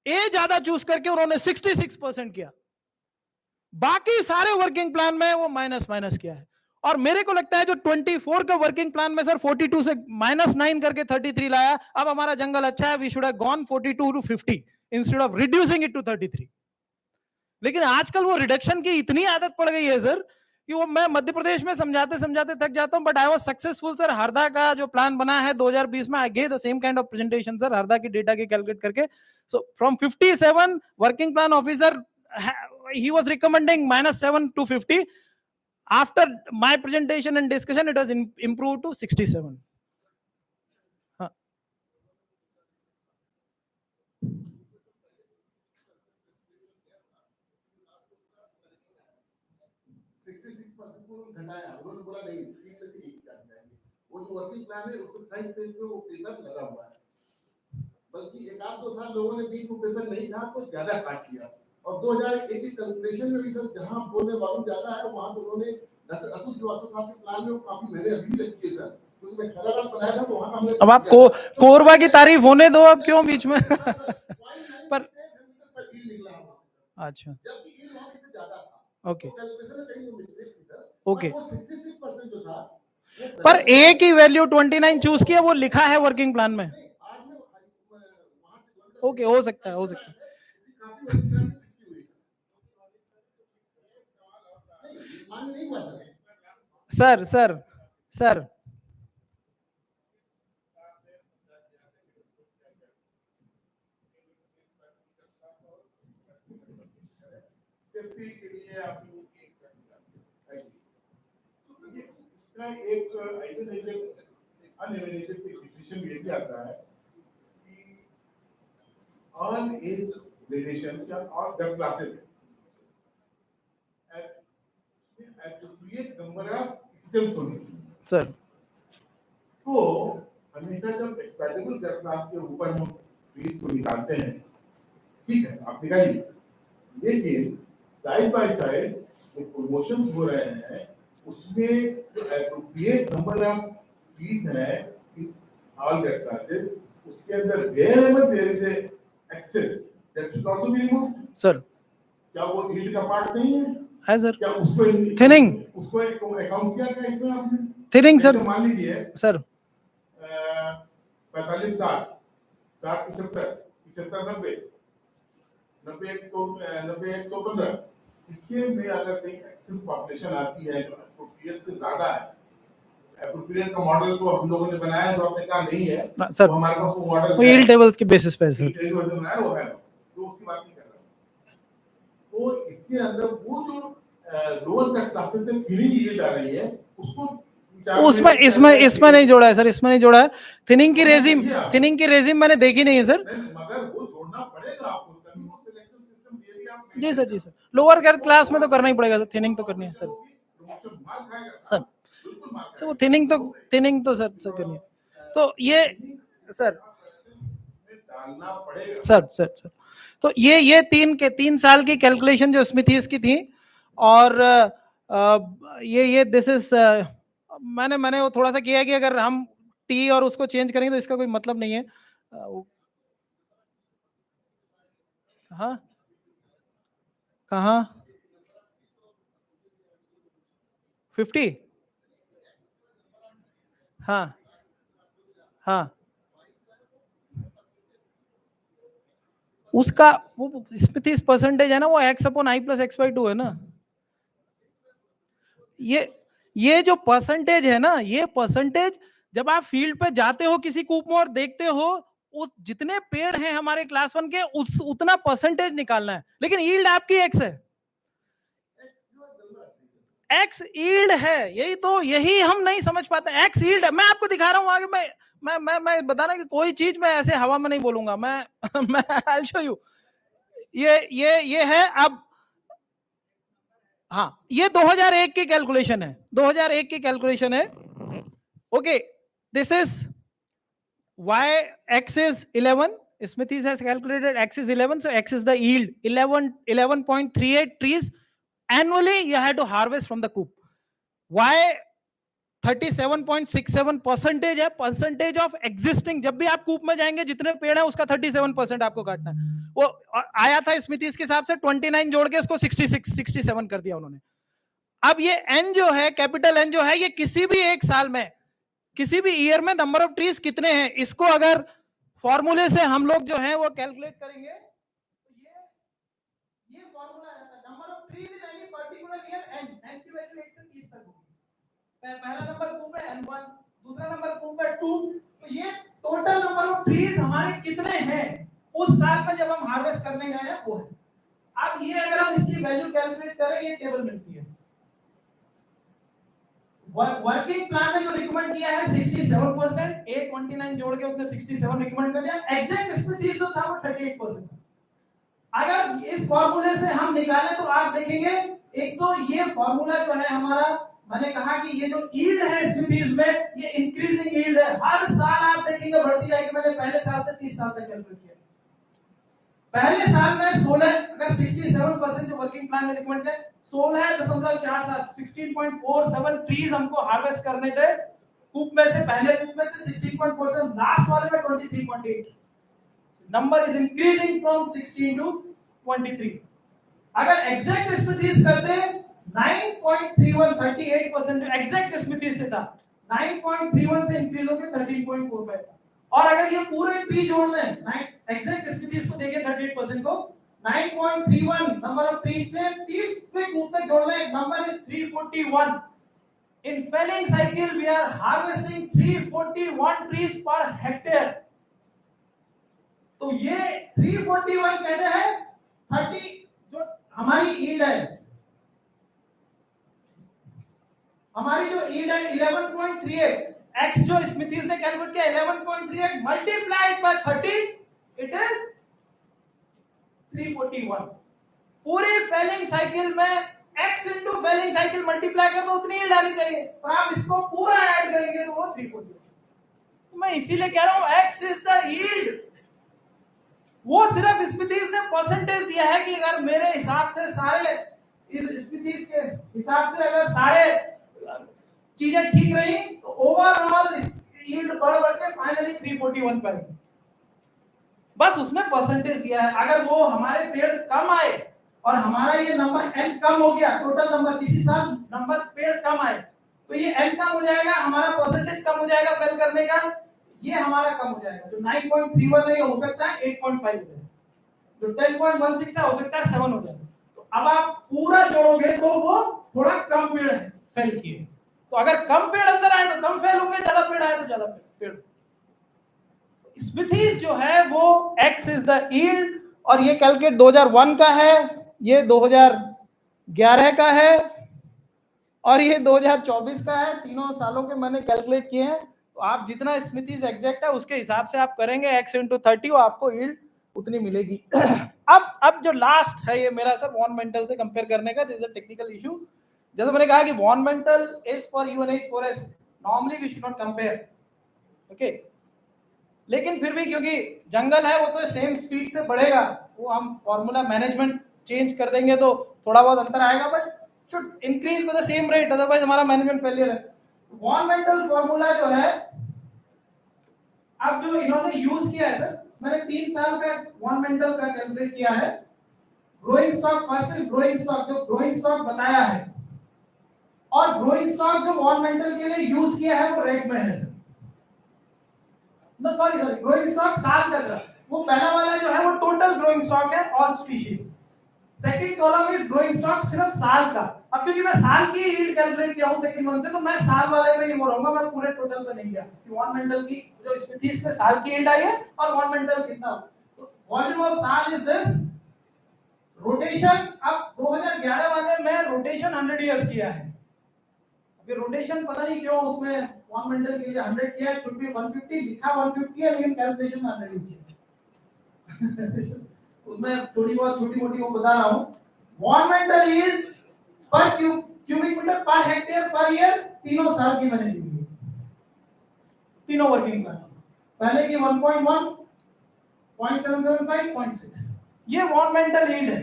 ए ज्यादा चूज करके उन्होंने 66% किया. बाकी सारे वर्किंग प्लान में वो माइनस किया है. और मेरे को लगता है जो 24 का वर्किंग प्लान में सर 42 से -9 करके 33 लाया, अब हमारा जंगल अच्छा है. We should have gone 42 to 50 instead of reducing it to 33. लेकिन आजकल वो रिडक्शन की इतनी आदत पड़ गई है सर कि वो मैं मध्य प्रदेश में समझाते समझाते थक जाता हूं. But I was successful sir. Harda का जो प्लान बना है 2020 में, I gave the same kind of presentation sir, Harda की डेटा के कैलकुलेट करके. So from 57 working plan officer he was recommending -7 to 50. After my presentation and discussion, it was improved to 67. Huh. उन्होंने बोला नहीं, 3 में से 1 काट जाएंगे. वो जो वर्किंग प्लान है उसको फ्रंट पेज पे वो पेपर लगा हुआ है, बल्कि एक आध दो साल लोगों ने बीच में पेपर नहीं था तो ज्यादा काट लिया. और 2001 की कैलकुलेशन में भी सर जहां बोलने वालों ज्यादा है वहां तो उन्होंने डॉक्टर अतुल श्रीवास्तव साहब के प्लान में वो काफी मैंने अभी रखी है सर, क्योंकि मैं खैराबाद बनाया था तो वहां हमने. अब आप कोरबा की तारीफ होने दो, अब क्यों बीच में. पर अच्छा, जबकि इन वहां से ज्यादा था. ओके कैलकुलेशन में कहीं वो मिस्टेक थी सर. ओके. वो 66% जो था पर ए की वैल्यू 29 चूज किया, वो लिखा है वर्किंग प्लान में. ओके, हो सकता है, हो सकता है. सर सर सर सेफ्टी के लिए आप एक अनएवेलेबल डिसीजन ये भी आता है कि ऑन एज ग्रेडेशन या और depth classes appropriate number of stems होने चाहिए सर. तो हमेशा जब एक्सपेक्टेबल डेप्थ क्लास के ऊपर हम ट्रीज को निकालते हैं, ठीक है आप निकालिए, लेकिन साइड बाय साइड जो प्रमोशन हो रहे हैं उसमें जो एप्रोप्रिएट नंबर ऑफ ट्रीज है इन ऑल डेप्थ क्लासेस, उसके अंदर wherever there is a excess that should also be removed. Sir क्या वो हिल का पार्ट नहीं है सर. क्या उसको थिनिंग, उसको एक अकाउंट किया क्या इसमें आपने? Thinning sir. मान लीजिए सर 45 60 75 75 90 90 115, इसके में अगर कहीं एक्सेस पॉपुलेशन आती है जो एप्रोप्रिएट से ज्यादा है, एप्रोप्रिएट का मॉडल को हम लोगों ने बनाया है, जो आपने कहा नहीं है सर, वो हमारे पास वो मॉडल वो यील्ड टेबल के बेसिस पे सर. बनाया वो है, तो उसकी बात नहीं कर रहा. तो इसके अंदर वो जो लोअर क्लासेस से थिनिंग यील्ड आ रही है उसको उसमें इसमें नहीं जोड़ा है सर, इसमें नहीं जोड़ा है. थिनिंग की रेजिम मैंने देखी नहीं है सर. मगर वो जोड़ना पड़ेगा आपको, तभी वो सिलेक्शन सिस्टम ये भी आप. जी सर, जी सर. लोअर क्लास में तो करना ही पड़ेगा सर, थिनिंग तो करनी है सर. सर सर वो थिनिंग तो सर करनी है. तो ये सर डालना पड़ेगा सर तो ये 3 साल की कैलकुलेशन जो स्मिथीज की थी, और ये दिस इज मैंने वो थोड़ा सा किया है कि अगर हम टी और उसको चेंज करेंगे तो इसका कोई मतलब नहीं है. हाँ कहाँ 50? हाँ हाँ, उसका वो इसमें 30% है ना, वो x upon i plus x by 2 है ना। ये जो परसेंटेज है ना, ये परसेंटेज जब आप फील्ड पे जाते हो किसी कूप में और देखते हो, उस जितने पेड़ हैं हमारे क्लास 1 के उस उतना परसेंटेज निकालना है, लेकिन यील्ड आपकी x है, x यील्ड है। यही हम नहीं समझ पाते, x यील्ड है। मैं आपको दिखा रहा हूं आगे, मैं बता रहा कि कोई चीज मैं ऐसे हवा में नहीं बोलूंगा, मैं I'll show you। ये है अब, हाँ ये 2001 की कैलकुलेशन है, 2001 की कैलकुलेशन है। Okay, this is y x is 11, Smithies has calculated x is 11, so x is the yield, 11.38 trees annually you had to harvest from the coop। y 37.67% है, परसेंटेज ऑफ एग्जिस्टिंग। जब भी आप कूप में जाएंगे जितने पेड़ है उसका 37% आपको काटना है। वो आया था स्मिथीज के हिसाब से 29 जोड़ के उसको 67 कर दिया उन्होंने। अब ये n जो है, कैपिटल N जो है, ये किसी भी एक साल में, किसी भी ईयर में नंबर ऑफ ट्रीज कितने हैं, इसको अगर फॉर्मूले से हम लोग जो है वो कैलकुलेट करेंगे तो ये फॉर्मूला आ जाता है, number of trees in any particular year, n की वैल्यू 1 से 30 तक होगी। पहला नंबर कूप है n1, दूसरा नंबर कूप है 2, तो ये टोटल नंबर ऑफ ट्रीज हमारे कितने हैं उस साल में जब हम हार्वेस्ट करने गए हैं वो है। अब ये अगर हम इसकी वैल्यू कैलकुलेट करें, ये टेबल मिलती है। वर्किंग प्लान में जो रिकमेंड किया है 67%, 829 जोड़ के उसने 67 रिकमेंड कर दिया। एग्जैक्ट स्मिथीज जो था वो 38%। अगर इस फॉर्मूले से हम निकालें तो आप देखेंगे, एक तो ये फॉर्मूला जो है हमारा, मैंने कहा कि ये जो यील्ड है स्मिथीज में, ये इंक्रीजिंग यील्ड है, हर साल आप देखेंगे बढ़ती जाएगी। मैंने पहले साल से 30 साल तक कैलकुलेट किया। पहले साल में 16, अगर 67% जो वर्किंग प्लान में रिकमेंड किया, 16.47, 16.47 ट्रीज हमको हार्वेस्ट करने थे कूप में से, पहले कूप में से 16.47, लास्ट वाले में 23.8। Number is increasing from 16 to 23। अगर एग्जैक्ट स्मिथीज करते 9.31, 38% जो एग्जैक्ट स्मिथीज से था, 9.31 से इंक्रीज होकर 13.45। और अगर ये पूरे ट्री जोड़ दें, एग्जैक्ट स्मिथीज को देखें 38% को, 9.31 नंबर ऑफ ट्रीज से 30 पे कूप में जोड़ दें, number is 341। In felling cycle we are harvesting 341 trees per hectare. तो ये 341 कैसे है, 30 जो हमारी यील्ड है, हमारी जो यील्ड है 11.38, x जो स्मिथीज ने कैलकुलेट किया 11.38 मल्टीप्लाइड बाय 30, इट इज 341। पूरी फेलिंग साइकिल में x into felling cycle multiply कर दो, उतनी यील्ड आनी चाहिए, और आप इसको पूरा ऐड करेंगे तो वो 341। तो मैं इसीलिए कह रहा हूं x इज द यील्ड। वो सिर्फ स्मिथीज ने परसेंटेज दिया है कि अगर मेरे हिसाब से सारे स्मिथीज के हिसाब से अगर सारे चीजें ठीक रही तो ओवरऑल यील्ड बढ़ के फाइनली 341 पर। बस उसने परसेंटेज दिया है। अगर वो हमारे पेड़ कम आए और हमारा ये नंबर n कम हो गया, टोटल नंबर किसी साल नंबर पेड़ कम आए तो ये n कम हो जाएगा, हमारा परसेंटेज कम हो जाएगा फेल करने का, ये हमारा कम हो जाएगा। जो 9.31 है ये हो सकता है 8.5 हो जाए, जो 10.16 है हो सकता है 7 हो जाए। तो अब आप पूरा जोड़ोगे तो वो थोड़ा कम पेड़ है फेल किए। तो अगर कम पेड़ अंदर आए तो कम फेल होंगे, ज्यादा पेड़ आए तो ज्यादा पेड़। स्मिथीज जो है वो x इज द यील्ड, और ये कैलकुलेट 2001 का है, ये 2011 का है और ये 2024 का है। तीनों सालों के मैंने कैलकुलेट किए हैं। तो आप जितना स्मिथीज एग्जैक्ट है उसके हिसाब से आप करेंगे x इंटू 30, वो आपको यील्ड उतनी मिलेगी। अब जो लास्ट है ये मेरा सर एनवायरमेंटल से कंपेयर करने का, this is a technical issue. जैसे मैंने कहा कि environmental is for UNH forest, normally we should not compare, okay. लेकिन फिर भी क्योंकि जंगल है वो तो सेम स्पीड से बढ़ेगा, वो हम फॉर्मूला मैनेजमेंट चेंज कर देंगे तो थोड़ा बहुत अंतर आएगा, but should increase with the same rate, otherwise हमारा मैनेजमेंट फेलियर है। एनवायरमेंटल फॉर्मूला जो है अब जो इन्होंने यूज किया है सर, मैंने 3 साल का एनवायरमेंटल का कैलकुलेट किया है। Growing stock first is growing stock, जो ग्रोइंग स्टॉक बताया है, और ग्रोइंग स्टॉक जो ऑर्नामेंटल के लिए यूज किया है वो रेड में है sir. No sorry growing stock sal का सर, वो पहला वाला जो है वो टोटल ग्रोइंग स्टॉक है all species. Second column is growing stock सिर्फ साल का। अब क्योंकि मैं साल की यील्ड कैलकुलेट किया हूं सेकंड वन से, तो मैं साल वाले में ही वो रहूंगा, मैं पूरे टोटल पे नहीं गया कि ऑर्नामेंटल की जो स्पीशीज से साल की यील्ड आई है और ऑर्नामेंटल कितना। तो वॉल्यूम ऑफ साल इज दिस, रोटेशन अब 2011 वाले में रोटेशन 100 इयर्स किया है। अभी रोटेशन पता नहीं क्यों उसमें ऑर्नामेंटल के लिए 100 किया है, शुड बी 150 लिखा 150 है, लेकिन कैलकुलेशन में 100 यूज किया। उसमें थोड़ी बहुत छोटी मोटी वो बता रहा हूं। ऑर्नामेंटल यील्ड पर cubic metre per hectare per year तीनों साल की मैंने ली है, तीनों वर्किंग प्लान। पहले की 1.1, 0.775, 0.6, ये ऑर्नामेंटल यील्ड है।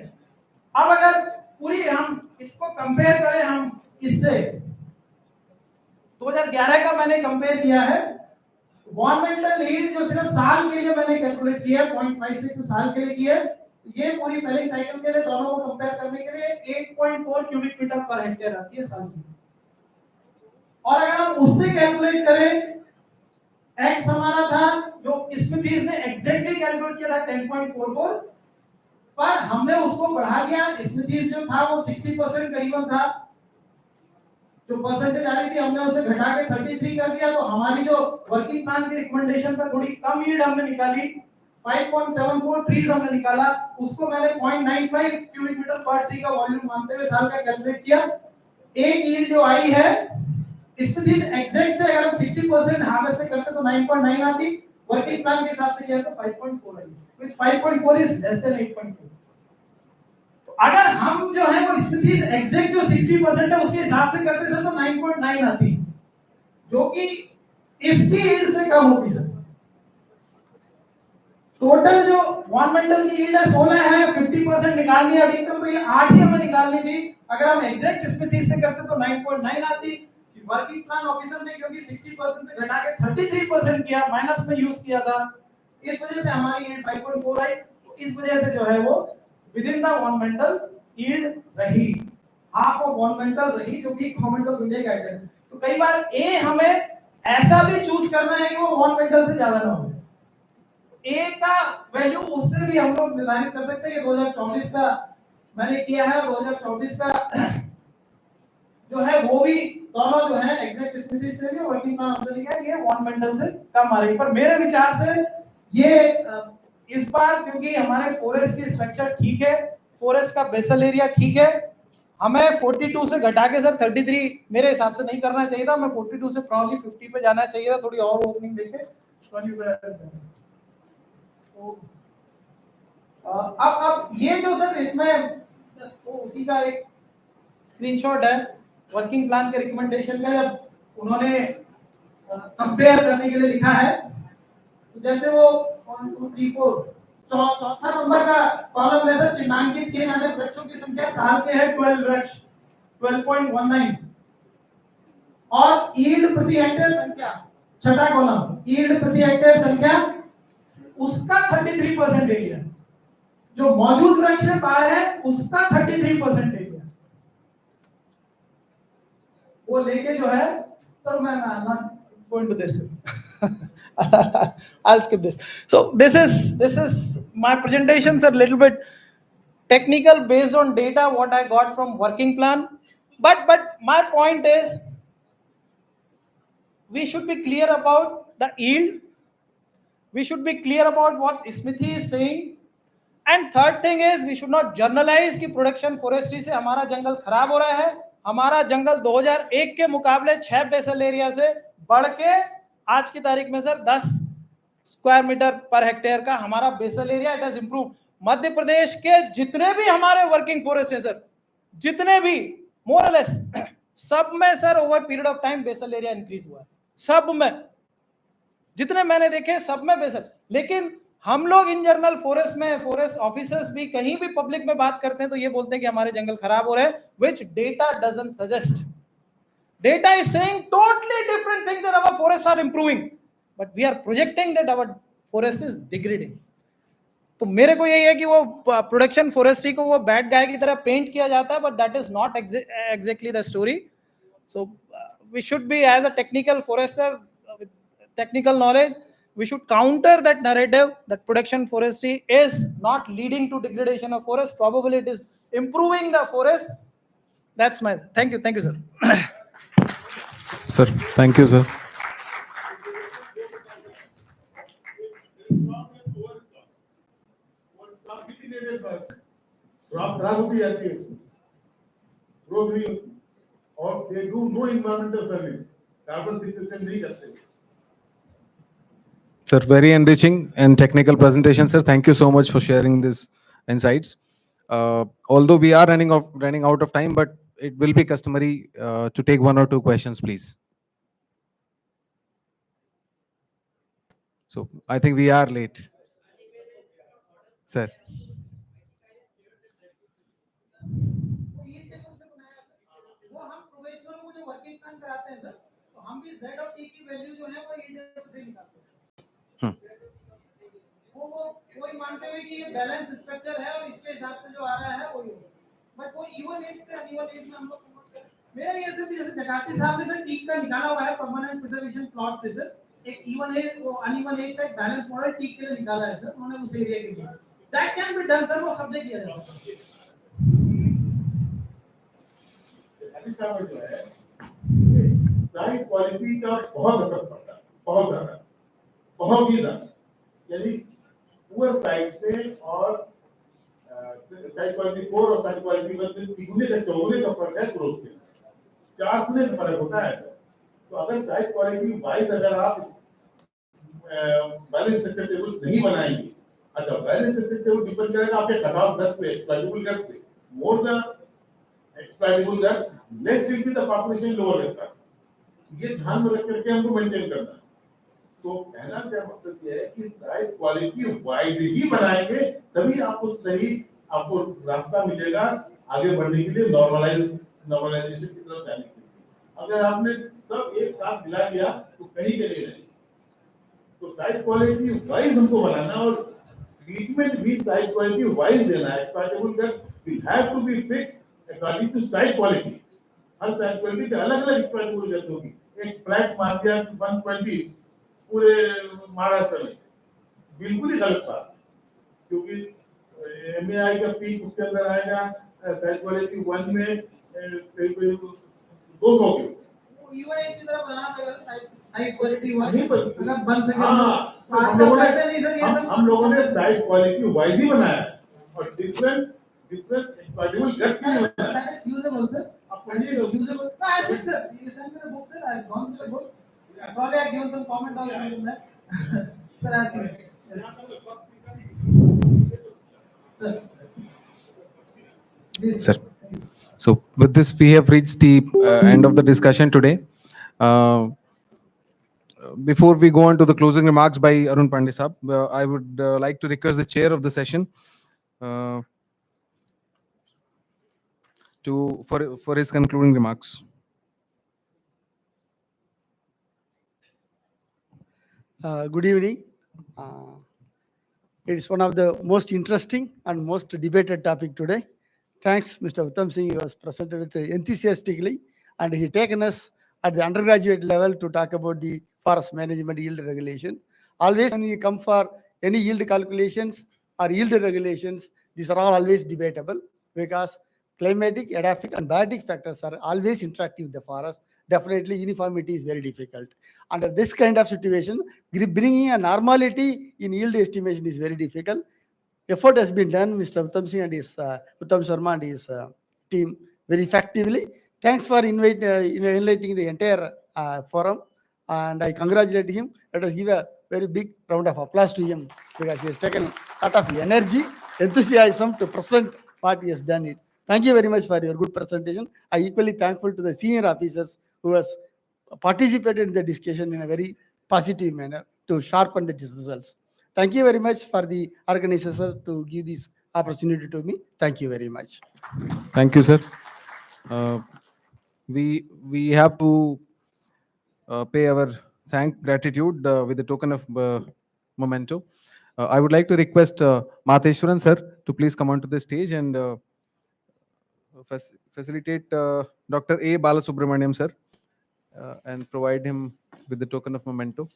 अब अगर पूरी हम इसको कंपेयर करें, हम इससे 2011 का मैंने कंपेयर किया है, गवर्नमेंटल यील्ड जो सिर्फ साल के लिए मैंने कैलकुलेट किया है 0.56 साल के लिए किया है, ये पूरी फैलिंग साइकिल के लिए दोनों को कंपेयर करने के लिए 8.4 क्यूबिक मीटर पर हेक्टेयर आती है साल की। और अगर हम उससे कैलकुलेट करें, एक्स हमारा था जो स्मिथीज ने एग्जैक्टली कैलकुलेट किया था 10.44, पर हमने उसको बढ़ा दिया। स्मिथीज जो था वो 60% करीबन था, जो परसेंटेज आ रही थी हमने उसे घटा के 33 कर दिया। तो हमारी जो वर्किंग प्लान की रिकमेंडेशन पर थोड़ी कम यील्ड हमने निकाली, 5.74 ट्रीज हमने निकाला, उसको मैंने 0.95 क्यूबिक मीटर पर ट्री का वॉल्यूम मानते हुए साल का कैलकुलेट किया। एक यील्ड जो आई है इसमें एग्जैक्ट से अगर हम 60% हार्वेस्ट से करते तो 9.9 आती, वर्किंग प्लान के हिसाब से किया तो 5.4 आई, व्हिच 5.4 इज लेस देन 8.4। अगर हम जो है वो स्पीशीज एग्जैक्ट जो 60% है उसके हिसाब से करते सर तो 9.9 आती, जो कि इसकी यील्ड से कम होती सर। टोटल जो गवर्नमेंटल की यील्ड है 16 है, 50% निकालनी है अधिकतम, तो ये 8 ही हमें निकालनी थी। अगर हम एग्जैक्ट स्पीशीज से करते तो 9.9 आती। वर्किंग प्लान ऑफिसर ने क्योंकि 60% से घटा के 33% किया, माइनस में यूज किया था, इस वजह से हमारी यील्ड 5.4 आई। तो इस वजह से जो है वो within the ornamental yield रही, half of ornamental रही, जो कि गवर्नमेंट ऑफ इंडिया गाइडलाइन। तो कई बार ए हमें ऐसा भी चूज करना है कि वो ornamental से ज्यादा ना हो, ए का वैल्यू उससे भी हम लोग निर्धारित कर सकते हैं। ये 2024 का मैंने किया है, 2024 का जो है वो भी दोनों जो है एग्जैक्ट स्पीशीज से भी वर्किंग प्लान ऑफिसर लिया है, ये ornamental से कम आ रही। पर मेरे विचार से ये इस बार क्योंकि हमारे फॉरेस्ट की स्ट्रक्चर ठीक है, फॉरेस्ट का बेसल एरिया ठीक है, हमें 42 से घटा के सर 33 मेरे हिसाब से नहीं करना चाहिए था। हमें 42 से प्रॉब्ली 50 पे जाना चाहिए था, थोड़ी और ओपनिंग देके। अब ये जो सर इसमें तो उसी का एक स्क्रीनशॉट है वर्किंग प्लान के रिकमेंडेशन का, जब उन्होंने कंपेयर करने के लिए लिखा है। तो जैसे वो 1 2 3 4 चौथा नंबर का कॉलम ले सर, चिन्हांकित किए जाने वृक्षों की संख्या साल के है 12 वृक्ष, 12.19, और यील्ड प्रति हेक्टेयर संख्या, छठा कॉलम यील्ड प्रति हेक्टेयर संख्या, उसका 33% एरिया, जो मौजूद वृक्ष है बाहर है उसका 33% एरिया वो लेके जो है। तो मैं not going to this I'll skip this. So this is my presentation, sir, little bit technical based on data what I got from working plan, but my point is we should be clear about the yield, we should be clear about what Smithy is saying, and third thing is we should not generalize कि production forestry से हमारा जंगल खराब हो रहा है। हमारा जंगल 2001 के मुकाबले 6 बेसल एरिया से बढ़ के आज की तारीख में sir 10 square metre per hectare का हमारा basal area it has improve. Madhya Pradesh के जितने भी हमारे वर्किंग फॉरेस्ट हैं सर, जितने भी मोर लेस सब में sir over period of time basal area increase हुआ है, सब में जितने मैंने देखे सब में बेसल। लेकिन हम लोग इन जनरल फॉरेस्ट में, फॉरेस्ट ऑफिसर्स भी कहीं भी पब्लिक में बात करते हैं तो ये बोलते हैं कि हमारे जंगल खराब हो रहे हैं, which data doesn't suggest. Data is saying totally different thing, that our forests are improving, but we are projecting that our forest is degrading. तो मेरे को यही है कि वो प्रोडक्शन फॉरेस्ट्री को वो बैड गाय की तरह पेंट किया जाता है, but that is not exactly the story. So we should be, as a technical forester with technical knowledge, we should counter that narrative that production forestry is not leading to degradation of forest. Probably it is improving the forest. That's my thank you, sir. Sir, thank you, sir. Crop खराब होती जाती है, growth नहीं होती, और they do no environmental service, carbon sequestration नहीं करते. Sir, very enriching and technical presentation, sir. Thank you so much for sharing these insights. Although we are running out of time, but it will be customary to take one or two questions, please. So I think we are late, sir. वो हम professional को जो working plan कराते हैं sir, तो हम भी Z और T की वैल्यू जो है वो यील्ड टेबल से निकालते हैं. वो कोई मानते हुए कि ये बैलेंस स्ट्रक्चर है और इसके हिसाब से जो आ रहा है वही होगा, बट वो इवन एज से अनइवन एज में हम लोग कन्वर्ट करें. मेरा ये सर जैसे जकाती साहब ने सर टीक का निकाला हुआ है परमानेंट प्रिजर्वेशन प्लॉट से सर, एक इवन एज वो अनइवन एज का एक बैलेंस मॉडल टीक के लिए निकाला है सर उन्होंने उस एरिया के लिए. That can be done sir, वो सब ने किया जाएगा. जो है साइड क्वालिटी का बहुत असर पड़ता है, बहुत ज्यादा, बहुत ही ज्यादा. यानी पुअर साइड्स पे और साइड क्वालिटी 4 और साइड क्वालिटी 1 में 3 से 4 का फर्क है ग्रोथ में, 4 गुने का फर्क होता है. तो अगर साइड क्वालिटी वाइज अगर आप बैलेंस स्ट्रक्चर टेबल्स नहीं बनाएंगे, अच्छा बैलेंस स्ट्रक्चर टेबल डिपेंड करेगा आपके कट ऑफ डेप्थ पे, एक्सप्लॉइटेबल डेप्थ पे. More the exploitable that less will be the population lower response. ये ध्यान में रख करके हमको मेंटेन करना है. तो कहना क्या मकसद ये है कि साइड क्वालिटी वाइज ही बनाएंगे तभी आपको सही आपको रास्ता मिलेगा आगे बढ़ने के लिए, नॉर्मलाइजेशन की तरफ जाने के लिए. अगर आपने सब एक साथ मिला दिया तो कहीं के लिए नहीं. तो साइड क्वालिटी वाइज हमको बनाना और ट्रीटमेंट भी साइड क्वालिटी वाइज देना है. Exploitable that will have to be fixed according to site quality. हर साइड क्वालिटी के अलग अलग एक्सप्लॉइटेबल डेप्थ होगी. एक फ्लैट मान दिया 120 पूरे महाराष्ट्र में, बिल्कुल ही गलत बात, क्योंकि एमएआई का पीक उसके अंदर आएगा साइड क्वालिटी 1 में करीब 200 के. इवन एक की तरह बनाना पड़ेगा साइड क्वालिटी नहीं पर अगर बन सके. हाँ, हम लोगों ने साइड क्वालिटी वाइज ही बनाया और डिफरेंट एक्सप्लॉइटेबल डेप्थ के लिए बनाया. That is usable, sir. आप पढ़िएगा. Usable. No, I said, sir. You sent me the book, sir. I have gone through the book. Probably I have given some comment also on that. Sir, I see. Sir. Yes. Sir. So with this, we have reached the end of the discussion today. Before we go on to the closing remarks by Arun Pandey Sahab, I would like to request the chair of the session for his concluding remarks. Good evening. It is one of the most interesting and most debated topic today. Thanks, Mr. Uttam Singh. He was presented with enthusiastically, and he taken us at the undergraduate level to talk about the forest management yield regulation. Always when we come for any yield calculations or yield regulations, these are all always debatable because climatic, edaphic, and biotic factors are always interacting with the forest. Definitely uniformity is very difficult. Under this kind of situation, bringing a normality in yield estimation is very difficult. Effort has been done, Mr. Uttam Singh and his Uttam Sharma and his team very effectively. Thanks for enlightening the entire forum, and I congratulate him. Let us give a very big round of applause to him because he has taken a lot of energy, enthusiasm to present what he has done it. Thank you very much for your good presentation. I equally thankful to the senior officers who has participated in the discussion in a very positive manner to sharpen the results. Thank you very much for the organizers to give this opportunity to me. Thank you very much. Thank you, sir. We have to pay our gratitude with a token of memento. I would like to request Matheshwaran sir to please come onto the stage and facilitate Dr. A. Balasubramaniam sir and provide him with the token of memento.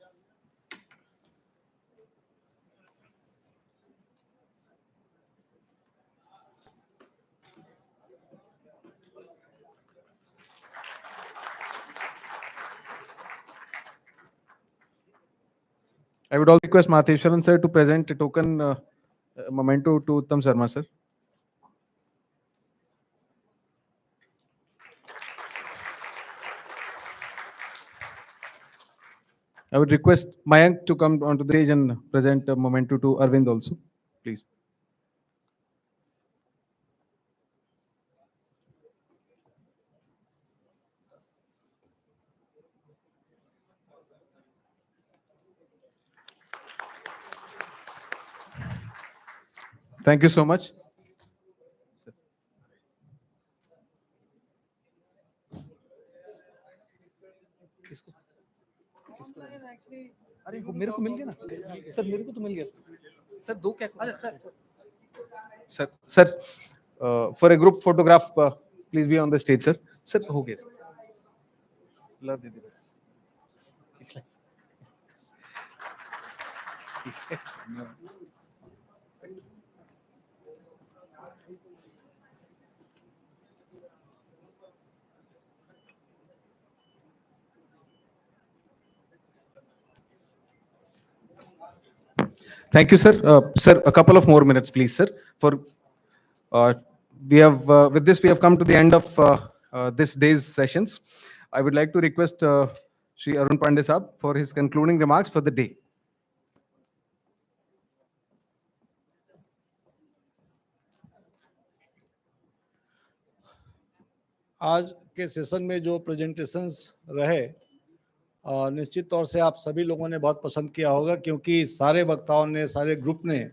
I would also request Matheshwaran sir to present a token memento to Uttam Sharma sir. I would request Mayank to come onto the stage and present a memento to Arvind also, please. Thank you so much. अरे वो मेरे को मिल गया ना sir, मेरे को तो मिल गया सर, दो क्या sir Sir, for a group photograph, please be on the stage, sir. Sir, हो गया sir. ला दीदी. Thank you, sir. Sir, a couple of more minutes, please, sir. For we have with this we have come to the end of this day's sessions. I would like to request Shri Arun Pandey Saab for his concluding remarks for the day. आज के session में जो presentations रहे निश्चित तौर से आप सभी लोगों ने बहुत पसंद किया होगा, क्योंकि सारे वक्ताओं ने, सारे ग्रुप ने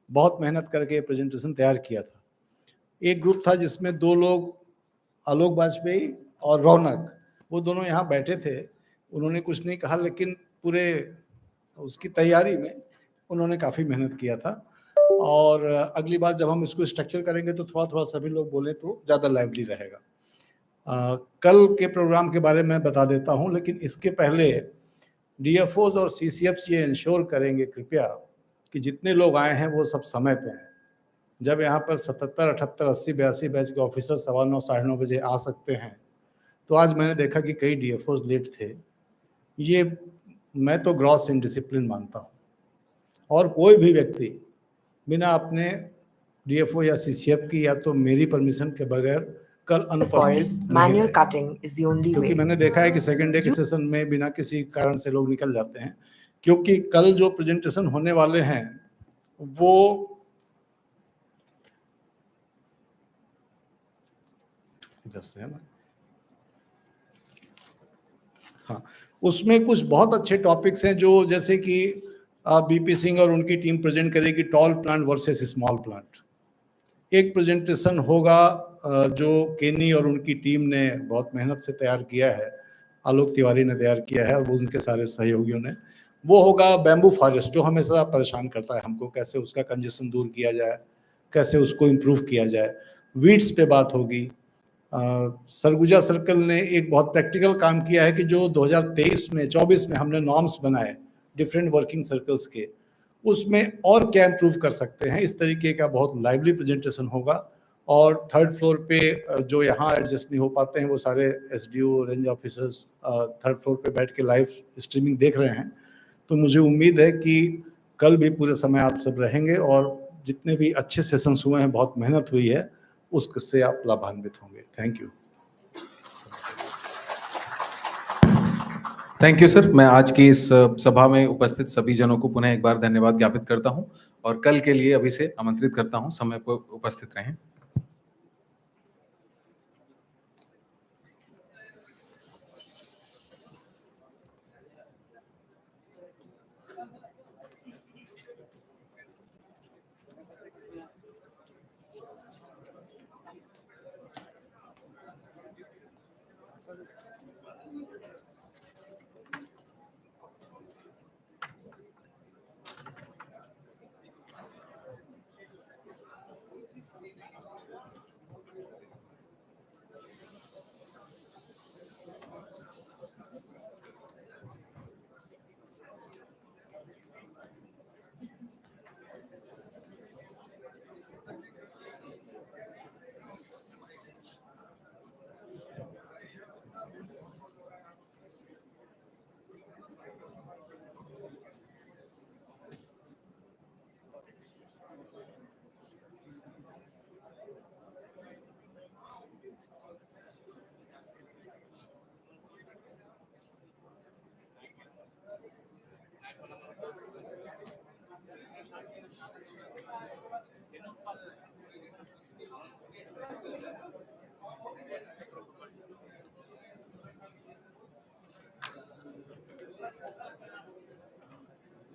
बहुत मेहनत करके प्रेजेंटेशन तैयार किया था। एक ग्रुप था जिसमें दो लोग, आलोक वाजपेयी और रौनक, वो दोनों यहाँ बैठे थे। उन्होंने कुछ नहीं कहा, लेकिन पूरे उसकी तैयारी में उन्होंने काफ़ी मेहनत किया था। और अगली बार जब हम इसको स्ट्रक्चर करेंगे तो थोड़ा थोड़ा सभी लोग बोले तो ज़्यादा लाइवली रहेगा। कल के प्रोग्राम के बारे में बता देता हूं, लेकिन इसके पहले डीएफओज और सीसीएफ्स ये इंश्योर करेंगे कृपया कि जितने लोग आए हैं वो सब समय पे हैं। जब यहाँ पर 77, 78, 80, 82 बैच के ऑफिसर 9:15, 9:30 बजे आ सकते हैं, तो आज मैंने देखा कि कई डीएफओज लेट थे। ये मैं तो ग्रॉस इनडिसिप्लिन मानता हूँ, और कोई भी व्यक्ति बिना अपने डीएफओ या सीसीएफ की या तो मेरी परमिशन के बगैर कल अनुपस्थित नहीं रहे। क्योंकि मैंने देखा है कि सेकेंड डे के सेशन में बिना किसी कारण से लोग निकल जाते हैं, क्योंकि कल जो प्रेजेंटेशन होने वाले हैं वो इधर से है ना, हाँ, उसमें कुछ बहुत अच्छे टॉपिक्स हैं, जो जैसे कि बीपी सिंह और उनकी टीम प्रेजेंट करेगी tall plant versus small plant. एक प्रेजेंटेशन होगा जो केनी और उनकी टीम ने बहुत मेहनत से तैयार किया है, आलोक तिवारी ने तैयार किया है और वो उनके सारे सहयोगियों ने। वो होगा बैम्बू फॉरेस्ट, जो हमेशा परेशान करता है हमको, कैसे उसका कंजेशन दूर किया जाए, कैसे उसको इम्प्रूव किया जाए। वीड्स पे बात होगी। सरगुजा सर्कल ने एक बहुत प्रैक्टिकल काम किया है कि जो 2023 में 24 में हमने नॉर्म्स बनाए डिफरेंट वर्किंग सर्कल्स के, उसमें और क्या इम्प्रूव कर सकते हैं, इस तरीके का बहुत लाइवली प्रेजेंटेशन होगा। और थर्ड फ्लोर पे जो यहाँ एडजस्ट नहीं हो पाते हैं वो सारे SDO, range officers third floor पे बैठ के लाइव स्ट्रीमिंग देख रहे हैं। तो मुझे उम्मीद है कि कल भी पूरे समय आप सब रहेंगे, और जितने भी अच्छे सेशंस हुए हैं, बहुत मेहनत हुई है, उससे आप लाभान्वित होंगे। Thank you. Thank you sir. मैं आज की इस सभा में उपस्थित सभी जनों को पुनः एक बार धन्यवाद ज्ञापित करता हूं, और कल के लिए अभी से आमंत्रित करता हूं, समय पर उपस्थित रहें।